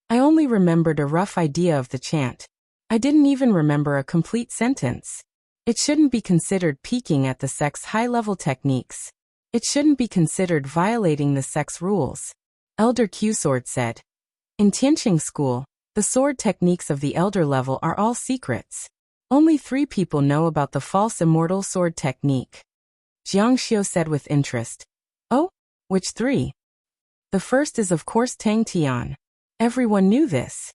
Speaker 1: "I only remembered a rough idea of the chant. I didn't even remember a complete sentence. It shouldn't be considered peeking at the sect's high-level techniques. It shouldn't be considered violating the sect's rules," Elder Q-Sword said. "In Tianqing School, the sword techniques of the elder level are all secrets. Only 3 people know about the false immortal sword technique." Jiang Xiu said with interest. "Oh? Which 3? "The first is of course Tang Tian. Everyone knew this.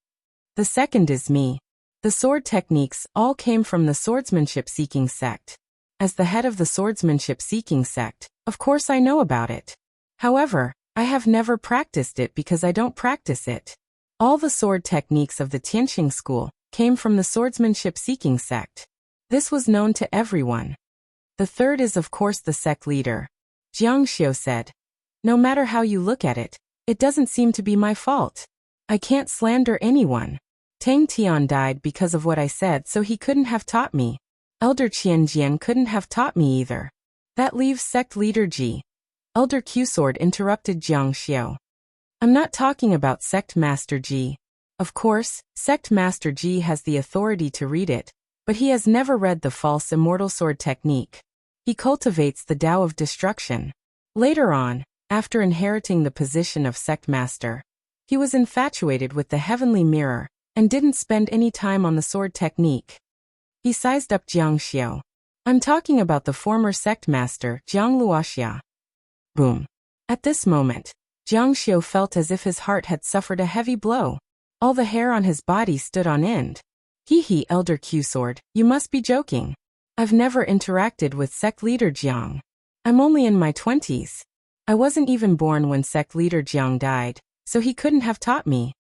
Speaker 1: The second is me. The sword techniques all came from the swordsmanship-seeking sect. As the head of the swordsmanship-seeking sect, of course I know about it. However, I have never practiced it because I don't practice it. All the sword techniques of the Tianqing school came from the swordsmanship-seeking sect. This was known to everyone. The third is of course the sect leader," Jiang Xiu said. "No matter how you look at it, it doesn't seem to be my fault. I can't slander anyone. Tang Tian died because of what I said, so he couldn't have taught me. Elder Qianjian couldn't have taught me either. That leaves sect leader Ji." Elder Q-Sword interrupted Jiang Xiu. "I'm not talking about sect master Ji. Of course, sect master Ji has the authority to read it, but he has never read the false immortal sword technique. He cultivates the Tao of destruction. Later on, after inheriting the position of sect master, he was infatuated with the heavenly mirror and didn't spend any time on the sword technique." He sized up Jiang Xiu. "I'm talking about the former sect master, Jiang Luoxia." Boom. At this moment, Jiang Xiu felt as if his heart had suffered a heavy blow. All the hair on his body stood on end. "Hee, Elder Q-Sword, you must be joking. I've never interacted with sect leader Jiang. I'm only in my 20s. I wasn't even born when sect leader Jiang died, so he couldn't have taught me."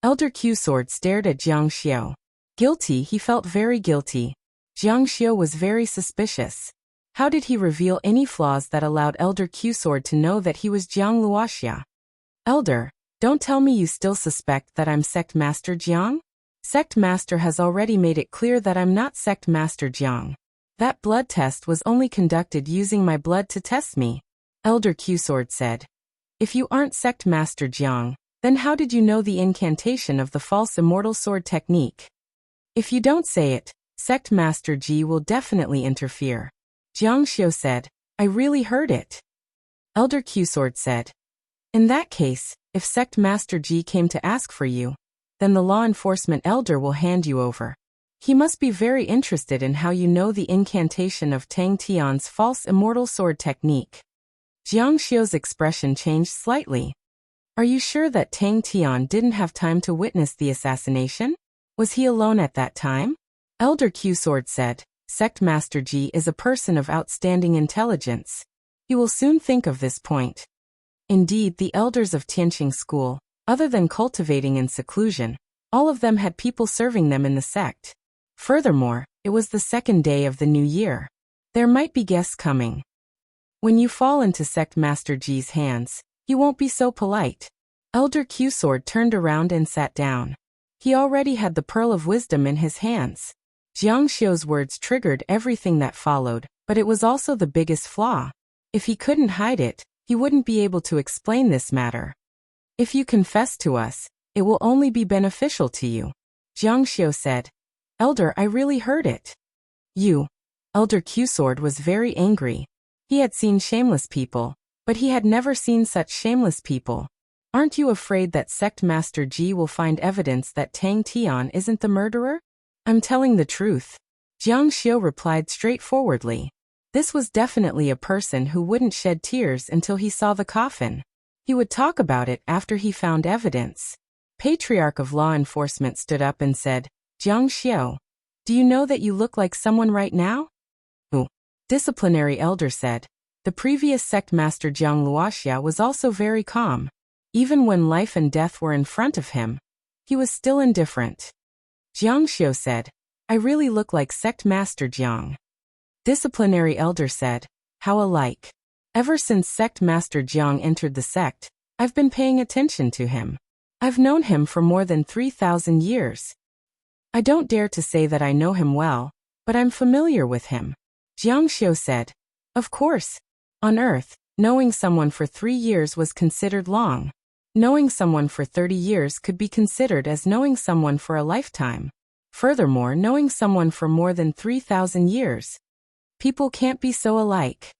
Speaker 1: Elder Q-Sword stared at Jiang Xiu. Guilty, he felt very guilty. Jiang Xiu was very suspicious. How did he reveal any flaws that allowed Elder Q-Sword to know that he was Jiang Luoxia? "Elder, don't tell me you still suspect that I'm Sect Master Jiang? Sect Master has already made it clear that I'm not Sect Master Jiang. That blood test was only conducted using my blood to test me," Elder Q-Sword said. "If you aren't Sect Master Jiang, then how did you know the incantation of the false immortal sword technique? If you don't say it, Sect Master Ji will definitely interfere." Jiang Xiu said, "I really heard it." Elder Q-Sword said, "In that case, if Sect Master Ji came to ask for you, then the law enforcement elder will hand you over. He must be very interested in how you know the incantation of Tang Tian's false immortal sword technique." Jiang Xiu's expression changed slightly. Are you sure that Tang Tian didn't have time to witness the assassination? Was he alone at that time? Elder Q Sword said, Sect Master Ji is a person of outstanding intelligence. He will soon think of this point. Indeed, the elders of Tianqing school, other than cultivating in seclusion, all of them had people serving them in the sect. Furthermore, it was the second day of the new year. There might be guests coming. When you fall into Sect Master Ji's hands, he won't be so polite. Elder Q Sword turned around and sat down. He already had the pearl of wisdom in his hands. Jiang Xiu's words triggered everything that followed, but it was also the biggest flaw. If he couldn't hide it, he wouldn't be able to explain this matter. If you confess to us, it will only be beneficial to you. Jiang Xiu said. Elder, I really heard it. You. Elder Q Sword was very angry. He had seen shameless people, but he had never seen such shameless people. Aren't you afraid that Sect Master Ji will find evidence that Tang Tian isn't the murderer? I'm telling the truth. Jiang Xiu replied straightforwardly. This was definitely a person who wouldn't shed tears until he saw the coffin. He would talk about it after he found evidence. Patriarch of Law Enforcement stood up and said, Jiang Xiu, do you know that you look like someone right now? Disciplinary elder said. The previous sect master Jiang Luoxia was also very calm. Even when life and death were in front of him, he was still indifferent. Jiang Xiu said, I really look like sect master Jiang. Disciplinary elder said, how alike. Ever since sect master Jiang entered the sect, I've been paying attention to him. I've known him for more than 3,000 years. I don't dare to say that I know him well, but I'm familiar with him. Jiang Xiu said, of course. On Earth, knowing someone for 3 years was considered long. Knowing someone for 30 years could be considered as knowing someone for a lifetime. Furthermore, knowing someone for more than 3,000 years. People can't be so alike.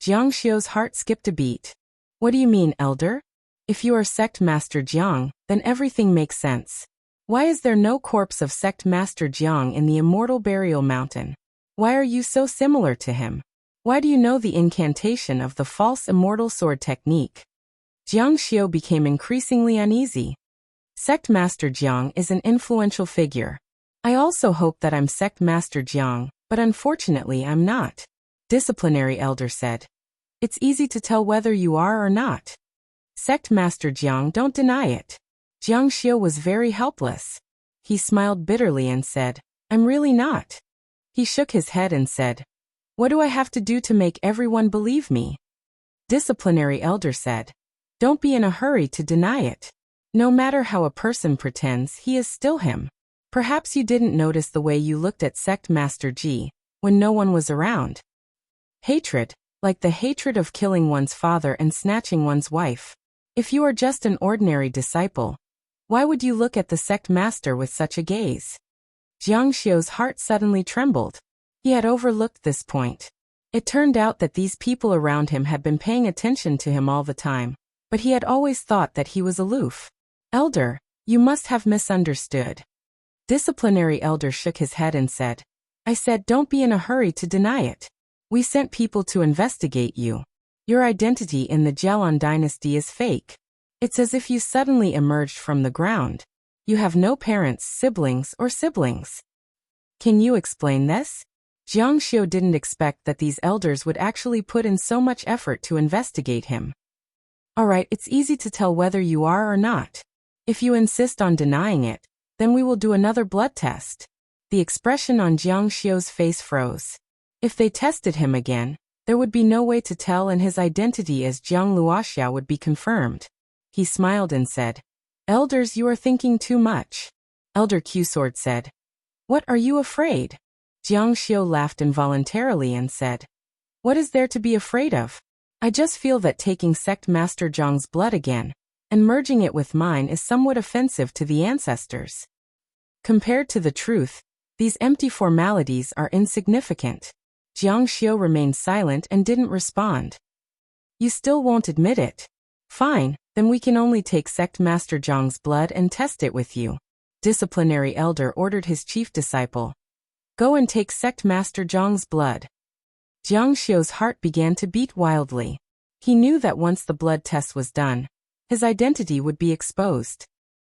Speaker 1: Jiang Xiu's heart skipped a beat. What do you mean, elder? If you are Sect Master Jiang, then everything makes sense. Why is there no corpse of Sect Master Jiang in the Immortal Burial Mountain? Why are you so similar to him? Why do you know the incantation of the false immortal sword technique? Jiang Xiu became increasingly uneasy. Sect Master Jiang is an influential figure. I also hope that I'm Sect Master Jiang, but unfortunately I'm not. Disciplinary elder said. It's easy to tell whether you are or not. Sect Master Jiang, don't deny it. Jiang Xiu was very helpless. He smiled bitterly and said, I'm really not. He shook his head and said, what do I have to do to make everyone believe me? Disciplinary elder said, don't be in a hurry to deny it. No matter how a person pretends, he is still him. Perhaps you didn't notice the way you looked at Sect Master Ji when no one was around. Hatred, like the hatred of killing one's father and snatching one's wife. If you are just an ordinary disciple, why would you look at the sect master with such a gaze? Jiang Xiu's heart suddenly trembled. He had overlooked this point. It turned out that these people around him had been paying attention to him all the time, but he had always thought that he was aloof. Elder, you must have misunderstood. Disciplinary elder shook his head and said, I said don't be in a hurry to deny it. We sent people to investigate you. Your identity in the Jialan dynasty is fake. It's as if you suddenly emerged from the ground. You have no parents, siblings. Can you explain this? Jiang Xiu didn't expect that these elders would actually put in so much effort to investigate him. Alright, it's easy to tell whether you are or not. If you insist on denying it, then we will do another blood test. The expression on Jiang Xiu's face froze. If they tested him again, there would be no way to tell and his identity as Jiang Luoxia would be confirmed. He smiled and said, Elders, you are thinking too much. Elder Q Sword said, What are you afraid? Jiang Xiu laughed involuntarily and said, What is there to be afraid of? I just feel that taking Sect Master Jiang's blood again, and merging it with mine is somewhat offensive to the ancestors. Compared to the truth, these empty formalities are insignificant. Jiang Xiu remained silent and didn't respond. You still won't admit it? Fine, then we can only take Sect Master Jiang's blood and test it with you. Disciplinary elder ordered his chief disciple. Go and take Sect Master Jiang's blood. Jiang Xiu's heart began to beat wildly. He knew that once the blood test was done, his identity would be exposed.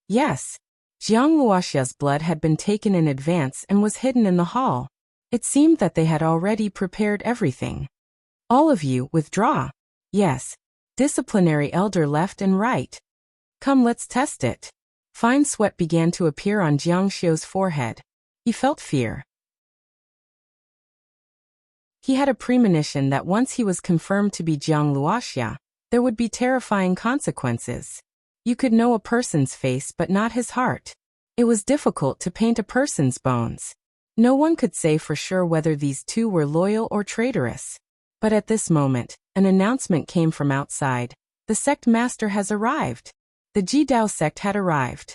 Speaker 1: Yes, Jiang Luoxia's blood had been taken in advance and was hidden in the hall. It seemed that they had already prepared everything. All of you, withdraw. Yes. Disciplinary elder left and right. Come, let's test it. Fine sweat began to appear on Jiang Xiu's forehead. He felt fear. He had a premonition that once he was confirmed to be Jiang Luoxia, there would be terrifying consequences. You could know a person's face but not his heart. It was difficult to paint a person's bones. No one could say for sure whether these two were loyal or traitorous. But at this moment, an announcement came from outside. The sect master has arrived. The Jidao sect had arrived.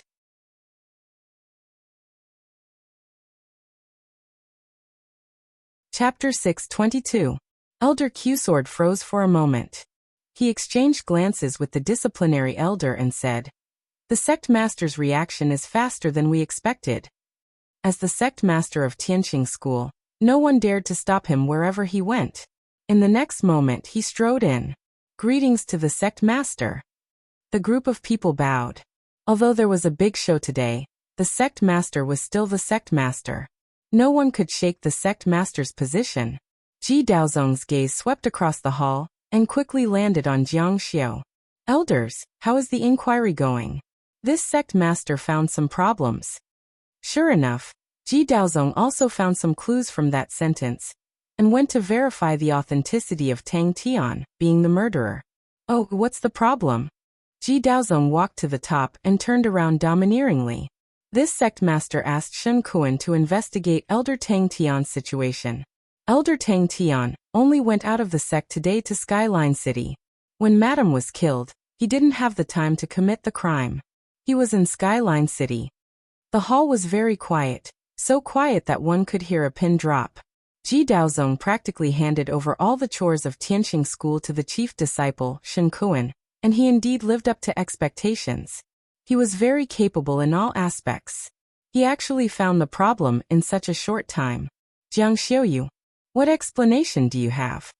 Speaker 1: Chapter 622. Elder Q-Sword froze for a moment. He exchanged glances with the disciplinary elder and said, "The sect master's reaction is faster than we expected." As the sect master of Tianqing School, no one dared to stop him wherever he went. In the next moment he strode in. "Greetings to the sect master." The group of people bowed. Although there was a big show today, the sect master was still the sect master. No one could shake the sect master's position. Ji Daozong's gaze swept across the hall and quickly landed on Jiang Xiu. "Elders, how is the inquiry going?" This sect master found some problems. Sure enough, Ji Daozong also found some clues from that sentence and went to verify the authenticity of Tang Tian being the murderer. "Oh, what's the problem?" Ji Daozong walked to the top and turned around domineeringly. This sect master asked Shen Kuan to investigate Elder Tang Tian's situation. Elder Tang Tian only went out of the sect today to Skyline City. When Madam was killed, he didn't have the time to commit the crime. He was in Skyline City. The hall was very quiet, so quiet that one could hear a pin drop. Ji Daozong practically handed over all the chores of Tianqing School to the chief disciple, Shen Kuan, and he indeed lived up to expectations. He was very capable in all aspects. He actually found the problem in such a short time. "Jiang Xiuyu, what explanation do you have?"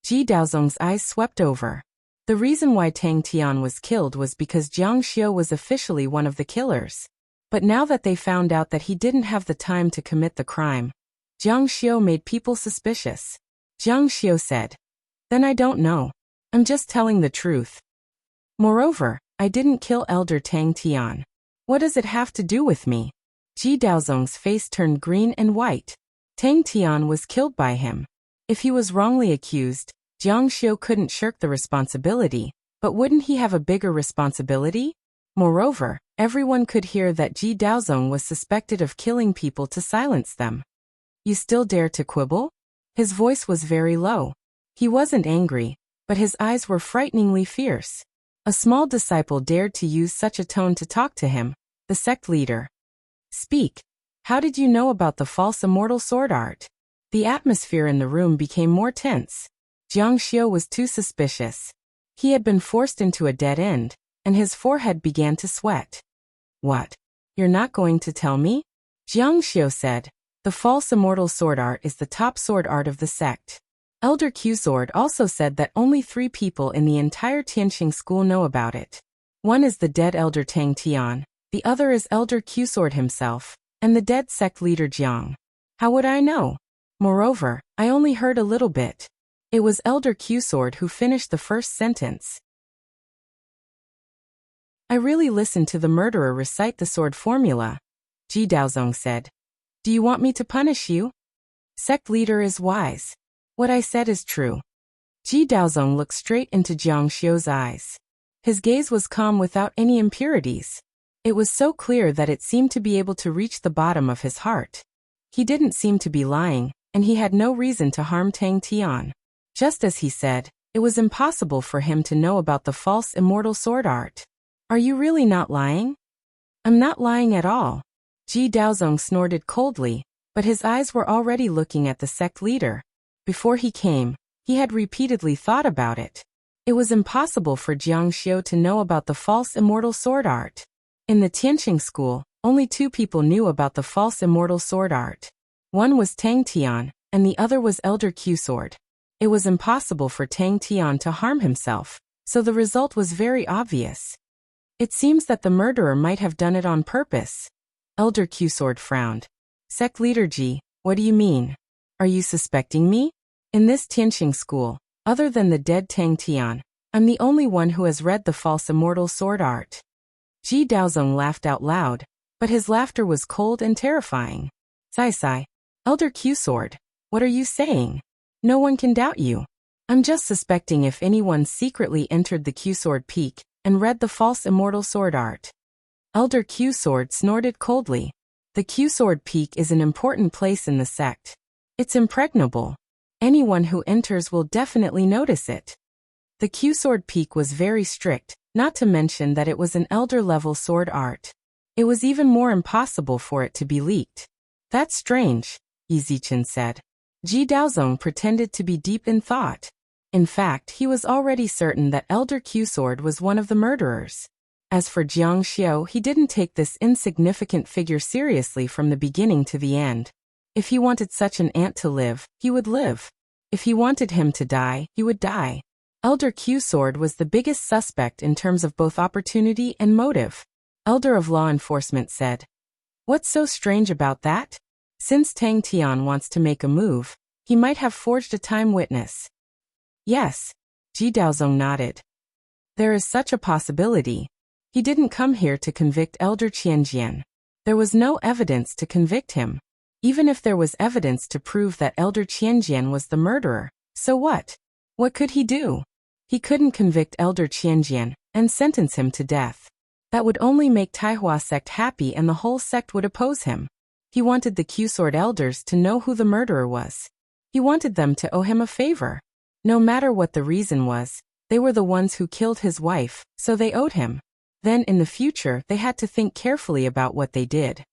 Speaker 1: Ji Daozong's eyes swept over. The reason why Tang Tian was killed was because Jiang Xiu was officially one of the killers. But now that they found out that he didn't have the time to commit the crime, Jiang Xiu made people suspicious. Jiang Xiu said, "Then I don't know. I'm just telling the truth. Moreover, I didn't kill Elder Tang Tian. What does it have to do with me?" Ji Daozong's face turned green and white. Tang Tian was killed by him. If he was wrongly accused, Jiang Xiu couldn't shirk the responsibility, but wouldn't he have a bigger responsibility? Moreover, everyone could hear that Ji Daozong was suspected of killing people to silence them. "You still dare to quibble?" His voice was very low. He wasn't angry, but his eyes were frighteningly fierce. A small disciple dared to use such a tone to talk to him, the sect leader. "Speak. How did you know about the false immortal sword art?" The atmosphere in the room became more tense. Jiang Xiu was too suspicious. He had been forced into a dead end, and his forehead began to sweat. "What? You're not going to tell me?" Jiang Xiu said, "The false immortal sword art is the top sword art of the sect." Elder Q-Sword also said that only 3 people in the entire Tianqing School know about it. One is the dead Elder Tang Tian, the other is Elder Q-Sword himself, and the dead sect leader Jiang. How would I know? Moreover, I only heard a little bit. It was Elder Q-Sword who finished the first sentence. "I really listened to the murderer recite the sword formula," Ji Daozong said. "Do you want me to punish you?" Sect leader is wise. What I said is true. Ji Daozong looked straight into Jiang Xiu's eyes. His gaze was calm without any impurities. It was so clear that it seemed to be able to reach the bottom of his heart. He didn't seem to be lying, and he had no reason to harm Tang Tian. Just as he said, it was impossible for him to know about the false immortal sword art. "Are you really not lying?" "I'm not lying at all." Ji Daozong snorted coldly, but his eyes were already looking at the sect leader. Before he came, he had repeatedly thought about it. It was impossible for Jiang Xiu to know about the false immortal sword art. In the Tianqing School, only 2 people knew about the false immortal sword art. One was Tang Tian, and the other was Elder Q-Sword. It was impossible for Tang Tian to harm himself, so the result was very obvious. It seems that the murderer might have done it on purpose. Elder Q-Sword frowned. Sect Leader Ji, what do you mean? Are you suspecting me? In this Tianqing school, other than the dead Tang Tian, I'm the only one who has read the false immortal sword art. Ji Daozong laughed out loud, but his laughter was cold and terrifying. Sai, Elder Q-Sword, what are you saying? No one can doubt you. I'm just suspecting if anyone secretly entered the Q-Sword Peak and read the false immortal sword art. Elder Q-Sword snorted coldly. The Q-Sword Peak is an important place in the sect. It's impregnable. Anyone who enters will definitely notice it. The Q-Sword Peak was very strict, not to mention that it was an elder-level sword art. It was even more impossible for it to be leaked. That's strange, Yi Zichen said. Ji Daozong pretended to be deep in thought. In fact, he was already certain that Elder Q-Sword was one of the murderers. As for Jiang Xiao, he didn't take this insignificant figure seriously from the beginning to the end. If he wanted such an ant to live, he would live. If he wanted him to die, he would die. Elder Q-Sword was the biggest suspect in terms of both opportunity and motive. Elder of Law Enforcement said. What's so strange about that? Since Tang Tian wants to make a move, he might have forged a time witness. Yes, Ji Daozong nodded. There is such a possibility. He didn't come here to convict Elder Qianjian. There was no evidence to convict him. Even if there was evidence to prove that Elder Qianjian was the murderer, so what? What could he do? He couldn't convict Elder Qianjian and sentence him to death. That would only make Taihua sect happy and the whole sect would oppose him. He wanted the Q-Sword elders to know who the murderer was. He wanted them to owe him a favor. No matter what the reason was, they were the ones who killed his wife, so they owed him. Then in the future they had to think carefully about what they did.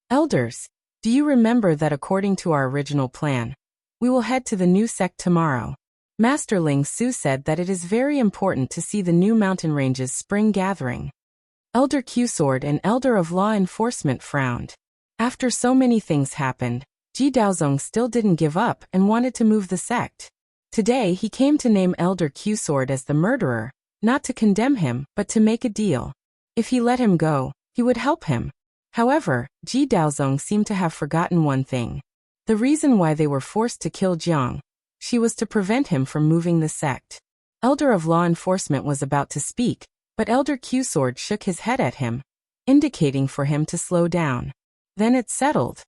Speaker 1: Elders, do you remember that according to our original plan, we will head to the new sect tomorrow? Master Ling Su said that it is very important to see the new mountain range's spring gathering. Elder Q-Sword and Elder of Law Enforcement frowned. After so many things happened, Ji Daozong still didn't give up and wanted to move the sect. Today he came to name Elder Q-Sword as the murderer, not to condemn him, but to make a deal. If he let him go, he would help him. However, Ji Daozong seemed to have forgotten one thing. The reason why they were forced to kill Jiang. She was to prevent him from moving the sect. Elder of Law Enforcement was about to speak, but Elder Q-Sword shook his head at him, indicating for him to slow down. Then it's settled.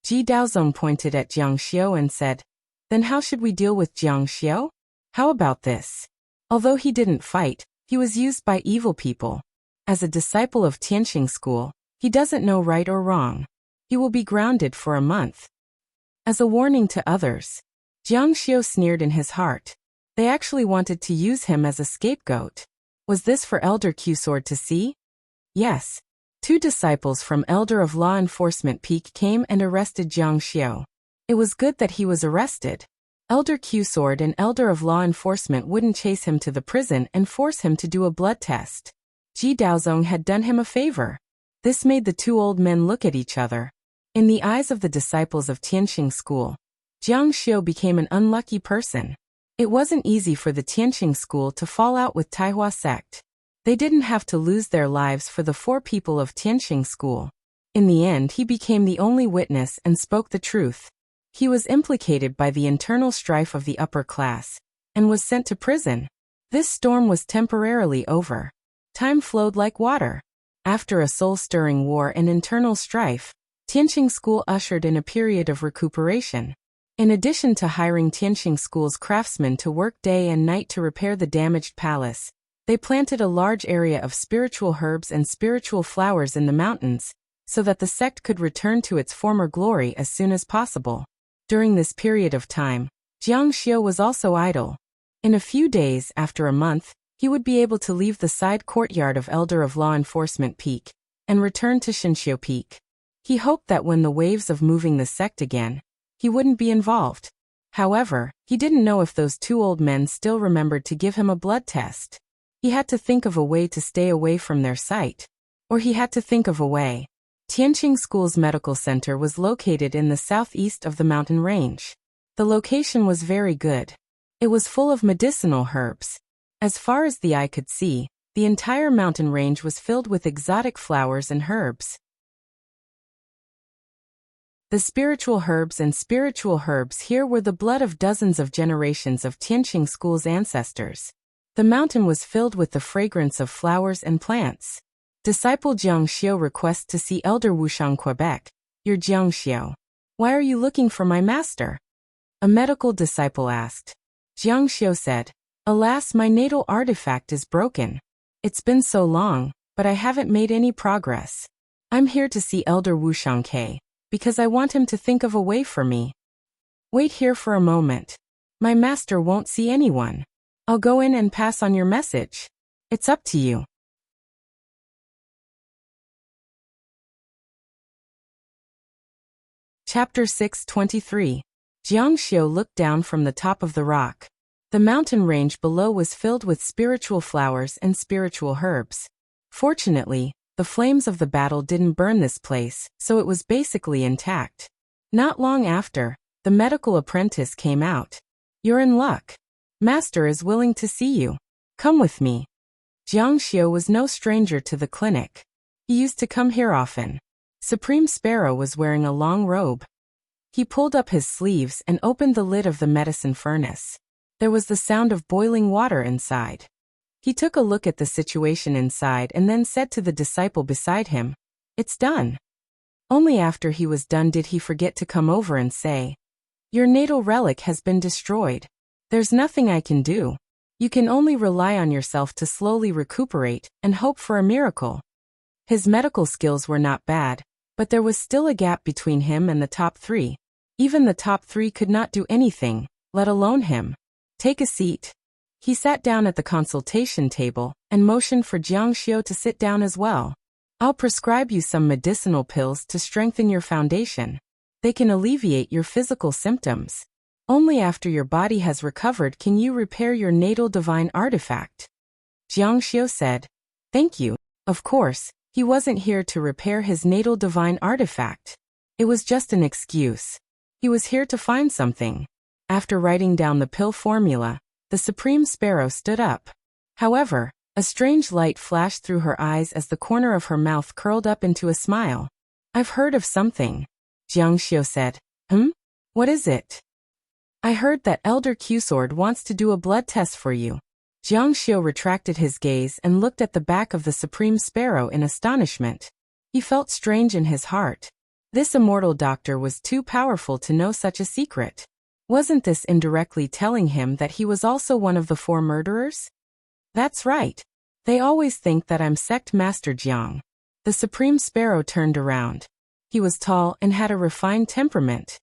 Speaker 1: Ji Daozong pointed at Jiang Xiao and said, Then how should we deal with Jiang Xiao? How about this? Although he didn't fight, he was used by evil people. As a disciple of Tianqing school, he doesn't know right or wrong. He will be grounded for a month. As a warning to others, Jiang Xiao sneered in his heart. They actually wanted to use him as a scapegoat. Was this for Elder Q-Sword to see? Yes. 2 disciples from Elder of Law Enforcement Peak came and arrested Jiang Xiao. It was good that he was arrested. Elder Q-Sword and Elder of Law Enforcement wouldn't chase him to the prison and force him to do a blood test. Ji Daozong had done him a favor. This made the 2 old men look at each other. In the eyes of the disciples of Tianqing school, Jiang Xiao became an unlucky person. It wasn't easy for the Tianqing school to fall out with Taihua sect. They didn't have to lose their lives for the 4 people of Tianqing school. In the end, he became the only witness and spoke the truth. He was implicated by the internal strife of the upper class, and was sent to prison. This storm was temporarily over. Time flowed like water. After a soul-stirring war and internal strife, Tianqing school ushered in a period of recuperation. In addition to hiring Tianqing school's craftsmen to work day and night to repair the damaged palace, they planted a large area of spiritual herbs and spiritual flowers in the mountains, so that the sect could return to its former glory as soon as possible. During this period of time, Jiang Xiao was also idle. In a few days, after a month, he would be able to leave the side courtyard of Elder of Law Enforcement Peak and return to Shinxiu Peak. He hoped that when the waves of moving the sect again, he wouldn't be involved. However, he didn't know if those 2 old men still remembered to give him a blood test. He had to think of a way to stay away from their sight. Or he had to think of a way. Tianqing School's medical center was located in the southeast of the mountain range. The location was very good. It was full of medicinal herbs. As far as the eye could see, the entire mountain range was filled with exotic flowers and herbs. The spiritual herbs here were the blood of dozens of generations of Tianqing School's ancestors. The mountain was filled with the fragrance of flowers and plants. Disciple Jiang Xiu requests to see Elder Wushang Quebec. You're Jiang Xiu. Why are you looking for my master? A medical disciple asked. Jiang Xiu said, Alas, my natal artifact is broken. It's been so long, but I haven't made any progress. I'm here to see Elder Wushang Ke, because I want him to think of a way for me. Wait here for a moment. My master won't see anyone. I'll go in and pass on your message. It's up to you. Chapter 6:23. Jiang Xiu looked down from the top of the rock. The mountain range below was filled with spiritual flowers and spiritual herbs. Fortunately, the flames of the battle didn't burn this place, so it was basically intact. Not long after, the medical apprentice came out. You're in luck. Master is willing to see you. Come with me. Jiang Xiu was no stranger to the clinic. He used to come here often. Supreme Sparrow was wearing a long robe. He pulled up his sleeves and opened the lid of the medicine furnace. There was the sound of boiling water inside. He took a look at the situation inside and then said to the disciple beside him, It's done. Only after he was done did he forget to come over and say, Your natal relic has been destroyed. There's nothing I can do. You can only rely on yourself to slowly recuperate and hope for a miracle. His medical skills were not bad, but there was still a gap between him and the top 3. Even the top 3 could not do anything, let alone him. Take a seat. He sat down at the consultation table and motioned for Jiang Xiu to sit down as well. I'll prescribe you some medicinal pills to strengthen your foundation. They can alleviate your physical symptoms. Only after your body has recovered can you repair your natal divine artifact. Jiang Xiu said, Thank you. Of course, he wasn't here to repair his natal divine artifact. It was just an excuse. He was here to find something. After writing down the pill formula, the Supreme Sparrow stood up. However, a strange light flashed through her eyes as the corner of her mouth curled up into a smile. I've heard of something. Jiang Xiu said. What is it? I heard that Elder Q-Sword wants to do a blood test for you. Jiang Xiu retracted his gaze and looked at the back of the Supreme Sparrow in astonishment. He felt strange in his heart. This immortal doctor was too powerful to know such a secret. Wasn't this indirectly telling him that he was also one of the 4 murderers? That's right. They always think that I'm Sect Master Jiang. The Supreme Sparrow turned around. He was tall and had a refined temperament.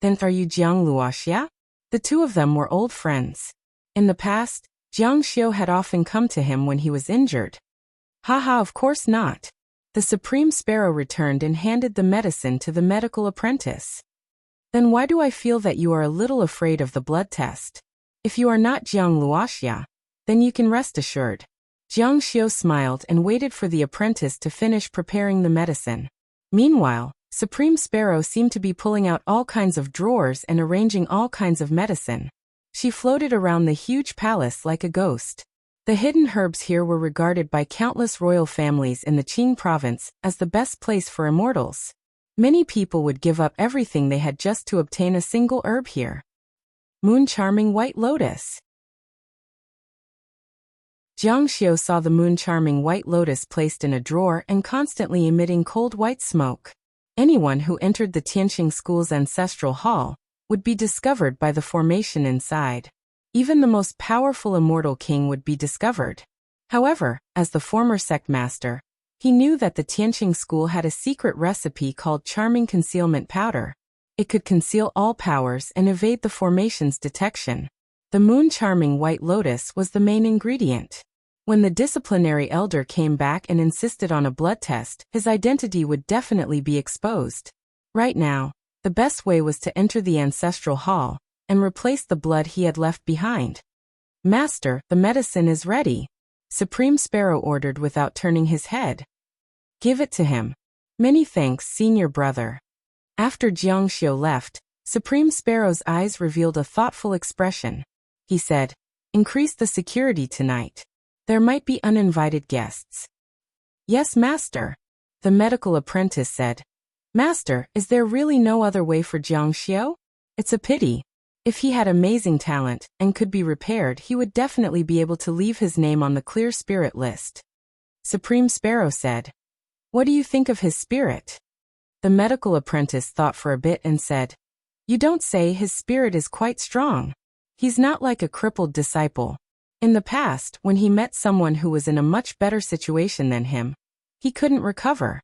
Speaker 1: Then are you Jiang Luoxia? The two of them were old friends. In the past, Jiang Xiu had often come to him when he was injured. Haha, of course not. The Supreme Sparrow returned and handed the medicine to the medical apprentice. Then why do I feel that you are a little afraid of the blood test? If you are not Jiang Luoxia, then you can rest assured. Jiang Xiu smiled and waited for the apprentice to finish preparing the medicine. Meanwhile, Supreme Sparrow seemed to be pulling out all kinds of drawers and arranging all kinds of medicine. She floated around the huge palace like a ghost. The hidden herbs here were regarded by countless royal families in the Qing province as the best place for immortals. Many people would give up everything they had just to obtain a single herb here. Moon Charming White Lotus. Jiang Xiu saw the Moon Charming White Lotus placed in a drawer and constantly emitting cold white smoke. Anyone who entered the Tianqing School's ancestral hall would be discovered by the formation inside. Even the most powerful immortal king would be discovered. However, as the former sect master, he knew that the Tianqing School had a secret recipe called Charming Concealment Powder. It could conceal all powers and evade the formation's detection. The Moon Charming White Lotus was the main ingredient. When the disciplinary elder came back and insisted on a blood test, his identity would definitely be exposed. Right now, the best way was to enter the ancestral hall and replace the blood he had left behind. Master, the medicine is ready. Supreme Sparrow ordered without turning his head. Give it to him. Many thanks, senior brother. After Jiang Xiu left, Supreme Sparrow's eyes revealed a thoughtful expression. He said, increase the security tonight. There might be uninvited guests. Yes, master. The medical apprentice said. Master, is there really no other way for Jiang Xiu? It's a pity. If he had amazing talent and could be repaired, he would definitely be able to leave his name on the clear spirit list. Supreme Sparrow said. What do you think of his spirit? The medical apprentice thought for a bit and said, you don't say. His spirit is quite strong. He's not like a crippled disciple. In the past, when he met someone who was in a much better situation than him, he couldn't recover.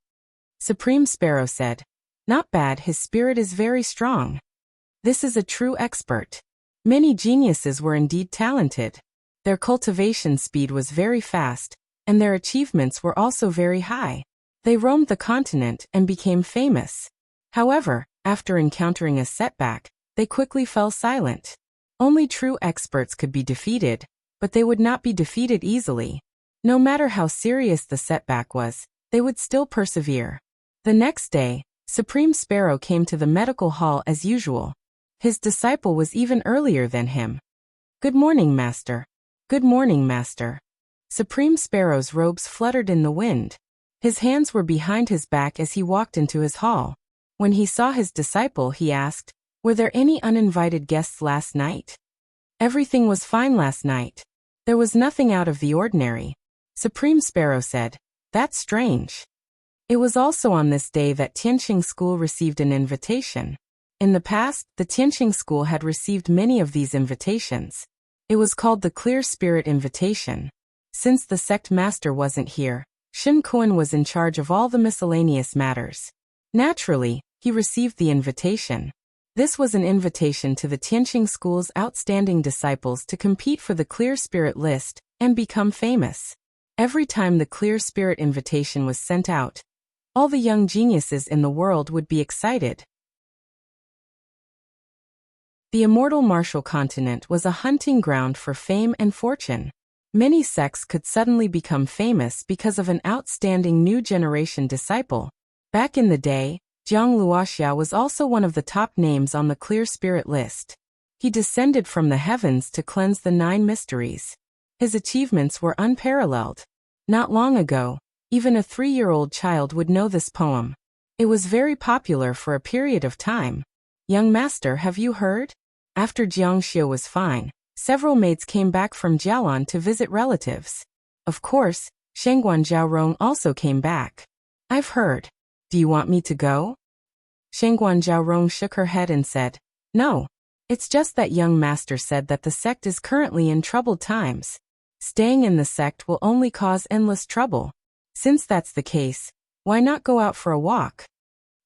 Speaker 1: Supreme Sparrow said, not bad, his spirit is very strong. This is a true expert. Many geniuses were indeed talented. Their cultivation speed was very fast, and their achievements were also very high. They roamed the continent and became famous. However, after encountering a setback, they quickly fell silent. Only true experts could be defeated, but they would not be defeated easily. No matter how serious the setback was, they would still persevere. The next day, Supreme Sparrow came to the medical hall as usual. His disciple was even earlier than him. Good morning, master. Good morning, master. Supreme Sparrow's robes fluttered in the wind. His hands were behind his back as he walked into his hall. When he saw his disciple, he asked, were there any uninvited guests last night? Everything was fine last night. There was nothing out of the ordinary. Supreme Sparrow said, that's strange. It was also on this day that Tianqing School received an invitation. In the past, the Tianqing School had received many of these invitations. It was called the Clear Spirit Invitation. Since the sect master wasn't here, Shen Kuan was in charge of all the miscellaneous matters. Naturally, he received the invitation. This was an invitation to the Tianqing School's outstanding disciples to compete for the Clear Spirit list and become famous. Every time the Clear Spirit invitation was sent out, all the young geniuses in the world would be excited. The immortal martial continent was a hunting ground for fame and fortune. Many sects could suddenly become famous because of an outstanding new generation disciple. Back in the day, Jiang Luoxia was also one of the top names on the Clear Spirit list. He descended from the heavens to cleanse the 9 mysteries. His achievements were unparalleled. Not long ago, even a 3-year-old child would know this poem. It was very popular for a period of time. Young master, have you heard? After Jiang Xiu was fine, several maids came back from Jialan to visit relatives. Of course, Shangguan Zhaorong also came back. I've heard. Do you want me to go? Shangguan Zhaorong shook her head and said, no. It's just that young master said that the sect is currently in troubled times. Staying in the sect will only cause endless trouble. Since that's the case, why not go out for a walk?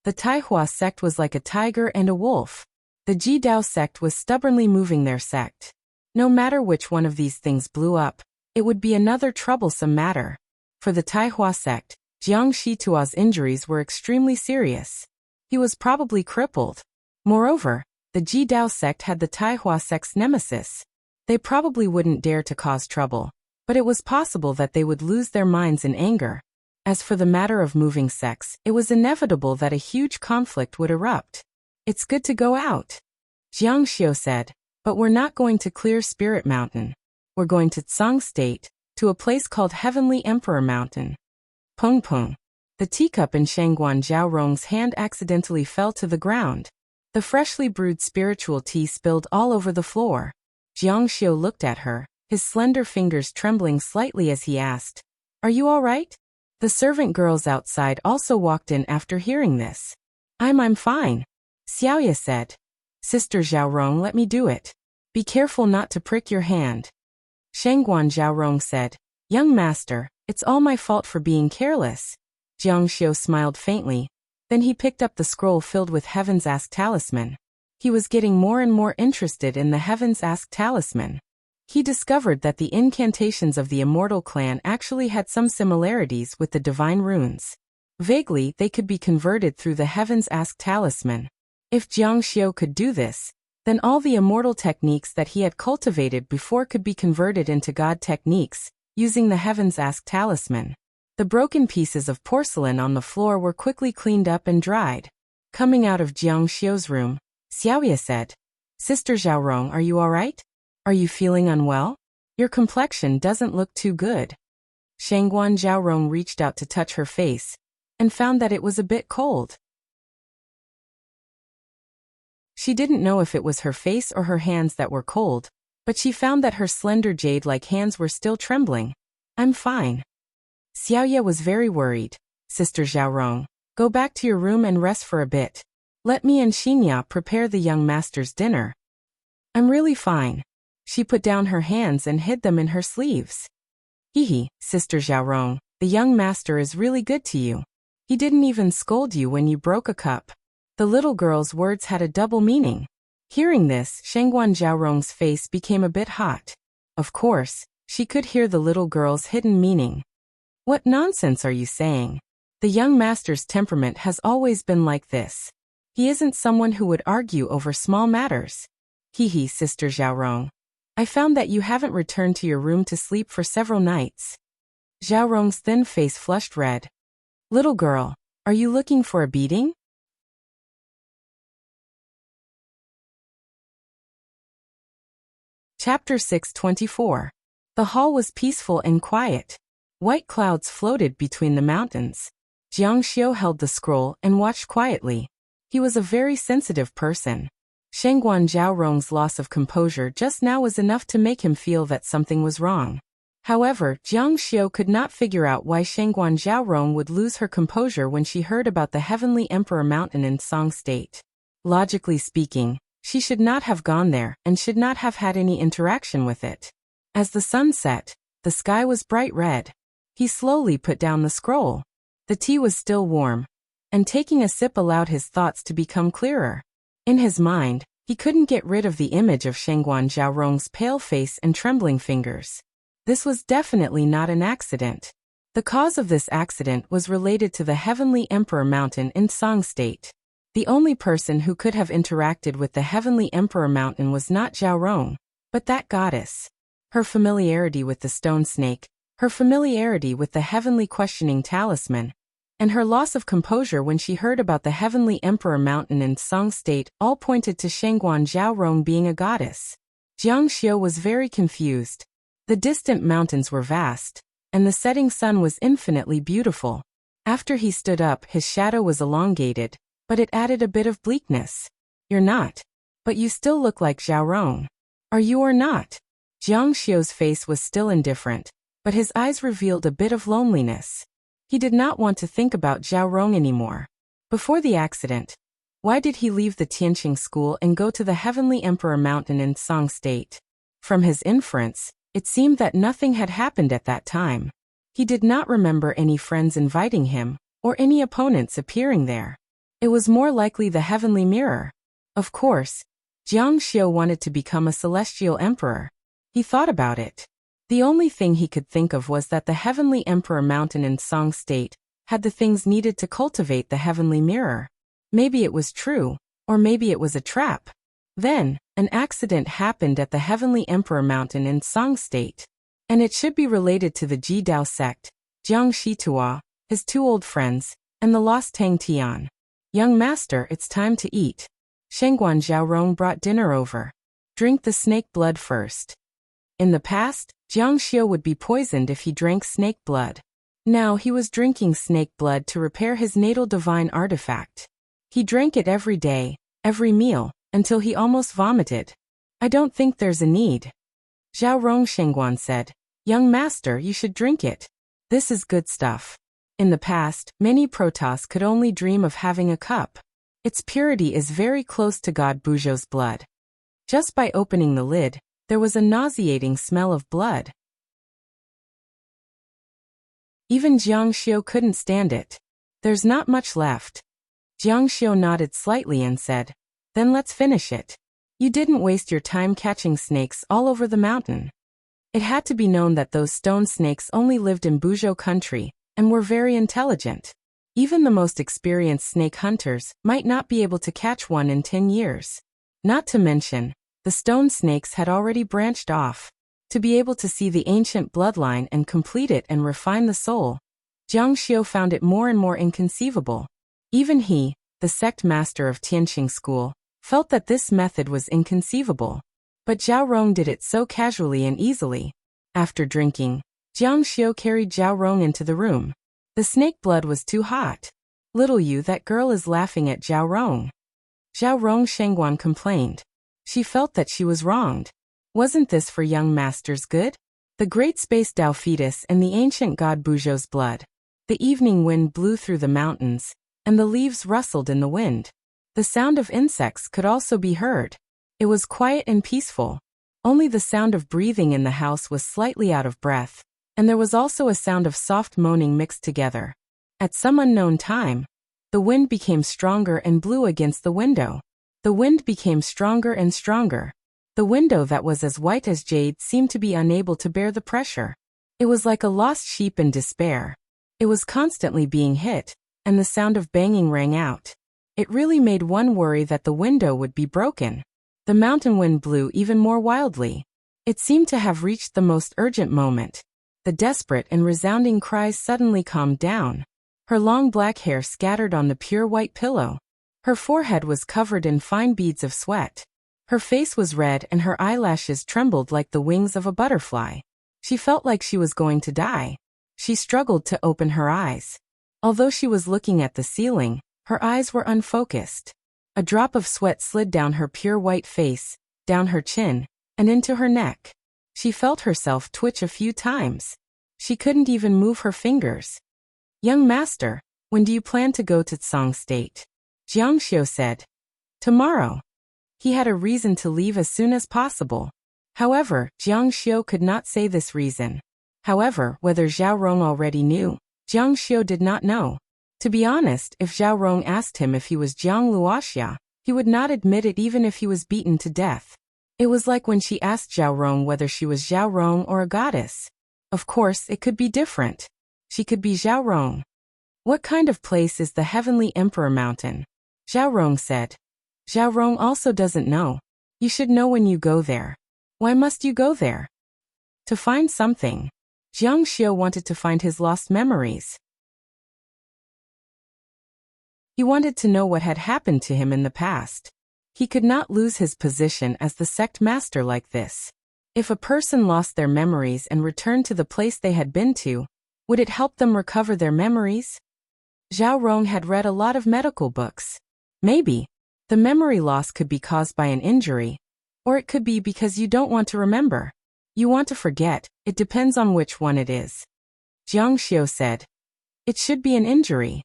Speaker 1: The Taihua sect was like a tiger and a wolf. The Jidao sect was stubbornly moving their sect. No matter which one of these things blew up, it would be another troublesome matter. For the Taihua sect, Jiang Shitua's injuries were extremely serious. He was probably crippled. Moreover, the Jidao sect had the Taihua sect's nemesis. They probably wouldn't dare to cause trouble, but it was possible that they would lose their minds in anger. As for the matter of moving sects, it was inevitable that a huge conflict would erupt. It's good to go out, Jiang Xiu said, but we're not going to Clear Spirit Mountain. We're going to Tsang State, to a place called Heavenly Emperor Mountain. Peng peng. The teacup in Shangguan Zhaorong's hand accidentally fell to the ground. The freshly brewed spiritual tea spilled all over the floor. Jiang Xiu looked at her, his slender fingers trembling slightly as he asked, are you all right? The servant girls outside also walked in after hearing this. I'm fine, Xiaoya said. Sister Zhaorong, let me do it. Be careful not to prick your hand. Shangguan Zhaorong said, young master, it's all my fault for being careless. Jiang Xiu smiled faintly. Then he picked up the scroll filled with Heaven's Ask Talisman. He was getting more and more interested in the Heaven's Ask Talisman. He discovered that the incantations of the Immortal Clan actually had some similarities with the divine runes. Vaguely, they could be converted through the Heaven's Ask Talisman. If Jiang Xiu could do this, then all the immortal techniques that he had cultivated before could be converted into God techniques, using the Heaven's Ask Talisman. The broken pieces of porcelain on the floor were quickly cleaned up and dried. Coming out of Jiang Xiu's room, Xiaoye said, "Sister Zhaorong, are you all right? Are you feeling unwell? Your complexion doesn't look too good." Shangguan Zhaorong reached out to touch her face, and found that it was a bit cold. She didn't know if it was her face or her hands that were cold, but she found that her slender jade-like hands were still trembling. "I'm fine." Xiaoye was very worried. "Sister Zhaorong, go back to your room and rest for a bit. Let me and Xingya prepare the young master's dinner." "I'm really fine." She put down her hands and hid them in her sleeves. "Hehe, Sister Zhaorong, the young master is really good to you. He didn't even scold you when you broke a cup." The little girl's words had a double meaning. Hearing this, Shangguan Zhaorong's face became a bit hot. Of course, she could hear the little girl's hidden meaning. "What nonsense are you saying? The young master's temperament has always been like this. He isn't someone who would argue over small matters." "Hehe, Sister Zhaorong. I found that you haven't returned to your room to sleep for several nights." Zhaorong's thin face flushed red. "Little girl, are you looking for a beating?" Chapter 624. The hall was peaceful and quiet. White clouds floated between the mountains. Jiang Xiu held the scroll and watched quietly. He was a very sensitive person. Shangguan Zhaorong's loss of composure just now was enough to make him feel that something was wrong. However, Jiang Xiu could not figure out why Shangguan Zhaorong would lose her composure when she heard about the Heavenly Emperor Mountain in Song State. Logically speaking, she should not have gone there and should not have had any interaction with it. As the sun set, the sky was bright red. He slowly put down the scroll. The tea was still warm, and taking a sip allowed his thoughts to become clearer. In his mind, he couldn't get rid of the image of Shangguan Zhaorong's pale face and trembling fingers. This was definitely not an accident. The cause of this accident was related to the Heavenly Emperor Mountain in Song State. The only person who could have interacted with the Heavenly Emperor Mountain was not Zhaorong, but that goddess. Her familiarity with the stone snake, her familiarity with the heavenly questioning talisman, and her loss of composure when she heard about the Heavenly Emperor Mountain in Song State all pointed to Shangguan Zhaorong being a goddess. Jiang Xiu was very confused. The distant mountains were vast, and the setting sun was infinitely beautiful. After he stood up, his shadow was elongated, but it added a bit of bleakness. "You're not. But you still look like Zhaorong. Are you or not?" Jiang Xiu's face was still indifferent, but his eyes revealed a bit of loneliness. He did not want to think about Zhaorong anymore. Before the accident, why did he leave the Tianqing school and go to the Heavenly Emperor Mountain in Song State? From his inference, it seemed that nothing had happened at that time. He did not remember any friends inviting him, or any opponents appearing there. It was more likely the Heavenly Mirror. Of course, Jiang Xiu wanted to become a celestial emperor. He thought about it. The only thing he could think of was that the Heavenly Emperor Mountain in Song State had the things needed to cultivate the Heavenly Mirror. Maybe it was true, or maybe it was a trap. Then, an accident happened at the Heavenly Emperor Mountain in Song State. And it should be related to the Ji Dao sect, Jiang Shitua, his two old friends, and the lost Tang Tian. "Young master, it's time to eat." Shangguan Zhaorong brought dinner over. "Drink the snake blood first." In the past, Jiang Xiu would be poisoned if he drank snake blood. Now he was drinking snake blood to repair his natal divine artifact. He drank it every day, every meal, until he almost vomited. "I don't think there's a need." Zhaorong, Shangguan said, "Young master, you should drink it. This is good stuff." In the past, many protoss could only dream of having a cup. Its purity is very close to God Buzhou's blood. Just by opening the lid, there was a nauseating smell of blood. Even Jiang Xiu couldn't stand it. "There's not much left." Jiang Xiu nodded slightly and said, "Then let's finish it. You didn't waste your time catching snakes all over the mountain." It had to be known that those stone snakes only lived in Buzhou country, and were very intelligent. Even the most experienced snake hunters might not be able to catch one in 10 years. Not to mention, the stone snakes had already branched off. To be able to see the ancient bloodline and complete it and refine the soul, Jiang Xiu found it more and more inconceivable. Even he, the sect master of Tianqing school, felt that this method was inconceivable. But Zhao Rong did it so casually and easily. After drinking, Jiang Xiu carried Zhao Rong into the room. The snake blood was too hot. Little you, that girl is laughing at Zhao Rong. Zhao Rong Shengguan complained. She felt that she was wronged. Wasn't this for young master's good? The great space Dao fetus and the ancient god Buzhou's blood. The evening wind blew through the mountains, and the leaves rustled in the wind. The sound of insects could also be heard. It was quiet and peaceful. Only the sound of breathing in the house was slightly out of breath, and there was also a sound of soft moaning mixed together. At some unknown time, the wind became stronger and blew against the window. The wind became stronger and stronger. The window that was as white as jade seemed to be unable to bear the pressure. It was like a lost sheep in despair. It was constantly being hit, and the sound of banging rang out. It really made one worry that the window would be broken. The mountain wind blew even more wildly. It seemed to have reached the most urgent moment. The desperate and resounding cries suddenly calmed down. Her long black hair scattered on the pure white pillow. Her forehead was covered in fine beads of sweat. Her face was red and her eyelashes trembled like the wings of a butterfly. She felt like she was going to die. She struggled to open her eyes. Although she was looking at the ceiling, her eyes were unfocused. A drop of sweat slid down her pure white face, down her chin, and into her neck. She felt herself twitch a few times. She couldn't even move her fingers. "Young master, when do you plan to go to Tsang State?" Jiang Xiu said. "Tomorrow." He had a reason to leave as soon as possible. However, Jiang Xiu could not say this reason. However, whether Zhao Rong already knew, Jiang Xiu did not know. To be honest, if Zhao Rong asked him if he was Jiang Luoxia, he would not admit it even if he was beaten to death. It was like when she asked Zhao Rong whether she was Zhao Rong or a goddess. Of course, it could be different. She could be Zhao Rong. "What kind of place is the Heavenly Emperor Mountain?" Zhao Rong said. Zhao Rong also doesn't know. "You should know when you go there." "Why must you go there?" "To find something." Jiang Xiu wanted to find his lost memories. He wanted to know what had happened to him in the past. He could not lose his position as the sect master like this. If a person lost their memories and returned to the place they had been to, would it help them recover their memories? Zhao Rong had read a lot of medical books. Maybe. The memory loss could be caused by an injury, or it could be because you don't want to remember. You want to forget, it depends on which one it is. Jiang Xiu said. It should be an injury.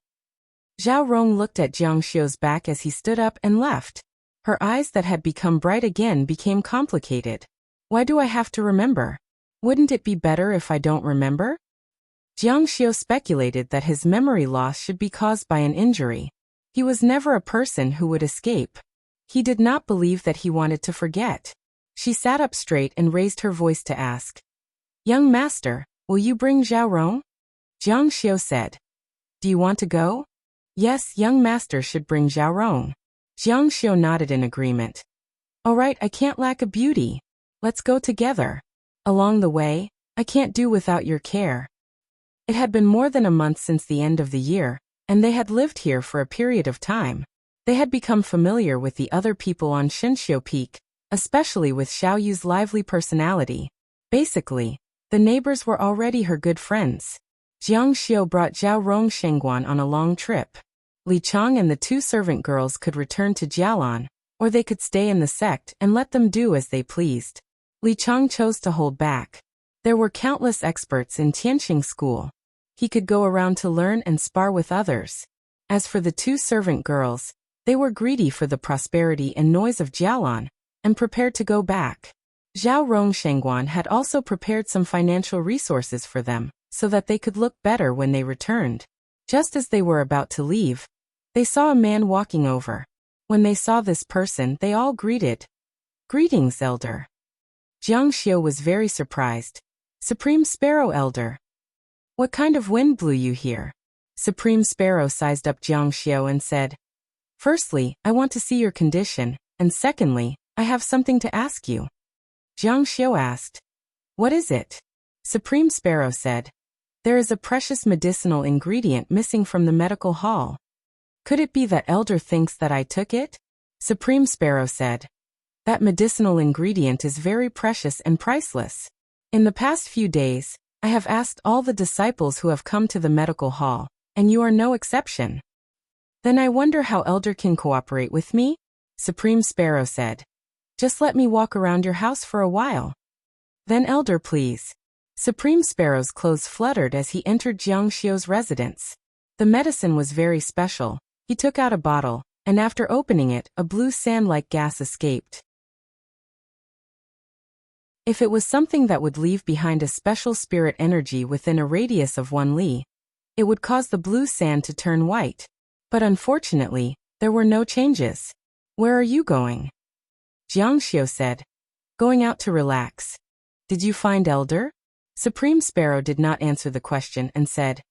Speaker 1: Zhao Rong looked at Jiang Xiu's back as he stood up and left. Her eyes that had become bright again became complicated. Why do I have to remember? Wouldn't it be better if I don't remember? Jiang Xiu speculated that his memory loss should be caused by an injury. He was never a person who would escape. He did not believe that he wanted to forget. She sat up straight and raised her voice to ask. Young master, will you bring Zhao Rong? Jiang Xiu said. Do you want to go? Yes, young master should bring Zhao Rong. Jiang Xiu nodded in agreement. All right, I can't lack a beauty. Let's go together. Along the way, I can't do without your care. It had been more than a month since the end of the year, and they had lived here for a period of time. They had become familiar with the other people on Shinxiu Peak, especially with Xiao Yu's lively personality. Basically, the neighbors were already her good friends. Jiang Xiu brought Zhao Rong Shengguan on a long trip. Li Chang and the two servant girls could return to Jialan, or they could stay in the sect and let them do as they pleased. Li Chang chose to hold back. There were countless experts in Tianqing school. He could go around to learn and spar with others. As for the two servant girls, they were greedy for the prosperity and noise of Jialan, and prepared to go back. Zhao Rong Shengguan had also prepared some financial resources for them, so that they could look better when they returned. Just as they were about to leave, they saw a man walking over. When they saw this person, they all greeted. Greetings, elder. Jiang Xiu was very surprised. Supreme Sparrow Elder. What kind of wind blew you here? Supreme Sparrow sized up Jiang Xiu and said, Firstly, I want to see your condition, and secondly, I have something to ask you. Jiang Xiu asked, What is it? Supreme Sparrow said, There is a precious medicinal ingredient missing from the medical hall. Could it be that Elder thinks that I took it? Supreme Sparrow said. That medicinal ingredient is very precious and priceless. In the past few days, I have asked all the disciples who have come to the medical hall, and you are no exception. Then I wonder how Elder can cooperate with me? Supreme Sparrow said. Just let me walk around your house for a while. Then Elder, please. Supreme Sparrow's clothes fluttered as he entered Jiang Xiu's residence. The medicine was very special. He took out a bottle, and after opening it, a blue sand-like gas escaped. If it was something that would leave behind a special spirit energy within a radius of 1 li, it would cause the blue sand to turn white. But unfortunately, there were no changes. Where are you going? Jiang Xiu said. Going out to relax. Did you find Elder? Supreme Sparrow did not answer the question and said.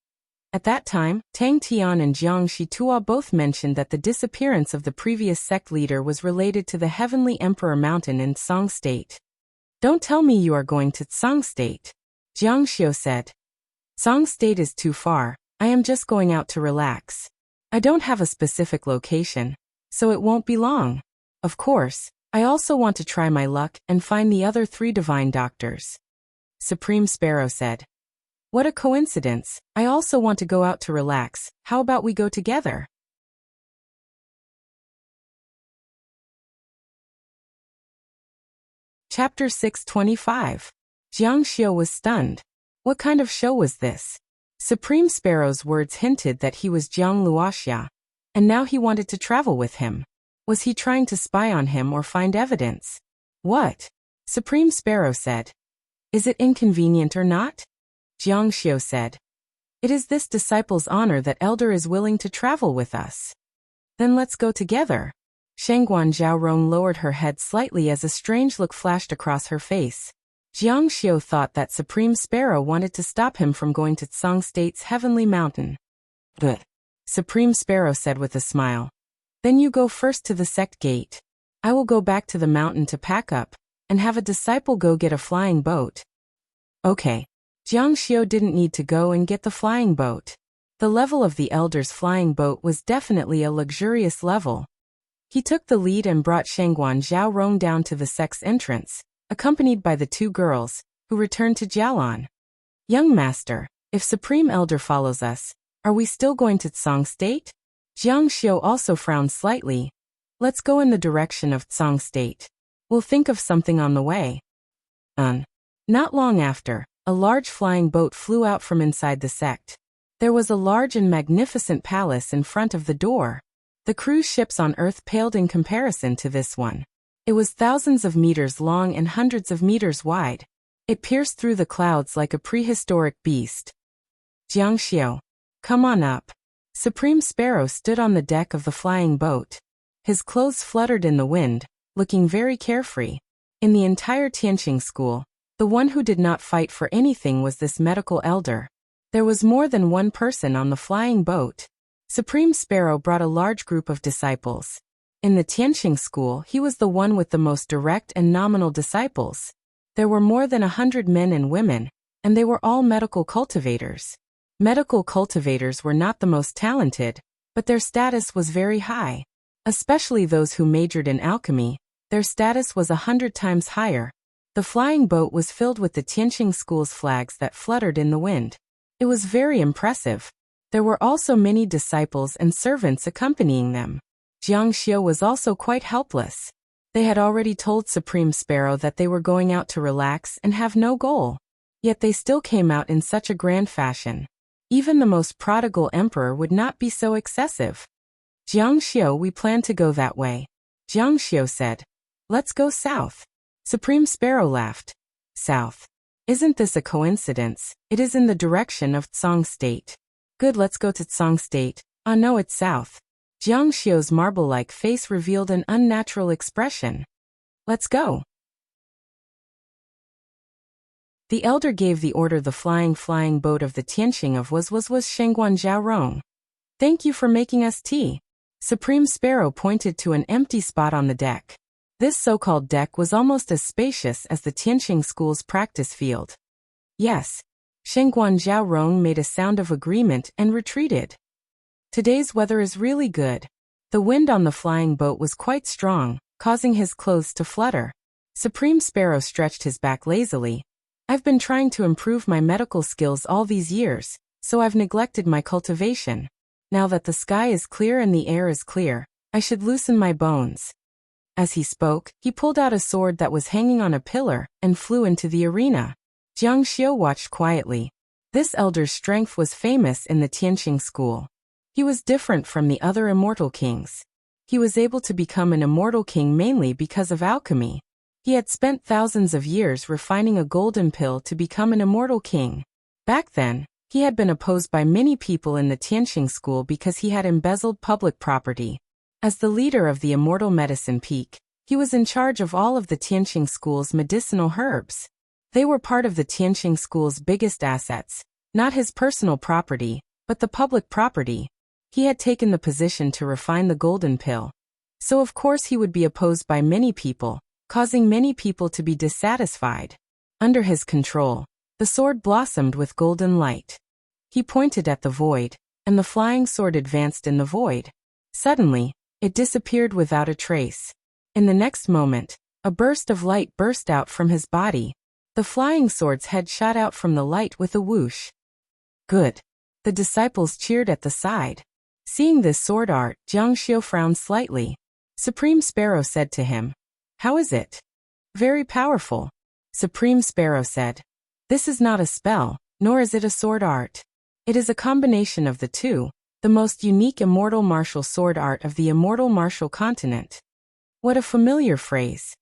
Speaker 1: At that time, Tang Tian and Jiang Shitua both mentioned that the disappearance of the previous sect leader was related to the Heavenly Emperor Mountain in Tsang State. Don't tell me you are going to Tsang State. Jiang Xiu said. Tsang State is too far. I am just going out to relax. I don't have a specific location, so it won't be long. Of course, I also want to try my luck and find the other 3 divine doctors. Supreme Sparrow said. What a coincidence. I also want to go out to relax. How about we go together? Chapter 625. Jiang Xiu was stunned. What kind of show was this? Supreme Sparrow's words hinted that he was Jiang Luoxia, and now he wanted to travel with him. Was he trying to spy on him or find evidence? What? Supreme Sparrow said. Is it inconvenient or not? Jiang Xiu said. It is this disciple's honor that Elder is willing to travel with us. Then let's go together. Shangguan Zhaorong lowered her head slightly as a strange look flashed across her face. Jiang Xiu thought that Supreme Sparrow wanted to stop him from going to Tsang State's Heavenly Mountain. But Supreme Sparrow said with a smile. Then you go first to the sect gate. I will go back to the mountain to pack up, and have a disciple go get a flying boat. Okay. Jiang Xiu didn't need to go and get the flying boat. The level of the Elder's flying boat was definitely a luxurious level. He took the lead and brought Shangguan Zhaorong down to the sect's entrance, accompanied by the 2 girls, who returned to Jialan. Young master, if Supreme Elder follows us, are we still going to Tsang State? Jiang Xiu also frowned slightly. Let's go in the direction of Tsang State. We'll think of something on the way. Not long after, a large flying boat flew out from inside the sect. There was a large and magnificent palace in front of the door. The cruise ships on Earth paled in comparison to this one. It was thousands of meters long and hundreds of meters wide. It pierced through the clouds like a prehistoric beast. Jiang Xiu, come on up. Supreme Sparrow stood on the deck of the flying boat. His clothes fluttered in the wind, looking very carefree. In the entire Tianqing school, the one who did not fight for anything was this medical elder. There was more than one person on the flying boat. Supreme Sparrow brought a large group of disciples. In the Tianqing school, he was the one with the most direct and nominal disciples. There were more than 100 men and women, and they were all medical cultivators. Medical cultivators were not the most talented, but their status was very high. Especially those who majored in alchemy, their status was 100 times higher. The flying boat was filled with the Tianqing school's flags that fluttered in the wind. It was very impressive. There were also many disciples and servants accompanying them. Jiang Xiu was also quite helpless. They had already told Supreme Sparrow that they were going out to relax and have no goal. Yet they still came out in such a grand fashion. Even the most prodigal emperor would not be so excessive. Jiang Xiu, we plan to go that way. Jiang Xiu said. Let's go south. Supreme Sparrow laughed. South. Isn't this a coincidence? It is in the direction of Tsang State. Good, let's go to Tsang State. Ah no, it's south. Jiang Xiu's marble-like face revealed an unnatural expression. Let's go. The elder gave the order. The flying boat of the Tianqing of was Shangguan Zhaorong. Thank you for making us tea. Supreme Sparrow pointed to an empty spot on the deck. This so-called deck was almost as spacious as the Tianqing school's practice field. Yes. Shengguan Zhaorong made a sound of agreement and retreated. Today's weather is really good. The wind on the flying boat was quite strong, causing his clothes to flutter. Supreme Sparrow stretched his back lazily. I've been trying to improve my medical skills all these years, so I've neglected my cultivation. Now that the sky is clear and the air is clear, I should loosen my bones. As he spoke, he pulled out a sword that was hanging on a pillar and flew into the arena. Jiang Xiu watched quietly. This elder's strength was famous in the Tianqing school. He was different from the other immortal kings. He was able to become an immortal king mainly because of alchemy. He had spent thousands of years refining a golden pill to become an immortal king. Back then, he had been opposed by many people in the Tianqing school because he had embezzled public property. As the leader of the Immortal Medicine Peak, he was in charge of all of the Tianqing school's medicinal herbs. They were part of the Tianqing school's biggest assets, not his personal property, but the public property. He had taken the position to refine the golden pill. So of course he would be opposed by many people, causing many people to be dissatisfied. Under his control, the sword blossomed with golden light. He pointed at the void, and the flying sword advanced in the void. Suddenly, it disappeared without a trace. In the next moment, a burst of light burst out from his body. The flying sword's head shot out from the light with a whoosh. Good. The disciples cheered at the side. Seeing this sword art, Jiang Xiu frowned slightly. Supreme Sparrow said to him, "How is it?" "Very powerful." Supreme Sparrow said, "This is not a spell, nor is it a sword art. It is a combination of the two, the most unique immortal martial sword art of the immortal martial continent." What a familiar phrase.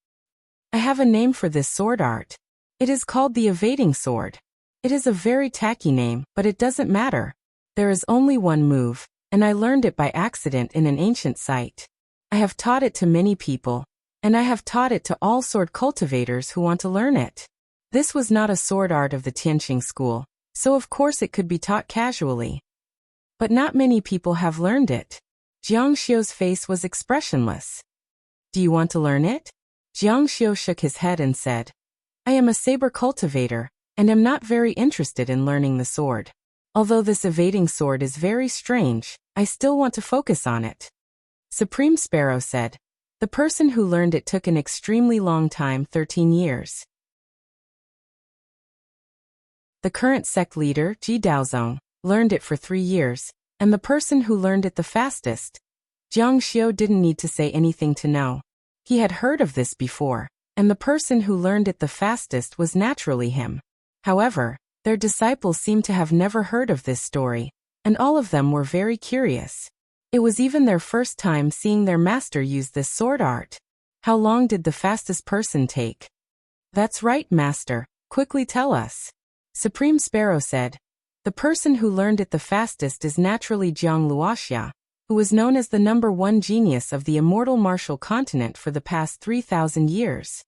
Speaker 1: I have a name for this sword art. It is called the evading sword. It is a very tacky name, but it doesn't matter. There is only one move, and I learned it by accident in an ancient site. I have taught it to many people, and I have taught it to all sword cultivators who want to learn it. This was not a sword art of the Tianqing school, so of course it could be taught casually. But not many people have learned it. Jiang Xiu's face was expressionless. Do you want to learn it? Jiang Xiu shook his head and said, I am a saber cultivator, and am not very interested in learning the sword. Although this evading sword is very strange, I still want to focus on it. Supreme Sparrow said, the person who learned it took an extremely long time, 13 years. The current sect leader, Ji Daozong, learned it for 3 years, and the person who learned it the fastest. Jiang Xiu didn't need to say anything to know. He had heard of this before, and the person who learned it the fastest was naturally him. However, their disciples seemed to have never heard of this story, and all of them were very curious. It was even their first time seeing their master use this sword art. How long did the fastest person take? That's right, master, quickly tell us. Supreme Sparrow said, the person who learned it the fastest is naturally Jiang Luoxia, who was known as the #1 genius of the immortal martial continent for the past 3,000 years.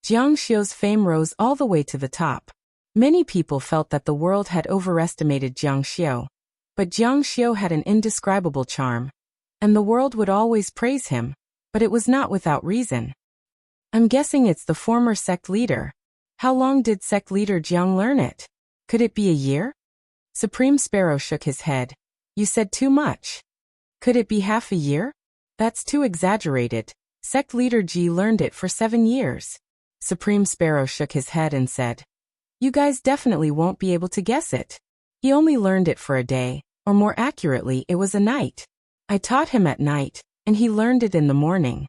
Speaker 1: Jiang Xiu's fame rose all the way to the top. Many people felt that the world had overestimated Jiang Xiu. But Jiang Xiu had an indescribable charm, and the world would always praise him, but it was not without reason. I'm guessing it's the former sect leader. How long did sect leader Jiang learn it? Could it be a year? Supreme Sparrow shook his head. You said too much. Could it be half a year? That's too exaggerated. Sect leader Ji learned it for 7 years. Supreme Sparrow shook his head and said, you guys definitely won't be able to guess it. He only learned it for a day, or more accurately, it was a night. I taught him at night, and he learned it in the morning.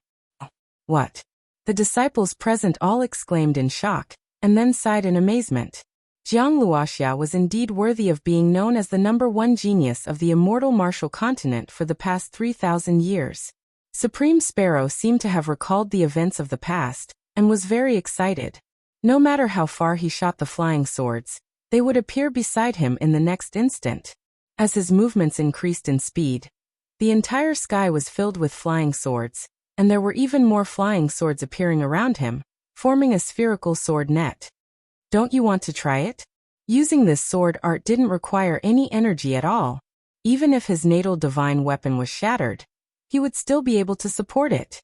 Speaker 1: What? The disciples present all exclaimed in shock, and then sighed in amazement. Jiang Luoxia was indeed worthy of being known as the #1 genius of the immortal martial continent for the past 3,000 years. Supreme Sparrow seemed to have recalled the events of the past, and was very excited. No matter how far he shot the flying swords, they would appear beside him in the next instant. As his movements increased in speed, the entire sky was filled with flying swords, and there were even more flying swords appearing around him, forming a spherical sword net. Don't you want to try it? Using this sword art didn't require any energy at all. Even if his natal divine weapon was shattered, he would still be able to support it.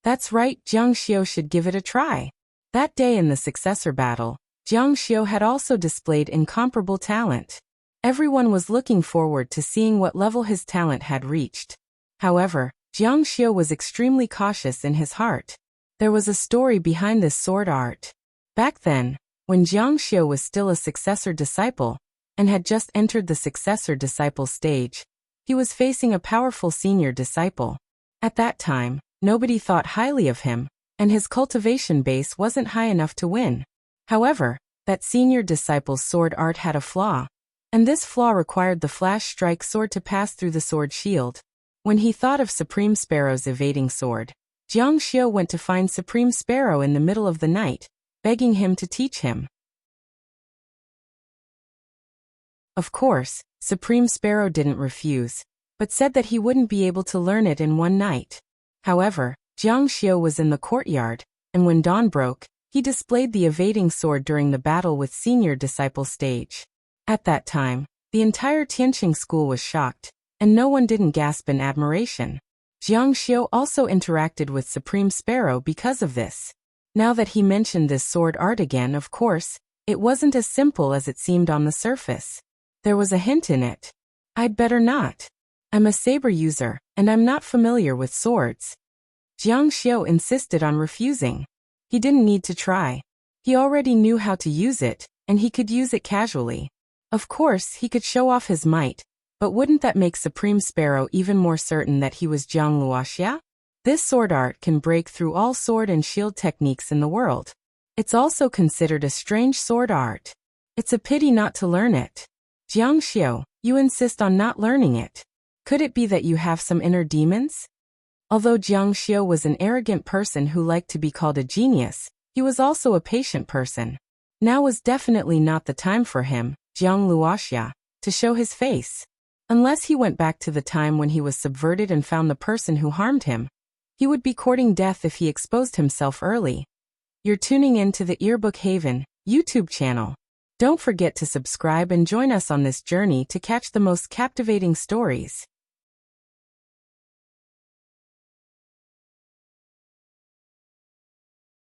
Speaker 1: That's right, Jiang Xiu should give it a try. That day in the successor battle, Jiang Xiu had also displayed incomparable talent. Everyone was looking forward to seeing what level his talent had reached. However, Jiang Xiu was extremely cautious in his heart. There was a story behind this sword art. Back then, when Jiang Xiu was still a successor disciple, and had just entered the successor disciple stage, he was facing a powerful senior disciple. At that time, nobody thought highly of him, and his cultivation base wasn't high enough to win. However, that senior disciple's sword art had a flaw, and this flaw required the flash strike sword to pass through the sword shield. When he thought of Supreme Sparrow's evading sword, Jiang Xiu went to find Supreme Sparrow in the middle of the night, begging him to teach him. Of course, Supreme Sparrow didn't refuse, but said that he wouldn't be able to learn it in one night. However, Jiang Xiu was in the courtyard, and when dawn broke, he displayed the evading sword during the battle with senior disciple stage. At that time, the entire Tianqing school was shocked, and no one didn't gasp in admiration. Jiang Xiu also interacted with Supreme Sparrow because of this. Now that he mentioned this sword art again, of course, it wasn't as simple as it seemed on the surface. There was a hint in it. I'd better not. I'm a saber user, and I'm not familiar with swords. Jiang Xiu insisted on refusing. He didn't need to try. He already knew how to use it, and he could use it casually. Of course, he could show off his might, but wouldn't that make Supreme Sparrow even more certain that he was Jiang Luoxia? This sword art can break through all sword and shield techniques in the world. It's also considered a strange sword art. It's a pity not to learn it. Jiang Xiu, you insist on not learning it. Could it be that you have some inner demons? Although Jiang Xiu was an arrogant person who liked to be called a genius, he was also a patient person. Now was definitely not the time for him, Jiang Luoxia, to show his face. Unless he went back to the time when he was subverted and found the person who harmed him, he would be courting death if he exposed himself early. You're tuning in to the Earbook Haven YouTube channel. Don't forget to subscribe and join us on this journey to catch the most captivating stories.